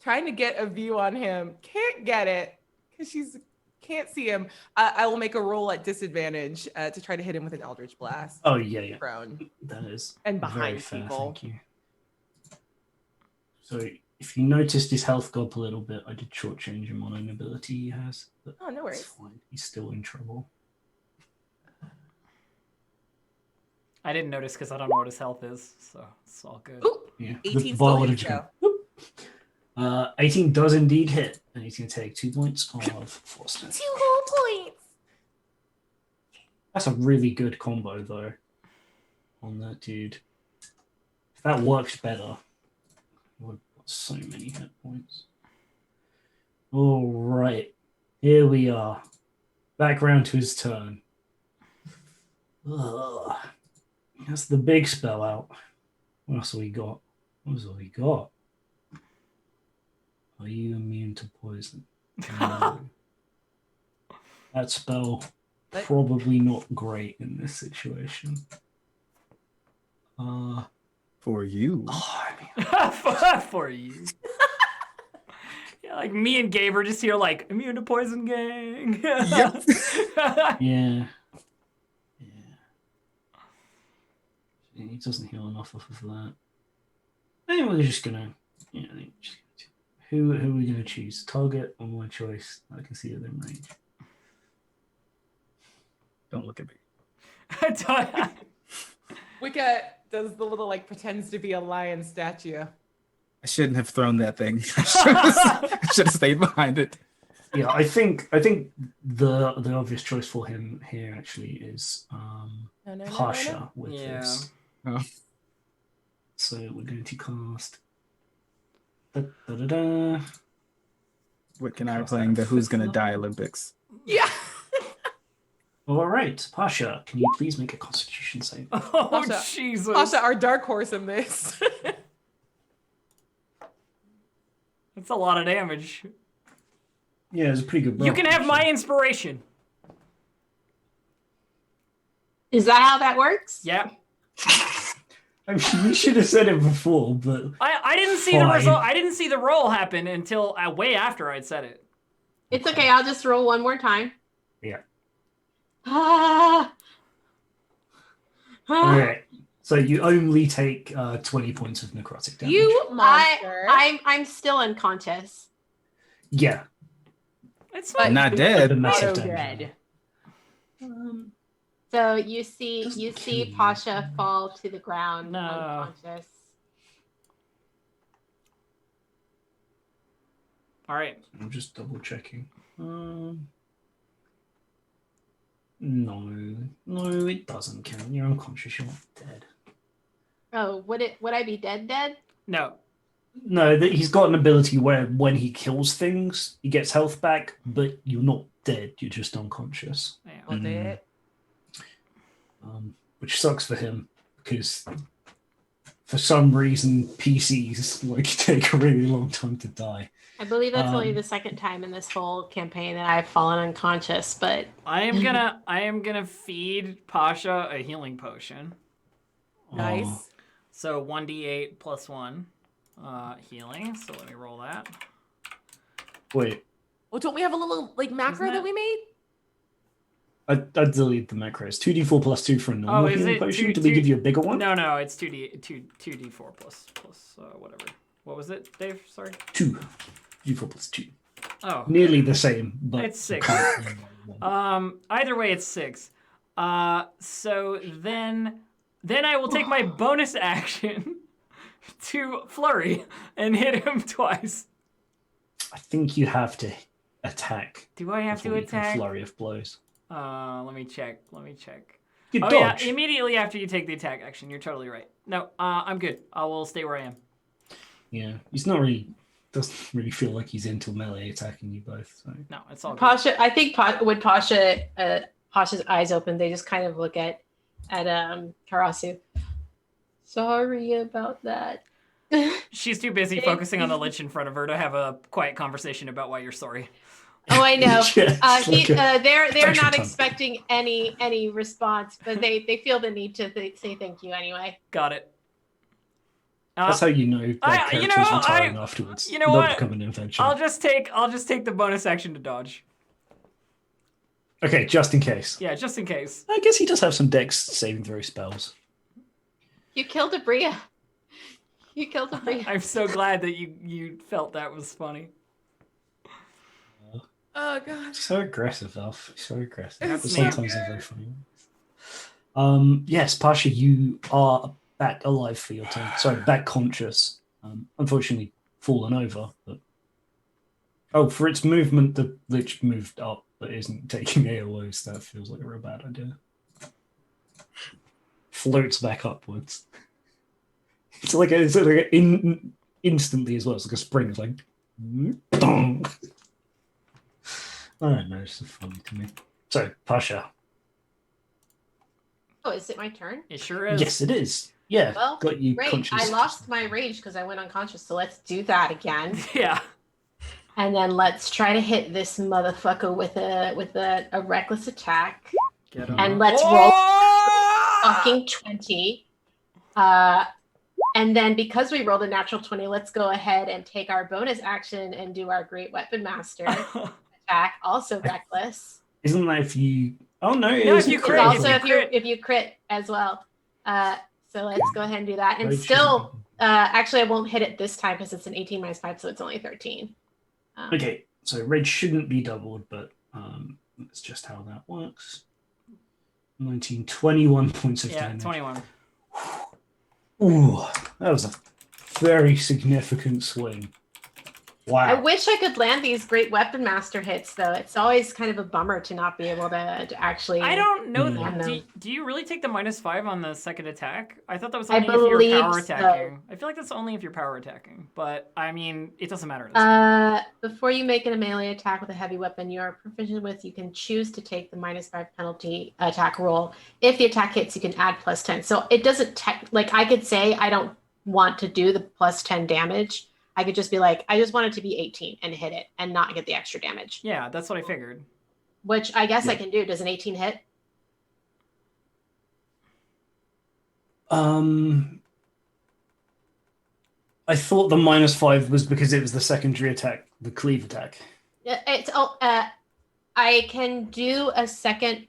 trying to get a view on him. Can't get it because she's can't see him. I will make a roll at disadvantage to try to hit him with an Eldritch Blast. Oh yeah. Prone That is and very behind fair, people. thank you. So if you noticed his health go up a little bit, I did shortchange him on an ability he has. But Oh, no worries. it's fine. He's still in trouble. I didn't notice because I don't know what his health is, so it's all good. Ooh, Yeah. 18 ball still would hits have though. just gone, 18 does indeed hit, and he's going to take 2 points of force damage. 2 whole points. That's a really good combo, though, on that dude. If that works better, he would have got so many hit points. All right, here we are. Back round to his turn. Ugh. That's the big spell out. What else have we got? What else have we got? Are you immune to poison? No. That spell probably not great in this situation. For you. Oh, I mean, For you. Yeah, like me and Gabe are just here like, immune to poison gang. Yep. yeah. He doesn't heal enough off of that. I think we're just gonna, who are we gonna choose? Target or my choice? I can see within range. Don't look at me. Wicca does the little like pretends to be a lion statue. I shouldn't have thrown that thing. I should have stayed behind it. Yeah, I think the obvious choice for him here actually is Pasha with this. Oh. So we're going to cast. Da-da-da-da. What can I playing the Who's Gonna Die Olympics? Yeah. All right, Pasha, can you please make a Constitution save? Oh, Pasha. Jesus. Pasha, our dark horse in this. That's a lot of damage. Yeah, it's a pretty good roll. You can have my inspiration. Is that how that works? Yeah. I mean, you should have said it before, but I didn't see Fine. the result. I didn't see the roll happen until way after I'd said it. It's okay. I'll just roll one more time. yeah. Ah. All right. So you only take 20 points of necrotic damage. You monster. I'm still unconscious. Yeah. It's But- fine. Not The dead. massive So damage. good. So you see Pasha fall to the ground No. unconscious. All right. I'm just double checking. No, it doesn't count. You're unconscious. You're not dead. Oh, would I be dead? No. No, he's got an ability where when he kills things, he gets health back, but you're not dead. You're just unconscious. Yeah. Well, did it? Which sucks for him because for some reason PCs like take a really long time to die. I believe that's only the second time in this whole campaign that I've fallen unconscious, but I am gonna feed Pasha a healing potion. Nice. Oh, So 1d8 plus 1 healing. So let me roll that. wait, Well, don't we have a little like macro Isn't that it- we made? I deleted the macros. 2d4 plus 2 for a normal Oh, is healing it potion. two- Did we two- give you a bigger one? No, it's 2d4 plus whatever. What was it, Dave? Sorry. 2. D4 plus 2. Oh, Nearly the same, but It's 6. currently one. Either way, it's 6. So then I will take my bonus action to flurry and hit him twice. I think you have to attack. Do I have to before you can attack? flurry of blows. Let me check. You Oh dodge. yeah, immediately after you take the attack action. You're totally right. No, I'm good. I will stay where I am. Yeah, he's not really. Doesn't really feel like he's into melee attacking you both. So. No, it's all good. Pasha, I think when Pasha's eyes open, they just kind of look at Karasu. Sorry about that. She's too busy focusing on the Lich in front of her to have a quiet conversation about why you're sorry. Oh, I know. Yeah, They're extra not time. expecting any response, but they feel the need to say thank you anyway. Got it. That's how you know that character's retiring afterwards. You know They'll what? become an invention. I'll just take the bonus action to dodge. Okay, just in case. Yeah, just in case. I guess he does have some dex saving throw spells. You killed Abria. You killed Abria. I'm so glad that you felt that was funny. Oh god. So aggressive, Elf. So aggressive. That's But me. sometimes they're very funny. Yes, Pasha, you are back alive for your turn. Sorry, back conscious. Unfortunately, fallen over. But for its movement, the Lich moved up, but isn't taking AOs. That feels like a real bad idea. Floats back upwards. It's like instantly as well. It's like a spring. It's like, dong. I don't know. It's so funny to me. So, Pasha. Oh, is it my turn? It sure is. Yes, it is. Yeah, Well, got you great. conscious. I lost my rage because I went unconscious, so let's do that again. Yeah. And then let's try to hit this motherfucker with a reckless attack. Get him. And let's roll fucking 20. And then because we rolled a natural 20, let's go ahead and take our bonus action and do our Great Weapon Master attack, also reckless. Isn't that if you? Oh no! No, It's if you It's crit, also if you crit. if you crit as well. So let's go ahead and do that. And Right, still, actually, I won't hit it this time because it's an 18 minus 5, so it's only 13. Okay, so rage shouldn't be doubled, but that's just how that works. 19, 21 points of Yeah, damage. 21. Ooh, that was a very significant swing. Wow. I wish I could land these Great Weapon Master hits, though. It's always kind of a bummer to not be able to actually. I don't know. Mm. Do you really take the -5 on the second attack? I thought that was I only if you're believe power so. attacking. I feel like that's only if you're power attacking. But I mean, it doesn't matter. At this point. Before you make a melee attack with a heavy weapon you are proficient with, you can choose to take the -5 penalty attack roll. If the attack hits, you can add +10. So it doesn't like I could say I don't want to do the +10 damage. I could just be like, I just want it to be 18 and hit it and not get the extra damage. Yeah, that's what I figured. Which I guess I Yeah. can do. Does an 18 hit? I thought the -5 was because it was the secondary attack, the cleave attack. I can do a second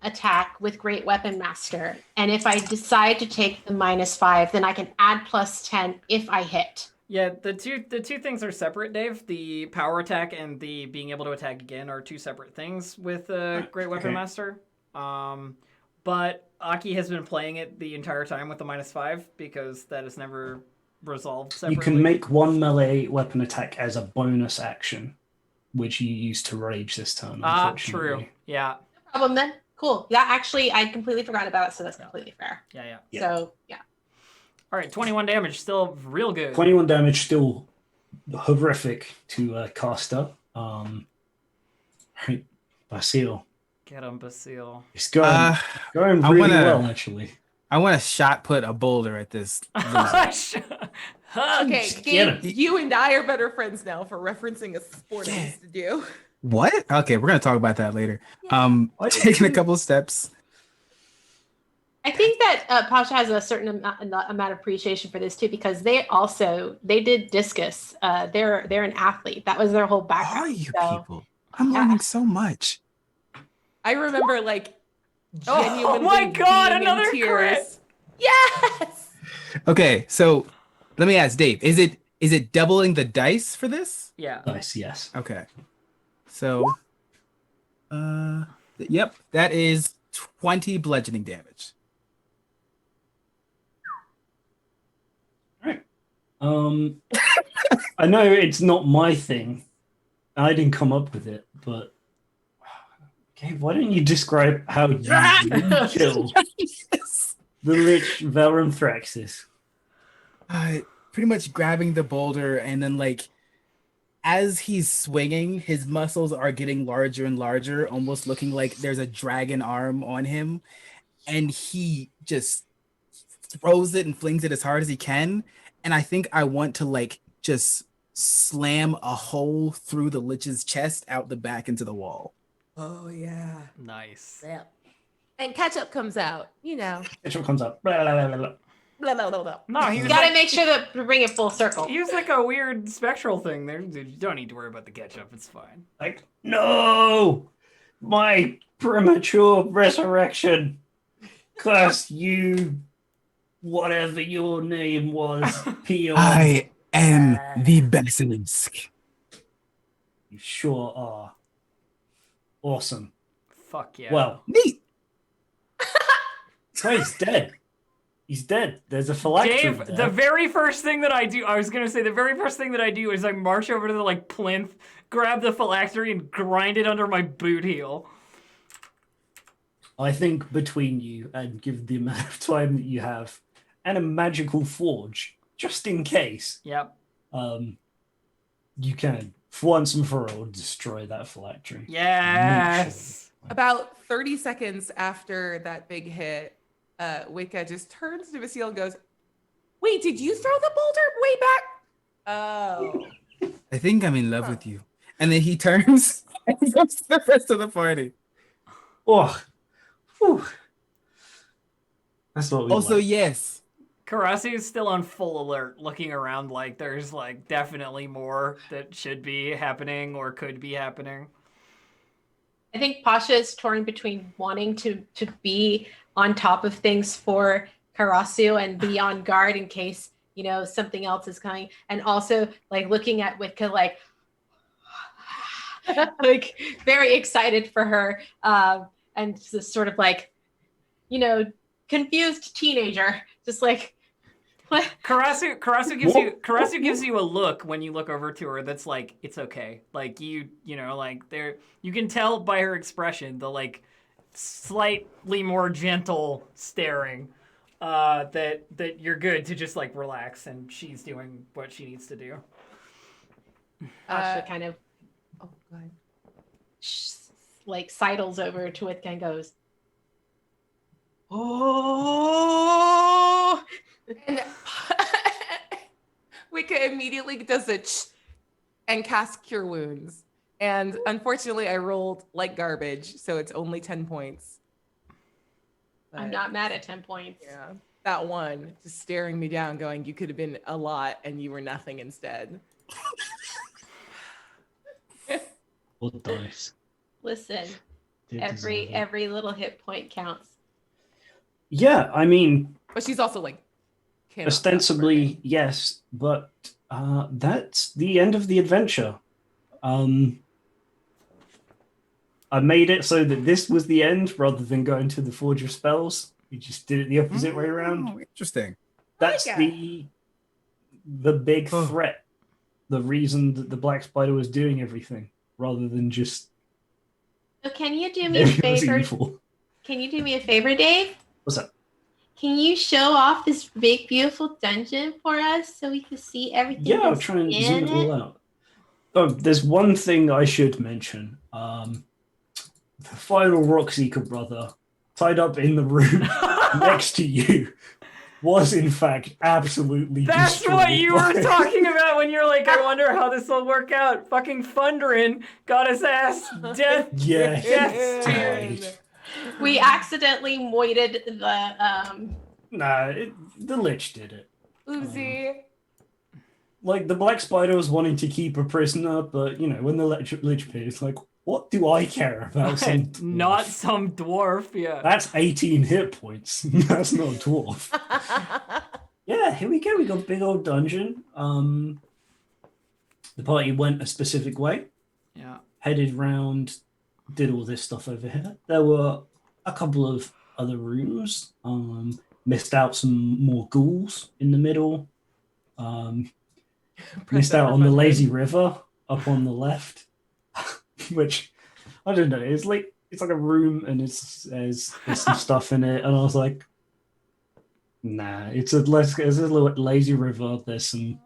attack with Great Weapon Master, and if I decide to take the -5, then I can add +10 if I hit. Yeah, the two things are separate, Dave. The power attack and the being able to attack again are two separate things with Great Weapon Okay. Master. But Aki has been playing it the entire time with the -5 because that is never resolved separately. You can make one melee weapon attack as a bonus action, which you use to rage this turn. True. Unfortunately. Yeah. No problem then. Cool. Yeah, actually, I completely forgot about it, so that's completely fair. Yeah. Yeah. So, yeah. All right, 21 damage, still real good. 21 damage, still horrific to cast up. Right, Basile. Get him, Basile. It's going I really wanna- well, actually. I want to shot put a boulder at this. loser. Okay, Just Gabe, get it. you and I are better friends now for referencing a sport I used to do. What? Okay, we're gonna talk about that later. Why did Taking a you- couple steps. I think that Pasha has a certain amount of appreciation for this too, because they did discus. They're an athlete. That was their whole Are background. you so- people? I'm Yeah. learning so much. I remember like Oh genuinely my God, being in another tears. crit. Yes. Okay, so let me ask Dave: Is Is it doubling the dice for this? Yeah. Nice, yes. Okay. So, yep, that is 20 bludgeoning damage. Right. I know it's not my thing. I didn't come up with it, but okay, why don't you describe how you kill the Lich Velrumthraxis? Pretty much grabbing the boulder, and then like as he's swinging, his muscles are getting larger and larger, almost looking like there's a dragon arm on him, and he just throws it and flings it as hard as he can. And I think I want to like just slam a hole through the Lich's chest out the back into the wall. Oh yeah. Nice. Yeah. And ketchup comes out. You know. Ketchup comes up. Blah, blah, blah, blah. Blah, blah, blah, blah. No, he You was gotta like, make sure to bring it full circle. he was like a weird spectral thing there. Dude, you don't need to worry about the ketchup. It's fine. Like, no! My premature resurrection! Curse you, whatever your name was, Peon. I am the basilisk. You sure are. Awesome. Fuck yeah. Well, Neat. no, he's dead. He's dead. There's a phylactery Dave, there. the very first thing that I do, I was gonna say, the very first thing that I do is I march over to the like plinth, grab the phylactery, and grind it under my boot heel. I think between you, and given the amount of time that you have, and a magical forge, just in case, Yep. you can, for once and for all, destroy that phylactery. Yes. About 30 seconds after that big hit, Wicca just turns to Vasile and goes, "Wait, did you throw the boulder way back?" Oh. I think I'm in love with you. And then he turns and he goes to the rest of the party. Oh, whew. That's what we Also, like. yes. Karasi is still on full alert, looking around like there's like definitely more that should be happening or could be happening. I think Pasha is torn between wanting to be on top of things for Karasu and be on guard in case, you know, something else is coming. And also like looking at Witka like like very excited for her. And just sort of like, you know, confused teenager. Just like what? Karasu gives you a look when you look over to her that's like, it's okay. Like you know, like there you can tell by her expression, the like slightly more gentle staring, that you're good to just like relax and she's doing what she needs to do. Pasha kind of Oh, God. like sidles over to Witka and goes, "Oh." And Wicca immediately does a and casts Cure Wounds. And unfortunately, I rolled like garbage, so it's only 10 points. I'm But, not mad at 10 points. Yeah, that one just staring me down, going, "You could have been a lot, and you were nothing instead." What dice? Listen, Did every deserve it. little hit point counts. Yeah, I mean, But she's also like, cannot ostensibly, yes, but that's the end of the adventure. I made it so that this was the end rather than going to the Forge of Spells. We just did it the opposite way around. Oh, interesting. That's like the big Oh. threat. The reason that the Black Spider was doing everything rather than just So can you do me a everything was favor? evil. Can you do me a favor, Dave? What's that? Can you show off this big, beautiful dungeon for us so we can see everything? Yeah, I'll that's try and in zoom it all out. Oh, there's one thing I should mention. The final Rockseeker brother, tied up in the room next to you, was in fact absolutely That's destroyed what you were by- talking about when you're like, I wonder how this will work out. Fucking Thunderin got his ass death. Yeah, he Yes. died. We accidentally moited the Nah, the Lich did it. Oopsie. Like, the Black Spider was wanting to keep a prisoner, but, you know, when the Lich appeared, it's like, what do I care about some dwarf? Not some dwarf, yeah. That's 18 hit points. That's not a dwarf. Yeah, here we go. We got a big old dungeon. the party went a specific way, Yeah. headed round, did all this stuff over here. There were a couple of other rooms. Missed out some more ghouls in the middle. Missed out on the lazy river up on the left, which I don't know. It's like a room and there's some stuff in it, and I was like, nah. It's a little lazy river. There's some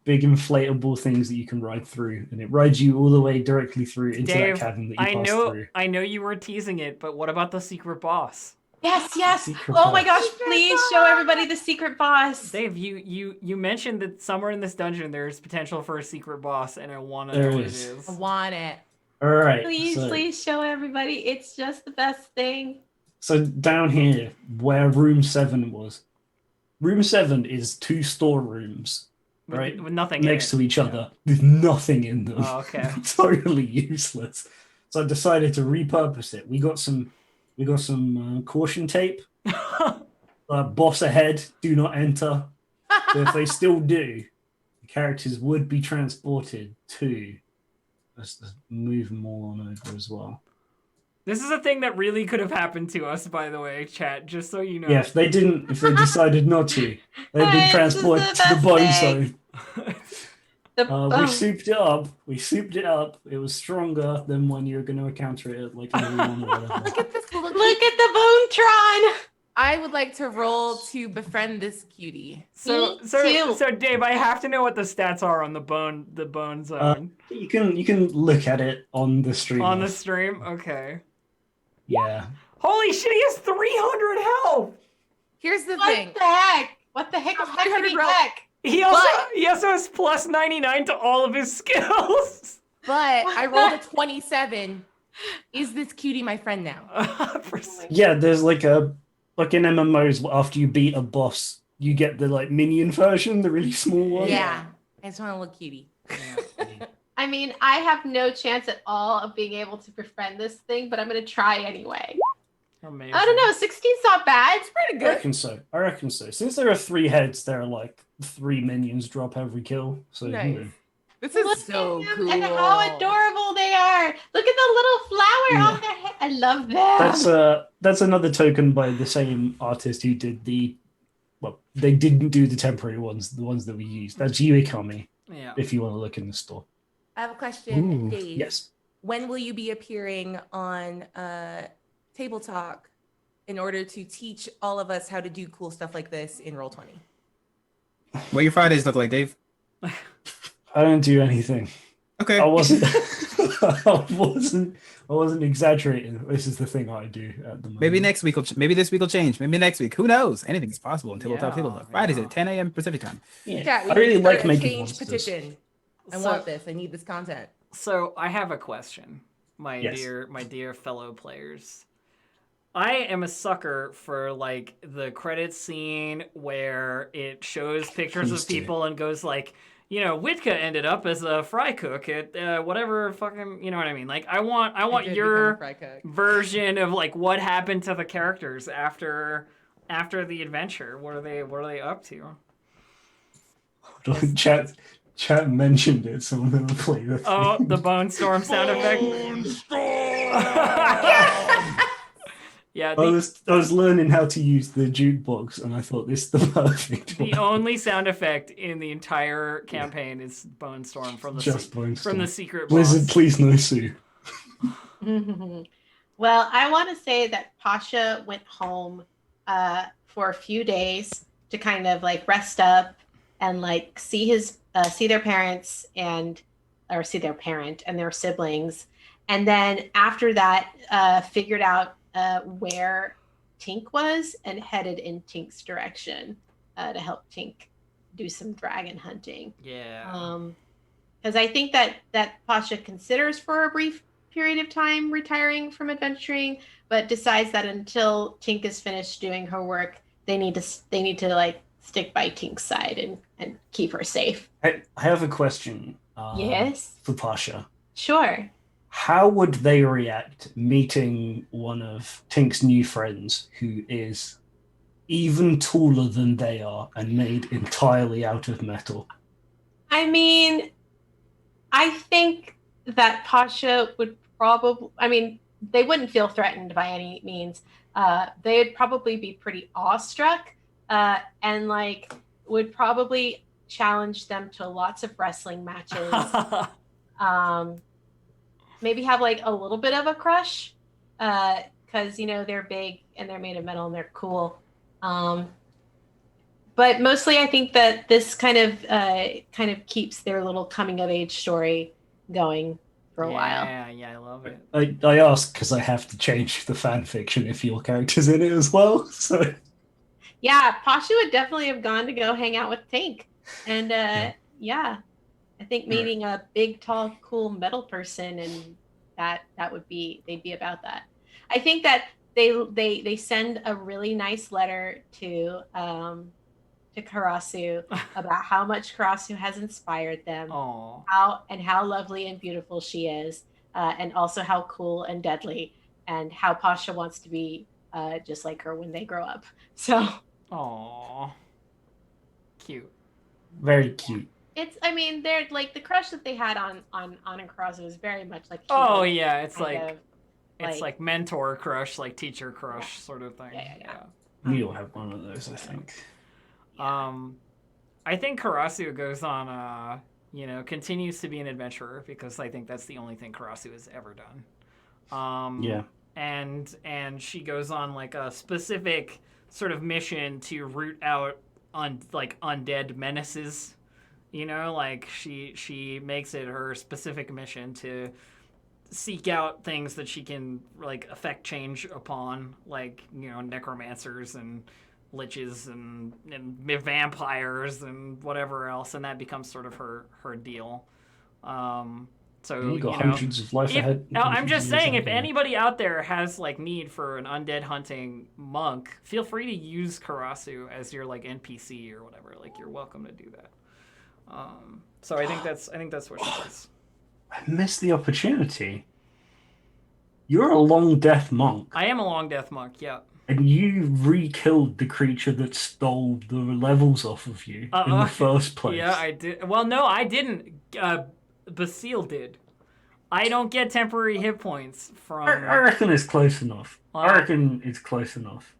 big inflatable things that you can ride through, and it rides you all the way directly through into Dave, that cavern that you pass through. I know you were teasing it, but what about the secret boss? Yes. Secret Oh my boss. gosh, please show everybody the secret boss. Dave, you mentioned that somewhere in this dungeon there's potential for a secret boss, and I want to There know what it is. is. I want it. All right. Please show everybody. It's just the best thing. So down here, where room 7 was, room 7 is 2 storerooms, right? With nothing next in to it. each other. There's nothing in them. Oh, okay. Totally useless. So I decided to repurpose it. We got some caution tape. Boss ahead, do not enter. So if they still do, the characters would be transported to. Let's move them all on over as well. This is a thing that really could have happened to us, by the way, chat. Just so you know. Yeah, if they decided not to, they'd been transported to the bone zone. We souped it up. It was stronger than when you're going to encounter it like in everyone or whatever. Look at this little Look at the Bone Tron. I would like to roll to befriend this cutie. So Dave, I have to know what the stats are on the bone zone. You can look at it on the stream. On the stream? Okay. Yeah. Holy shit, he has 300 health! Here's the What thing. the heck? What the heck is 300 heckity roll. heck? He also has plus 99 to all of his skills. But I rolled a 27. Is this cutie my friend now? Yeah, there's like in MMOs, after you beat a boss, you get the like minion version, the really small one. Yeah. I just want a little cutie. I mean, I have no chance at all of being able to befriend this thing, but I'm going to try anyway. Amazing. I don't know. 16's not bad. It's pretty I good. reckon so. Since there are 3 heads, there are like 3 minions drop every kill. So Nice. This is Look so at them cool. and how adorable they are. Look at the little flower on their head. I love them. that's another token by the same artist who did they didn't do the temporary ones, the ones that we used. That's Yuikami. Yeah. If you want to look in the store. I have a question, Ooh, Dave. yes. When will you be appearing on Table Talk in order to teach all of us how to do cool stuff like this in Roll20? What your Fridays look like, Dave? I don't do anything. Okay. I wasn't I wasn't exaggerating. This is the thing I do at the moment. Maybe next week maybe this week will change. Maybe next week. Who knows? Anything is possible on Tabletop Yeah, Table Talk. Fridays yeah. at 10 a.m. Pacific time. Yeah, we I really need to like start a making change monsters. petition. I So- want this. I need this content. So I have a question, my Yes. dear fellow players. I am a sucker for like the credits scene where it shows pictures Please of do. people and goes like, you know, Witka ended up as a fry cook at whatever fucking, you know what I mean? Like I want did your become a fry cook. version of like what happened to the characters after the adventure. What are they up to? Chat mentioned it, so I'm gonna play the thing. Oh, the Bone Storm sound effect. Yeah, I was learning how to use the jukebox, and I thought this is the perfect the one. only sound effect in the entire campaign is Bone Storm from the Just Bone from Storm. the secret Blizzard, boss. please no sue. Well, I want to say that Pasha went home for a few days to kind of like rest up and like see their parents or see their parent and their siblings, and then after that figured out where Tink was and headed in Tink's direction to help Tink do some dragon hunting. Yeah. Because I think that Pasha considers for a brief period of time retiring from adventuring, but decides that until Tink is finished doing her work, they need to like stick by Tink's side and keep her safe. I have a question. Yes. For Pasha. Sure. How would they react meeting one of Tink's new friends who is even taller than they are and made entirely out of metal? I mean, I think that Pasha would probably, I mean, they wouldn't feel threatened by any means. They'd probably be pretty awestruck and like would probably challenge them to lots of wrestling matches. Um, maybe have like a little bit of a crush because, they're big and they're made of metal and they're cool. Um, but mostly I think that this kind of keeps their little coming of age story going for a while. Yeah, I love it. I ask because I have to change the fan fiction if your character's in it as well. So Yeah, Pasha would definitely have gone to go hang out with Tank. And yeah, I think meeting a big, tall, cool metal person and that would be they'd be about that. I think that they send a really nice letter to Karasu about how much Karasu has inspired them, Oh, how lovely and beautiful she is, and also how cool and deadly, and how Pasha wants to be just like her when they grow up. So oh, cute. very cute. I mean, they're like the crush that they had on Karasu is very much like Oh Kyoto, yeah, it's kind like of, it's like mentor crush, like teacher crush Yeah. sort of thing. Yeah. We all have one of those, I think. I think Karasu goes on, continues to be an adventurer because I think that's the only thing Karasu has ever done. Yeah. And she goes on like a specific sort of mission to root out undead menaces. Like she makes it her specific mission to seek out things that she can like affect change upon, like necromancers and liches and vampires and whatever else, and that becomes sort of her deal. So You got hundreds of life ahead. I'm just saying, if Yeah. anybody out there has like need for an undead hunting monk, feel free to use Karasu as your like NPC or whatever. Like you're welcome to do that. So I think that's what she is. I missed the opportunity. You're a long death monk, I am a long death monk. Yeah. and you re-killed the creature that stole the levels off of you in the first place. Yeah, I did. Well, no, I didn't. Basile did. I don't get temporary hit points from. I reckon it's close enough. I Wow. reckon it's close enough.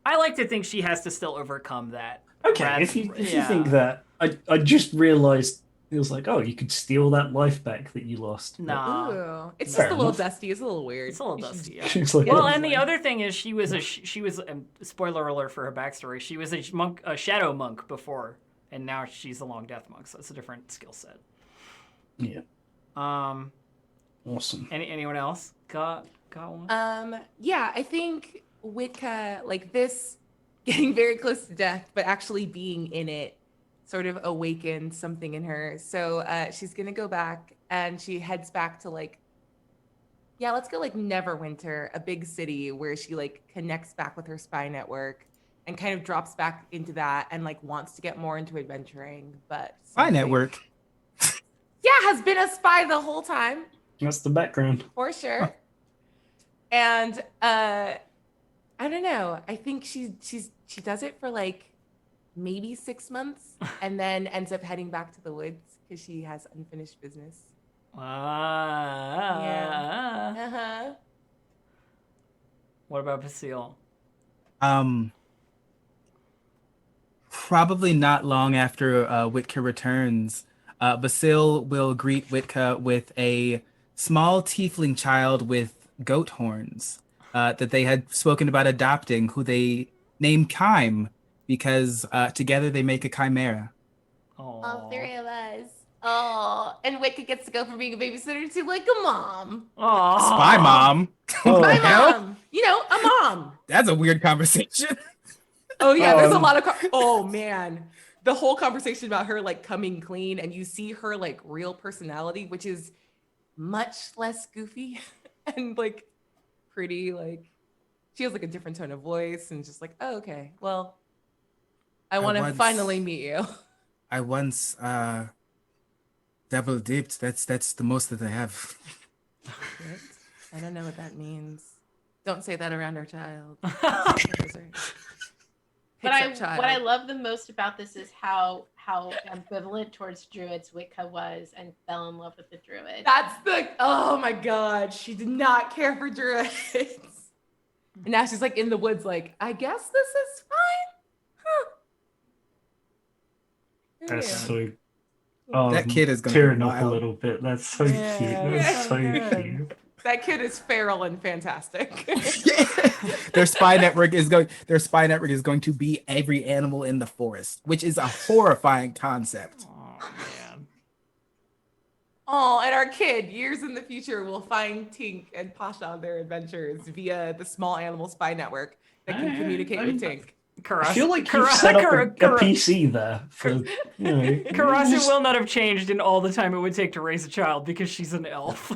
I like to think she has to still overcome that. Okay, if you think that, I just realized it was like, oh, you could steal that life back that you lost. Nah. Ooh, it's Fair just a little enough. dusty. It's a little weird. It's a little dusty, yeah. It's like, Well, oh, and the other thing is, she was spoiler alert for her backstory. She was a shadow monk before, and now she's a long death monk. So it's a different skill set. yeah, awesome. Anyone else got one? Yeah, I think Witka, like this, getting very close to death, but actually being in it, sort of awakened something in her. So she's gonna go back, and she heads back to let's go like Neverwinter, a big city where she like connects back with her spy network and kind of drops back into that and like wants to get more into adventuring. But My something- network. yeah, has been a spy the whole time. That's the background. For sure. And I don't know. I think she does it for like maybe 6 months and then ends up heading back to the woods because she has unfinished business. Uh-huh. What about Basile? Probably not long after Witka returns, Basile will greet Witka with a small tiefling child with goat horns that they had spoken about adopting, who they named Kime because together they make a chimera. All three of us. Oh, and Witka gets to go from being a babysitter to like a mom. Oh, Spy mom. My hell? mom. A mom. That's a weird conversation. Oh yeah, there's a lot of oh man. The whole conversation about her like coming clean, and you see her like real personality, which is much less goofy and like pretty, like she has like a different tone of voice and just like, oh, okay, well, I want to once- finally meet you. I once double dipped. That's the most that I have. What? I don't know what that means. Don't say that around our child. What Picks up I child. love the most about this is how ambivalent towards druids Witka was and fell in love with the druid. That's oh my god, she did not care for druids. And now she's like in the woods, like, I guess this is fine. Huh. That's Yeah. so. That kid is gonna be tearing up a wild. little bit. That's so Yeah, cute. it's That's so so good. cute. That kid is feral and fantastic. Their spy network is going to be every animal in the forest, which is a horrifying concept. Oh man. Oh, and our kid, years in the future, will find Tink and Pasha on their adventures via the small animal spy network that can communicate with Tink. I feel like you've set up a PC there for, you know. Karasu will not have changed in all the time it would take to raise a child because she's an elf.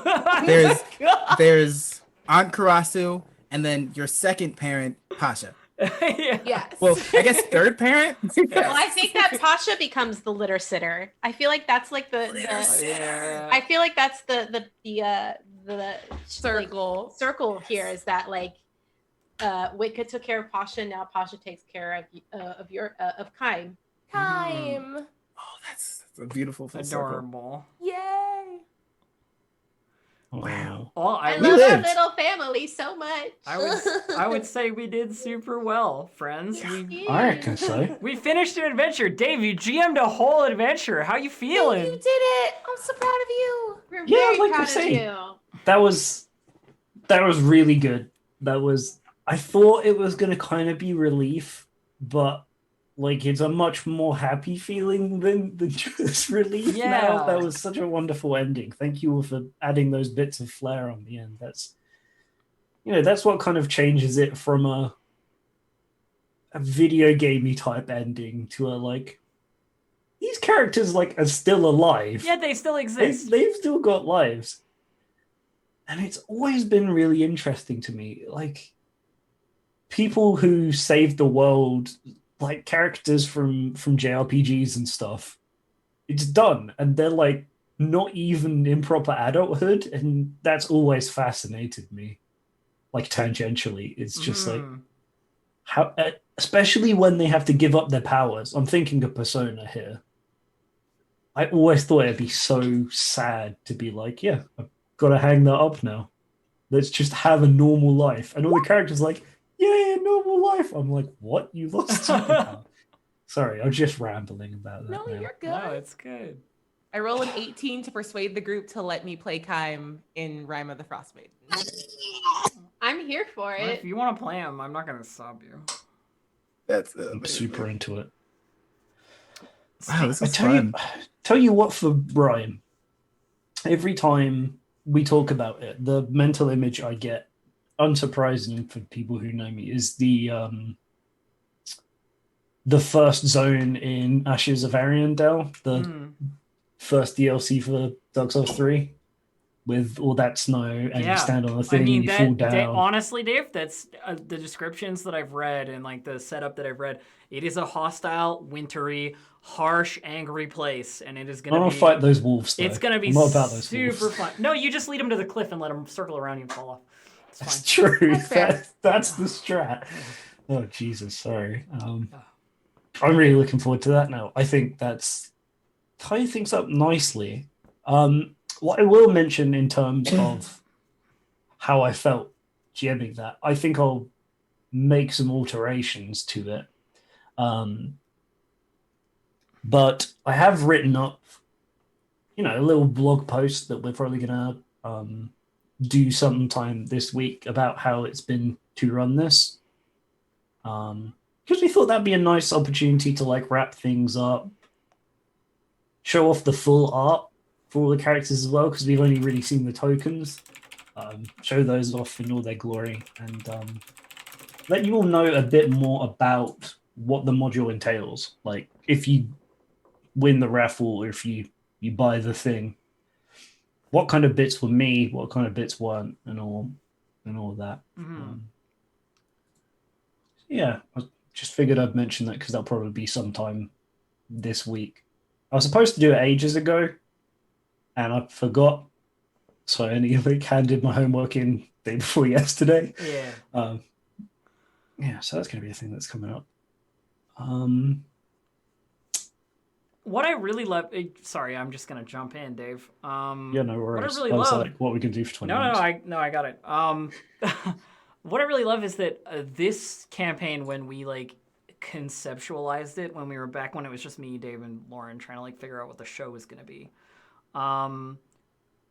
There's Aunt Karasu, and then your second parent, Pasha. Yeah. Yes. Well, I guess third parent. Well, I think that Pasha becomes the litter sitter. I feel like that's like the Yeah. I feel like that's the Circle. like, circle here is that like Witka took care of Pasha, now Pasha takes care of Kaim. Time. Oh, that's a beautiful full circle. Adorable. Yay. Wow. Well, I I love our lived. little family so much. I would say we did super well, friends. I reckon so. We finished an adventure. Dave, you GM'd a whole adventure. How you feeling? You did it. I'm so proud of you. We're Yeah, very like I proud say. of you. That was really good. I thought it was gonna kind of be relief, but like it's a much more happy feeling than just relief Yeah. now. That was such a wonderful ending. Thank you all for adding those bits of flair on the end. That's what kind of changes it from a video gamey type ending to a like these characters like are still alive. Yeah, they still exist. They've still got lives. And it's always been really interesting to me. Like people who saved the world, like characters from JRPGs and stuff, it's done. And they're like not even in proper adulthood. And that's always fascinated me. Like tangentially. It's just like how, especially when they have to give up their powers. I'm thinking of Persona here. I always thought it'd be so sad to be like, yeah, I've got to hang that up now. Let's just have a normal life. And all the characters like, yeah, normal life. I'm like, what? You lost your power. Sorry, I'm just rambling about that. No, now. you're good. No, it's good. I roll an 18 to persuade the group to let me play Kaim in Rime of the Frostmaiden. I'm here for Well, it. if you want to play them, I'm not going to sub you. That's I'm super into it. Wow, this I is fun. tell you what, for Brian, every time we talk about it, the mental image I get, unsurprising for people who know me, is the first zone in Ashes of Ariandel, the first DLC for Dark Souls 3, with all that snow and you stand on the thing and you fall down. Honestly, Dave, that's the descriptions that I've read and like the setup that I've read. It is a hostile, wintry, harsh, angry place, and it is going to be. I don't fight those wolves. Though. It's going to be I'm not about those super wolves. fun. No, you just lead them to the cliff and let them circle around you and fall off. It's fine. That's true. That's fair. That's the strat. Oh Jesus, sorry. I'm really looking forward to that now. I think that's tying things up nicely. What I will mention in terms of how I felt GMing that, I think I'll make some alterations to it. But I have written up, a little blog post that we're probably gonna do sometime this week about how it's been to run this. Because we thought that'd be a nice opportunity to like wrap things up, show off the full art for all the characters as well, because we've only really seen the tokens. Show those off in all their glory and let you all know a bit more about what the module entails. Like if you win the raffle or if you buy the thing, what kind of bits were me, what kind of bits weren't, and all that. Yeah, I just figured I'd mention that because that'll probably be sometime this week. I was supposed to do it ages ago, and I forgot. So I only handed my homework in the day before yesterday. Yeah. Yeah, so that's going to be a thing that's coming up. What I really love. Sorry, I'm just gonna jump in, Dave. Yeah, no worries. What I really I was love. like, what we can do for 20 No, minutes. I got it. What I really love is that this campaign, when we like conceptualized it, when we were back when it was just me, Dave, and Lauren trying to like figure out what the show was gonna be.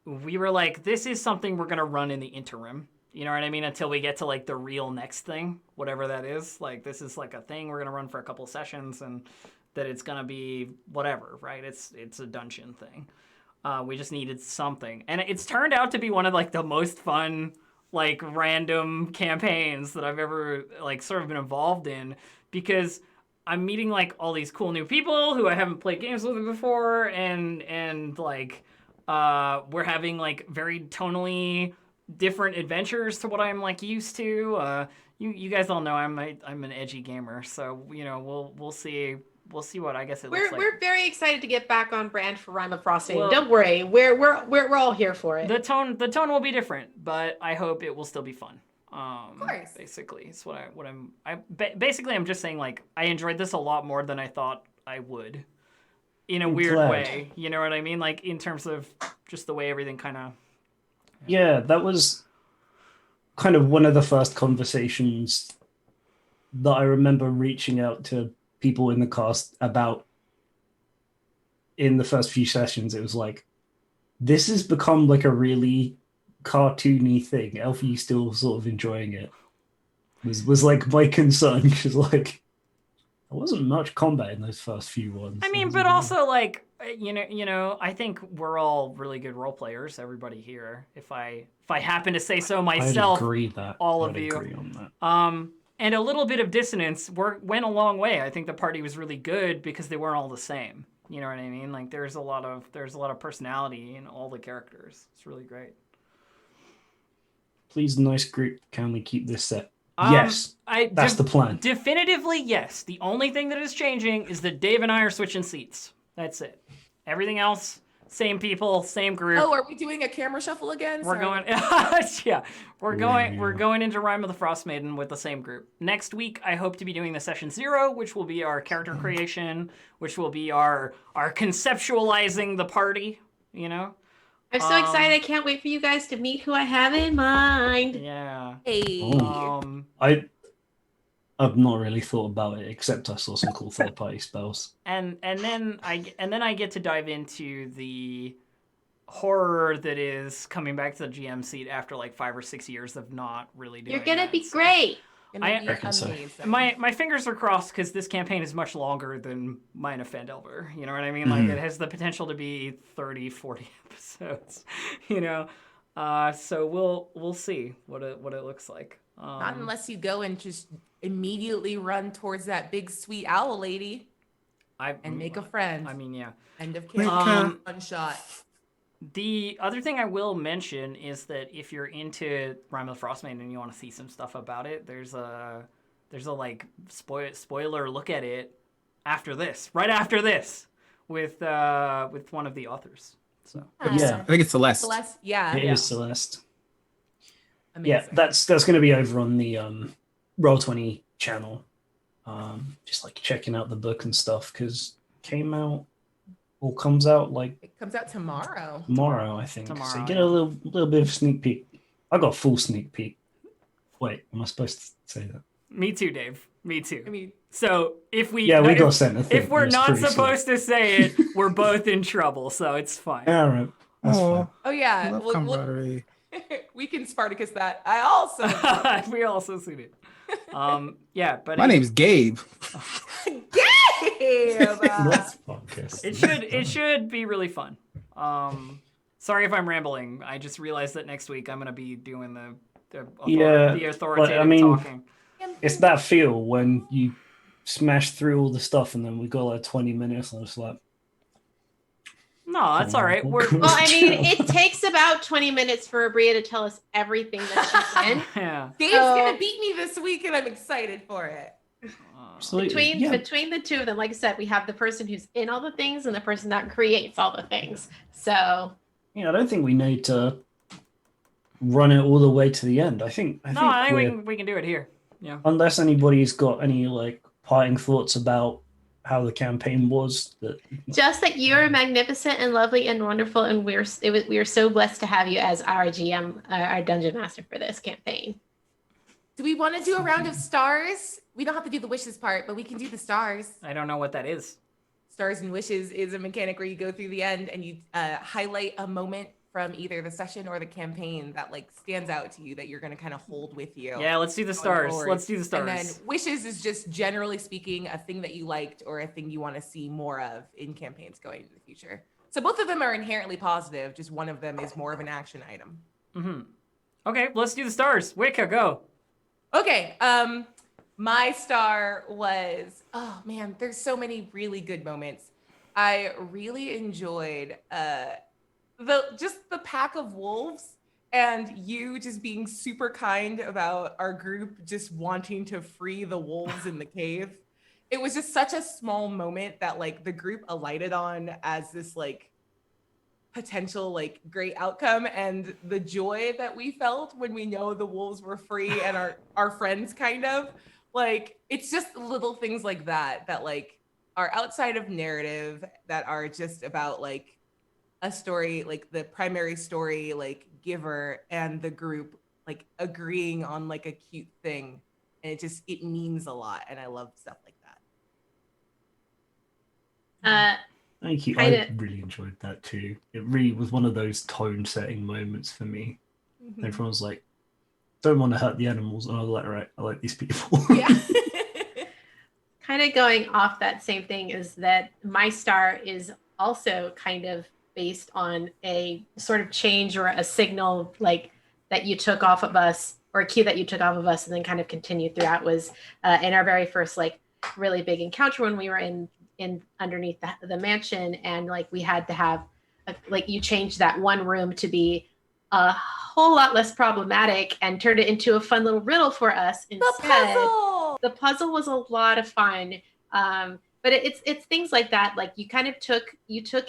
We were like, this is something we're gonna run in the interim. You know what I mean? Until we get to like the real next thing, whatever that is. Like this is like a thing we're gonna run for a couple sessions, and that it's gonna be whatever, right? It's a dungeon thing. We just needed something, and it's turned out to be one of like the most fun, like random campaigns that I've ever like sort of been involved in, because I'm meeting like all these cool new people who I haven't played games with before, and like we're having like very tonally different adventures to what I'm like used to. You guys all know I'm an edgy gamer, so you know we'll see what I guess it looks like. We're very excited to get back on brand for Rime of Frost. Well, Don't worry, we're all here for it. The tone will be different, but I hope it will still be fun. Of course. Basically, it's basically I'm just saying like I enjoyed this a lot more than I thought I would, in a weird glad. way. You know what I mean? Like in terms of just the way everything kind of. Yeah, that was kind of one of the first conversations that I remember reaching out to people in the cast about. In the first few sessions, it was like, this has become like a really cartoony thing. Elf, are you still sort of enjoying it? Was like my concern, because like there wasn't much combat in those first few ones. I mean, but also like you know, I think we're all really good role players. Everybody here, if I happen to say so myself, I'd agree that all I'd of you. agree on that. And a little bit of dissonance went a long way. I think the party was really good because they weren't all the same. You know what I mean? Like there's a lot of personality in all the characters. It's really great. Please, nice group. Can we keep this set? Yes, that's the plan. Definitively, yes. The only thing that is changing is that Dave and I are switching seats. That's it. Everything else, same people, same group. Oh, are we doing a camera shuffle again? We're Sorry. going, yeah. We're going into Rime of the Frost Maiden with the same group. Next week, I hope to be doing the session 0, which will be our character creation, which will be our conceptualizing the party. You know. I'm so excited! I can't wait for you guys to meet who I have in mind. Yeah. Hey. I've not really thought about it, except I saw some cool third-party spells. And then I get to dive into the horror that is coming back to the GM seat after like 5 or 6 years of not really doing. You're gonna that, be so. great. I reckon so. My fingers are crossed because this campaign is much longer than Mine of Phandelver. You know what I mean? Like it has the potential to be 30, 40 episodes. You know, so we'll see what it looks like. Not unless you go and just immediately run towards that big sweet owl lady and make a friend. I mean, yeah. End of campaign. One shot. The other thing I will mention is that if you're into Rime of the Frostmaiden and you want to see some stuff about it, there's a like spoiler look at it right after this, with one of the authors. So Yeah, I think it's Celeste. Celeste, yeah. it is Celeste. Amazing. Yeah, that's going to be over on the Roll20 channel. Just like checking out the book and stuff, because comes out like It comes out tomorrow. tomorrow, I think. Tomorrow, So you get yeah. a little bit of sneak peek. I got a full sneak peek. Wait, am I supposed to say that? me too, Dave. Me too. I mean, So if we Yeah, we got sent a thing. if we're It was not pretty supposed to say it, we're both in trouble. So it's fine. slick. All right, that's Oh, oh yeah. love we'll- camaraderie. we can Spartacus that. I also We also seen it. Yeah, but My name's Gabe. Gabe. Let's focus. it should be really fun. Sorry if I'm rambling. I just realized that next week I'm gonna be doing the authoritative I mean, talking. It's that feel when you smash through all the stuff and then we got like 20 minutes and it's like, No, that's all right. We're Well, I mean, it takes about 20 minutes for Abria to tell us everything that she's in. yeah. Dave's So- gonna beat me this week, and I'm excited for it. absolutely. Between the two of them, like I said, we have the person who's in all the things and the person that creates all the things. So I don't think we need to run it all the way to the end. I think No, I we're- think we can do it here. Yeah. unless anybody's got any like parting thoughts about how the campaign was? Just that you're magnificent and lovely and wonderful, and we are so blessed to have you as our GM, our dungeon master for this campaign. Do we want to do a round of stars? We don't have to do the wishes part, but we can do the stars. I don't know what that is. Stars and wishes is a mechanic where you go through the end and you highlight a moment from either the session or the campaign that like stands out to you that you're going to kind of hold with you. Yeah, let's do the stars. Forward. Let's do the stars. And then wishes is just generally speaking a thing that you liked or a thing you want to see more of in campaigns going into the future. So both of them are inherently positive. Just one of them is more of an action item. Mm-hmm. Okay, let's do the stars. Wicca, go. Okay. My star was, oh man, there's so many really good moments. I really enjoyed the pack of wolves and you just being super kind about our group just wanting to free the wolves in the cave. It was just such a small moment that like the group alighted on as this like potential like great outcome, and the joy that we felt when we know the wolves were free and our friends kind of like, it's just little things like that like are outside of narrative that are just about like a story, like the primary story like giver and the group like agreeing on like a cute thing, and it means a lot, and I love stuff like that. Thank you. I really enjoyed that too. It really was one of those tone-setting moments for me. Mm-hmm. Everyone was like, "Don't want to hurt the animals," and I was like, "Right, I like these people." Yeah. Kind of going off that same thing is that my star is also kind of based on a sort of change or a signal like that you took off of us, or a cue that you took off of us and then kind of continued throughout, was in our very first like really big encounter when we were in underneath the mansion, and like we had to have like you changed that one room to be a whole lot less problematic and turned it into a fun little riddle for us instead. The puzzle was a lot of fun, but it's things like that, like you kind of took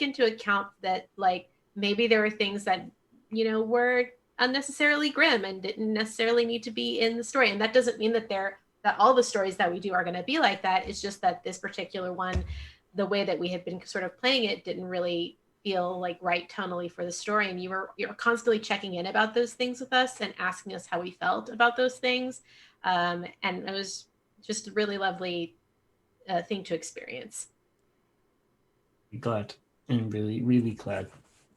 into account that like maybe there were things that were unnecessarily grim and didn't necessarily need to be in the story, and that doesn't mean that all the stories that we do are going to be like that. It's just that this particular one, the way that we had been sort of playing it, didn't really feel like right tonally for the story, and you were constantly checking in about those things with us and asking us how we felt about those things, and it was just a really lovely thing to experience. Glad. I'm really, really glad.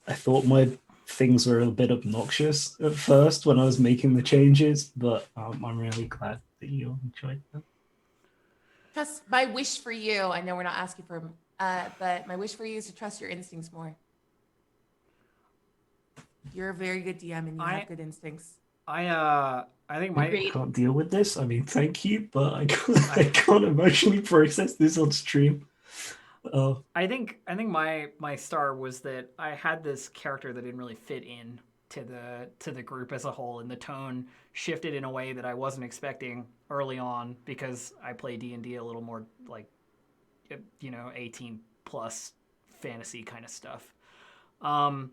I thought my things were a bit obnoxious at first when I was making the changes, but I'm really glad that you enjoyed them. Trust my wish for you. I know we're not asking for, but my wish for you is to trust your instincts more. You're a very good DM and you have good instincts. I think I can't deal with this. I mean, thank you, but I can't emotionally process this on stream. I think my star was that I had this character that didn't really fit in to the group as a whole, and the tone shifted in a way that I wasn't expecting early on, because I play D&D a little more like 18 plus fantasy kind of stuff. And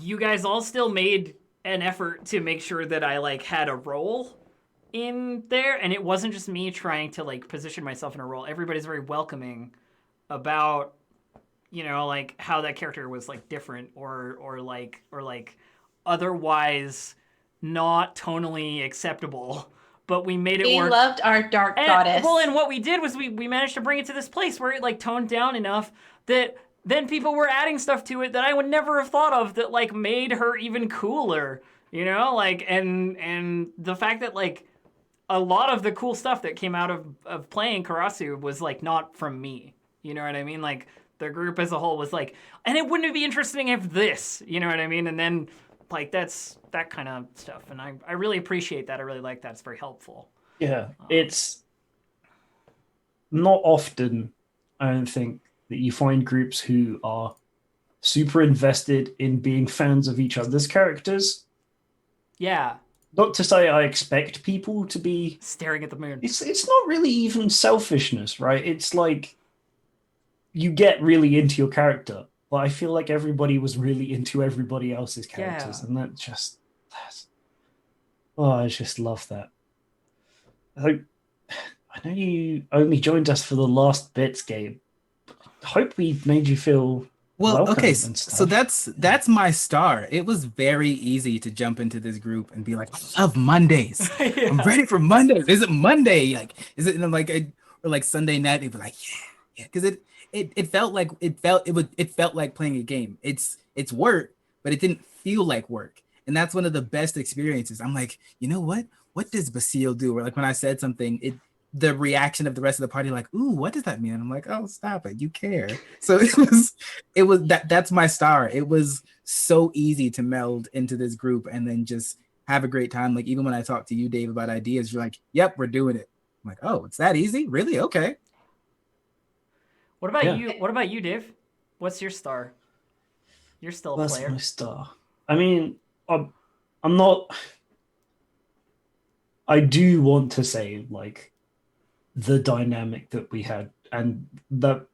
you guys all still made an effort to make sure that I like had a role in there, and it wasn't just me trying to like position myself in a role. Everybody's very welcoming about like how that character was like different or like otherwise not tonally acceptable, but we made it work. We loved our dark goddess. Well, and what we did was we managed to bring it to this place where it like toned down enough that then people were adding stuff to it that I would never have thought of that like made her even cooler, like, and the fact that like a lot of the cool stuff that came out of playing Karasu was like not from me, you know what I mean? Like the group as a whole was like, and it wouldn't be interesting if this, you know what I mean? And then like that's that kind of stuff, and I really appreciate that. I really like that. It's very helpful. Yeah, it's not often, I don't think, that you find groups who are super invested in being fans of each other's characters. Yeah. Not to say I expect people to be staring at the moon. It's not really even selfishness, right? It's like you get really into your character, but I feel like everybody was really into everybody else's characters, and I just love that. I know you only joined us for the last bits game. Hope we made you feel Well, welcome okay, and so stuff. that's my star. It was very easy to jump into this group and be like, I love Mondays. I'm Yeah. ready for Mondays. Is it Monday? Like, is it or like Sunday night? They'd be like, yeah, because it felt like it felt like playing a game. It's work, but it didn't feel like work, and that's one of the best experiences. I'm like, you know what? What does Basile do? Or like when I said something, the reaction of the rest of the party, like, ooh, what does that mean? And I'm like, oh, stop it, you care. So it was that's my star. It was so easy to meld into this group and then just have a great time. Like even when I talked to you, Dave, about ideas, you're like, yep, we're doing it. I'm like, oh, it's that easy? Really? Okay. What about Yeah. you? What about you, Dave? What's your star? You're still a That's player. my star. I mean, I'm not. I do want to say like the dynamic that we had and that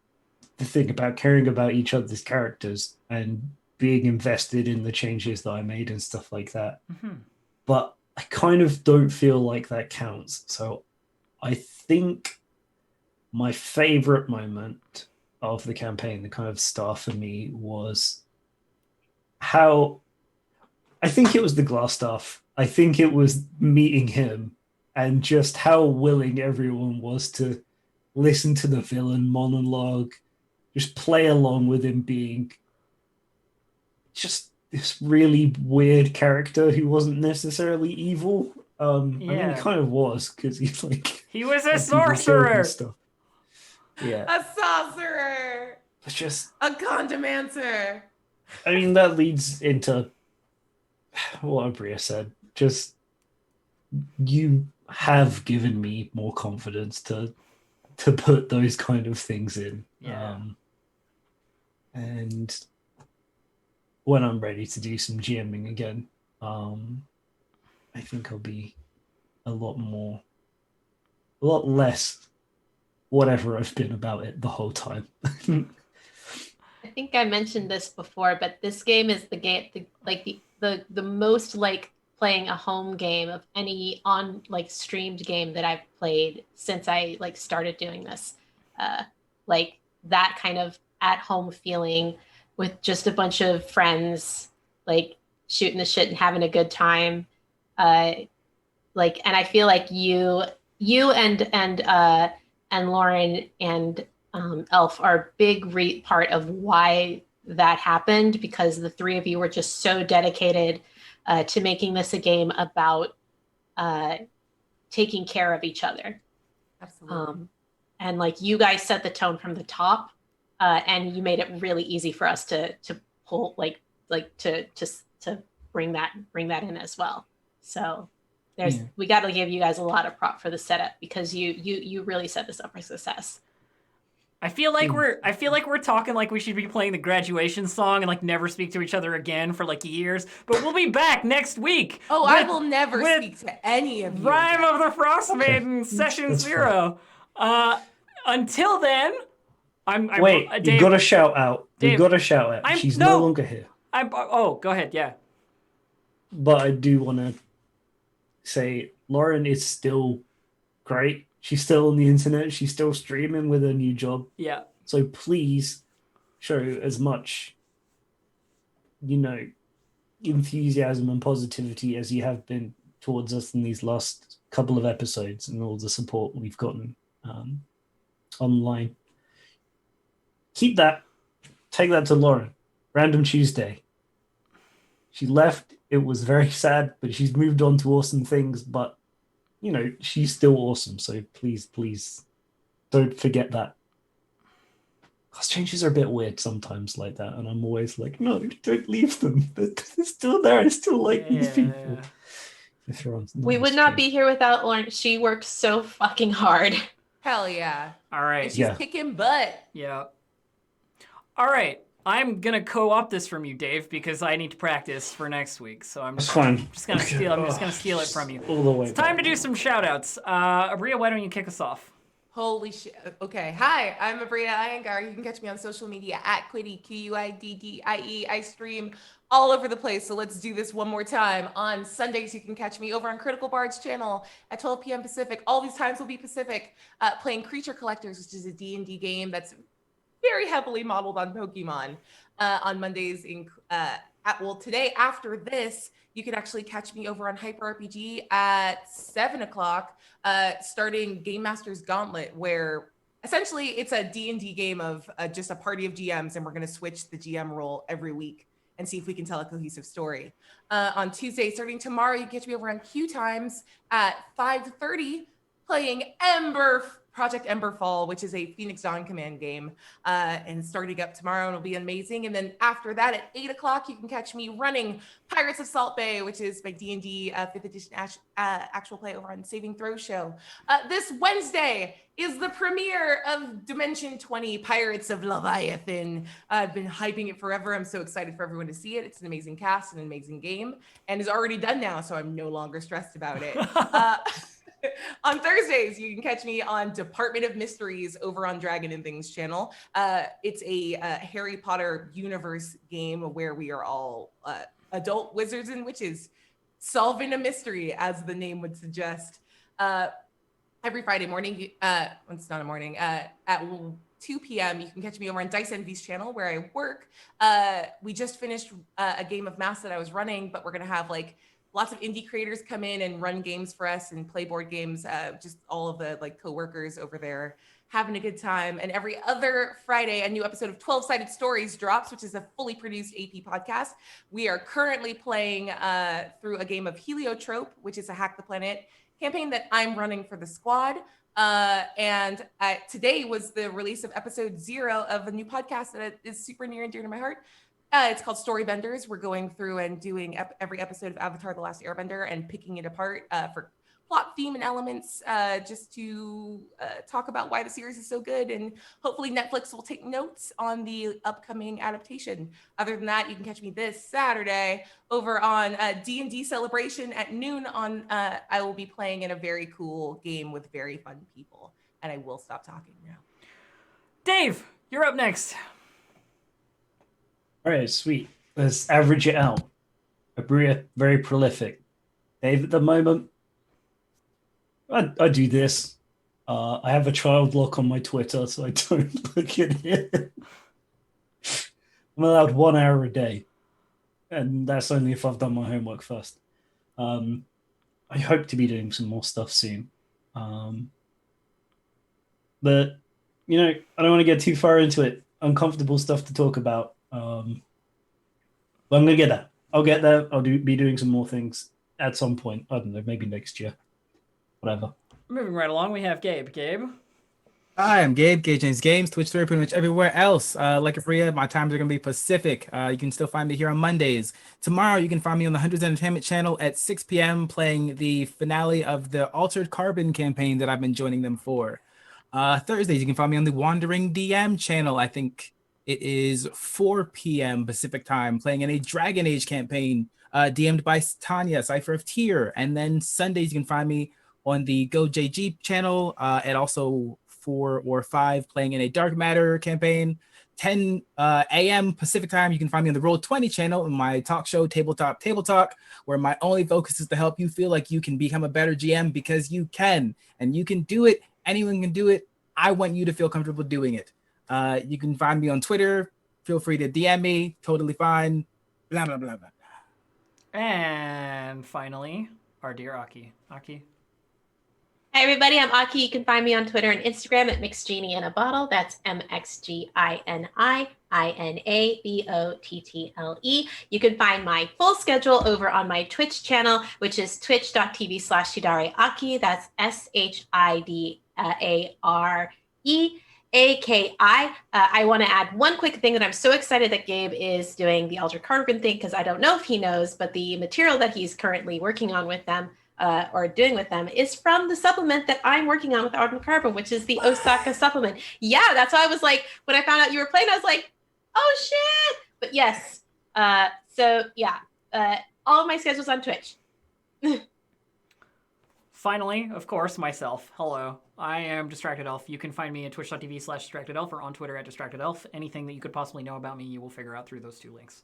the thing about caring about each other's characters and being invested in the changes that I made and stuff like that. Mm-hmm. But I kind of don't feel like that counts. So I think my favorite moment of the campaign, the kind of star for me, was how I think it was the glass stuff. I think it was meeting him and just how willing everyone was to listen to the villain monologue, just play along with him being just this really weird character who wasn't necessarily evil. I mean, he Yeah. kind of was because he's like He was a had people killed and sorcerer. stuff. Yeah, A sorcerer, but just a condomancer. I mean that leads into what Abria said. Just you have given me more confidence to put those kind of things in. Yeah. And when I'm ready to do some GMing again, I think I'll be a lot less whatever I've been about it the whole time. I think I mentioned this before, but this game is the game, the most like playing a home game of any on like streamed game that I've played since I like started doing this. Like that kind of at home feeling with just a bunch of friends, like shooting the shit and having a good time. Like, and I feel like you and Lauren and Elf are a big part of why that happened, because the three of you were just so dedicated to making this a game about taking care of each other. Absolutely. And like you guys set the tone from the top, and you made it really easy for us to pull to bring that in as well. So we got to give you guys a lot of prop for the setup, because you really set this up for success. I feel like we're talking like we should be playing the graduation song and like never speak to each other again for like years. But we'll be back next week. Oh, I will never speak to any of you. Rime of the Frost Maiden Session That's 0. Until then, Wait, Dave, you've got to shout out. Dave, You've got to shout out. She's no longer here. Go ahead, yeah. But I do want to say Lauren is still great. She's still on the internet. She's still streaming with her new job. Yeah. So please show as much, enthusiasm and positivity as you have been towards us in these last couple of episodes and all the support we've gotten online. Keep that. Take that to Lauren. Random Tuesday. She left. It was very sad, but she's moved on to awesome things. But, she's still awesome. So please don't forget that. Class changes are a bit weird sometimes like that. And I'm always like, no, don't leave them. They're still there. I still like these people. We would not be here without Lauren. She worked so fucking hard. Hell yeah. All right. And she's kicking butt. Yeah. All right. I'm gonna co-opt this from you, Dave, because I need to practice for next week. So I'm just gonna steal it from you. All the way it's time to do some shout-outs. Abria, why don't you kick us off? Holy shit. Okay. Hi, I'm Abria Iyengar. You can catch me on social media at Quiddy, Quiddie. I stream all over the place. So let's do this one more time. On Sundays, you can catch me over on Critical Bard's channel at 12 p.m. Pacific. All these times will be Pacific, playing Creature Collectors, which is a D&D game that's very heavily modeled on Pokemon. On Mondays, today after this, you can actually catch me over on Hyper RPG at 7 o'clock, starting Game Master's Gauntlet, where essentially it's a D&D game of just a party of GMs, and we're going to switch the GM role every week and see if we can tell a cohesive story. On Tuesday, starting tomorrow, you get to be over on Q Times at 5:30, playing Project Emberfall, which is a Phoenix Dawn Command game, and starting up tomorrow, and it'll be amazing. And then after that, at 8 o'clock, you can catch me running Pirates of Salt Bay, which is my D&D 5th edition actual play over on Saving Throw Show. This Wednesday is the premiere of Dimension 20, Pirates of Leviathan. I've been hyping it forever. I'm so excited for everyone to see it. It's an amazing cast, an amazing game, and is already done now, so I'm no longer stressed about it. On Thursdays, you can catch me on Department of Mysteries over on Dragon and Things channel. It's a Harry Potter universe game where we are all adult wizards and witches solving a mystery, as the name would suggest. Every Friday morning, it's not a morning, at 2 p.m., you can catch me over on Dice Envy's channel where I work. We just finished a game of Mass that I was running, but we're going to have like lots of indie creators come in and run games for us and play board games. Just all of the like co-workers over there having a good time. And every other Friday, a new episode of 12-Sided Stories drops, which is a fully produced AP podcast. We are currently playing through a game of Heliotrope, which is a Hack the Planet campaign that I'm running for the squad. And today was the release of episode 0 of a new podcast that is super near and dear to my heart. It's called Storybenders. We're going through and doing every episode of Avatar: The Last Airbender and picking it apart for plot, theme, and elements, just to talk about why the series is so good. And hopefully Netflix will take notes on the upcoming adaptation. Other than that, you can catch me this Saturday over on D&D Celebration at noon. I will be playing in a very cool game with very fun people. And I will stop talking now. Dave, you're up next. All right, sweet. Let's average it out. Abria, very prolific. Dave, at the moment, I do this. I have a child lock on my Twitter, so I don't look at it. I'm allowed 1 hour a day, and that's only if I've done my homework first. I hope to be doing some more stuff soon. But, you know, I don't want to get too far into it. Uncomfortable stuff to talk about. But I'm going to get there. I'll get there. I'll be doing some more things at some point. I don't know, maybe next year. Whatever. Moving right along, we have Gabe. Gabe? Hi, I'm Gabe, Gabe James Games, Twitch, Twitter, pretty much everywhere else. Like Abria, my times are going to be Pacific. You can still find me here on Mondays. Tomorrow, you can find me on the Hundreds Entertainment channel at 6 p.m. playing the finale of the Altered Carbon campaign that I've been joining them for. Thursdays, you can find me on the Wandering DM channel. I think it is 4 p.m. Pacific time, playing in a Dragon Age campaign DM'd by Tanya, Cypher of Tyr. And then Sundays, you can find me on the Go JG channel at also 4 or 5, playing in a Dark Matter campaign. 10 a.m. Pacific time, you can find me on the Roll20 channel in my talk show, Tabletop Table Talk, where my only focus is to help you feel like you can become a better GM, because you can, and you can do it. Anyone can do it. I want you to feel comfortable doing it. You can find me on Twitter. Feel free to DM me. Totally fine. Blah, blah, blah, blah. And finally, our dear Aki. Aki? Hi, everybody. I'm Aki. You can find me on Twitter and Instagram at MixGenie in a Bottle. That's MXGINIINABOTTLE. You can find my full schedule over on my Twitch channel, which is twitch.tv/ShidareAki. That's SHIDAREAKI. I want to add one quick thing that I'm so excited that Gabe is doing the Altered Carbon thing, because I don't know if he knows, but the material that he's currently working on with them or doing with them is from the supplement that I'm working on with Altered Carbon, which is the Osaka supplement. Yeah, that's why I was like, when I found out you were playing, I was like, oh shit. But yes, so yeah, all of my schedule's on Twitch. Finally, of course, myself. Hello. I am Distracted Elf. You can find me at twitch.tv/DistractedElf or on Twitter at DistractedElf. Anything that you could possibly know about me, you will figure out through those 2 links.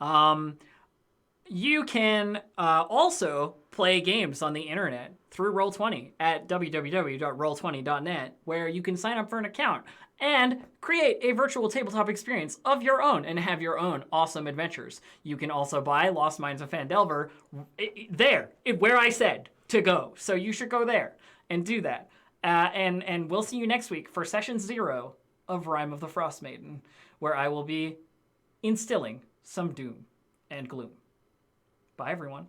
You can also play games on the internet through Roll20 at www.roll20.net, where you can sign up for an account and create a virtual tabletop experience of your own and have your own awesome adventures. You can also buy Lost Mines of Phandelver where I said to go. So you should go there and do that. And we'll see you next week for session 0 of Rime of the Frost Maiden, where I will be instilling some doom and gloom. Bye, everyone.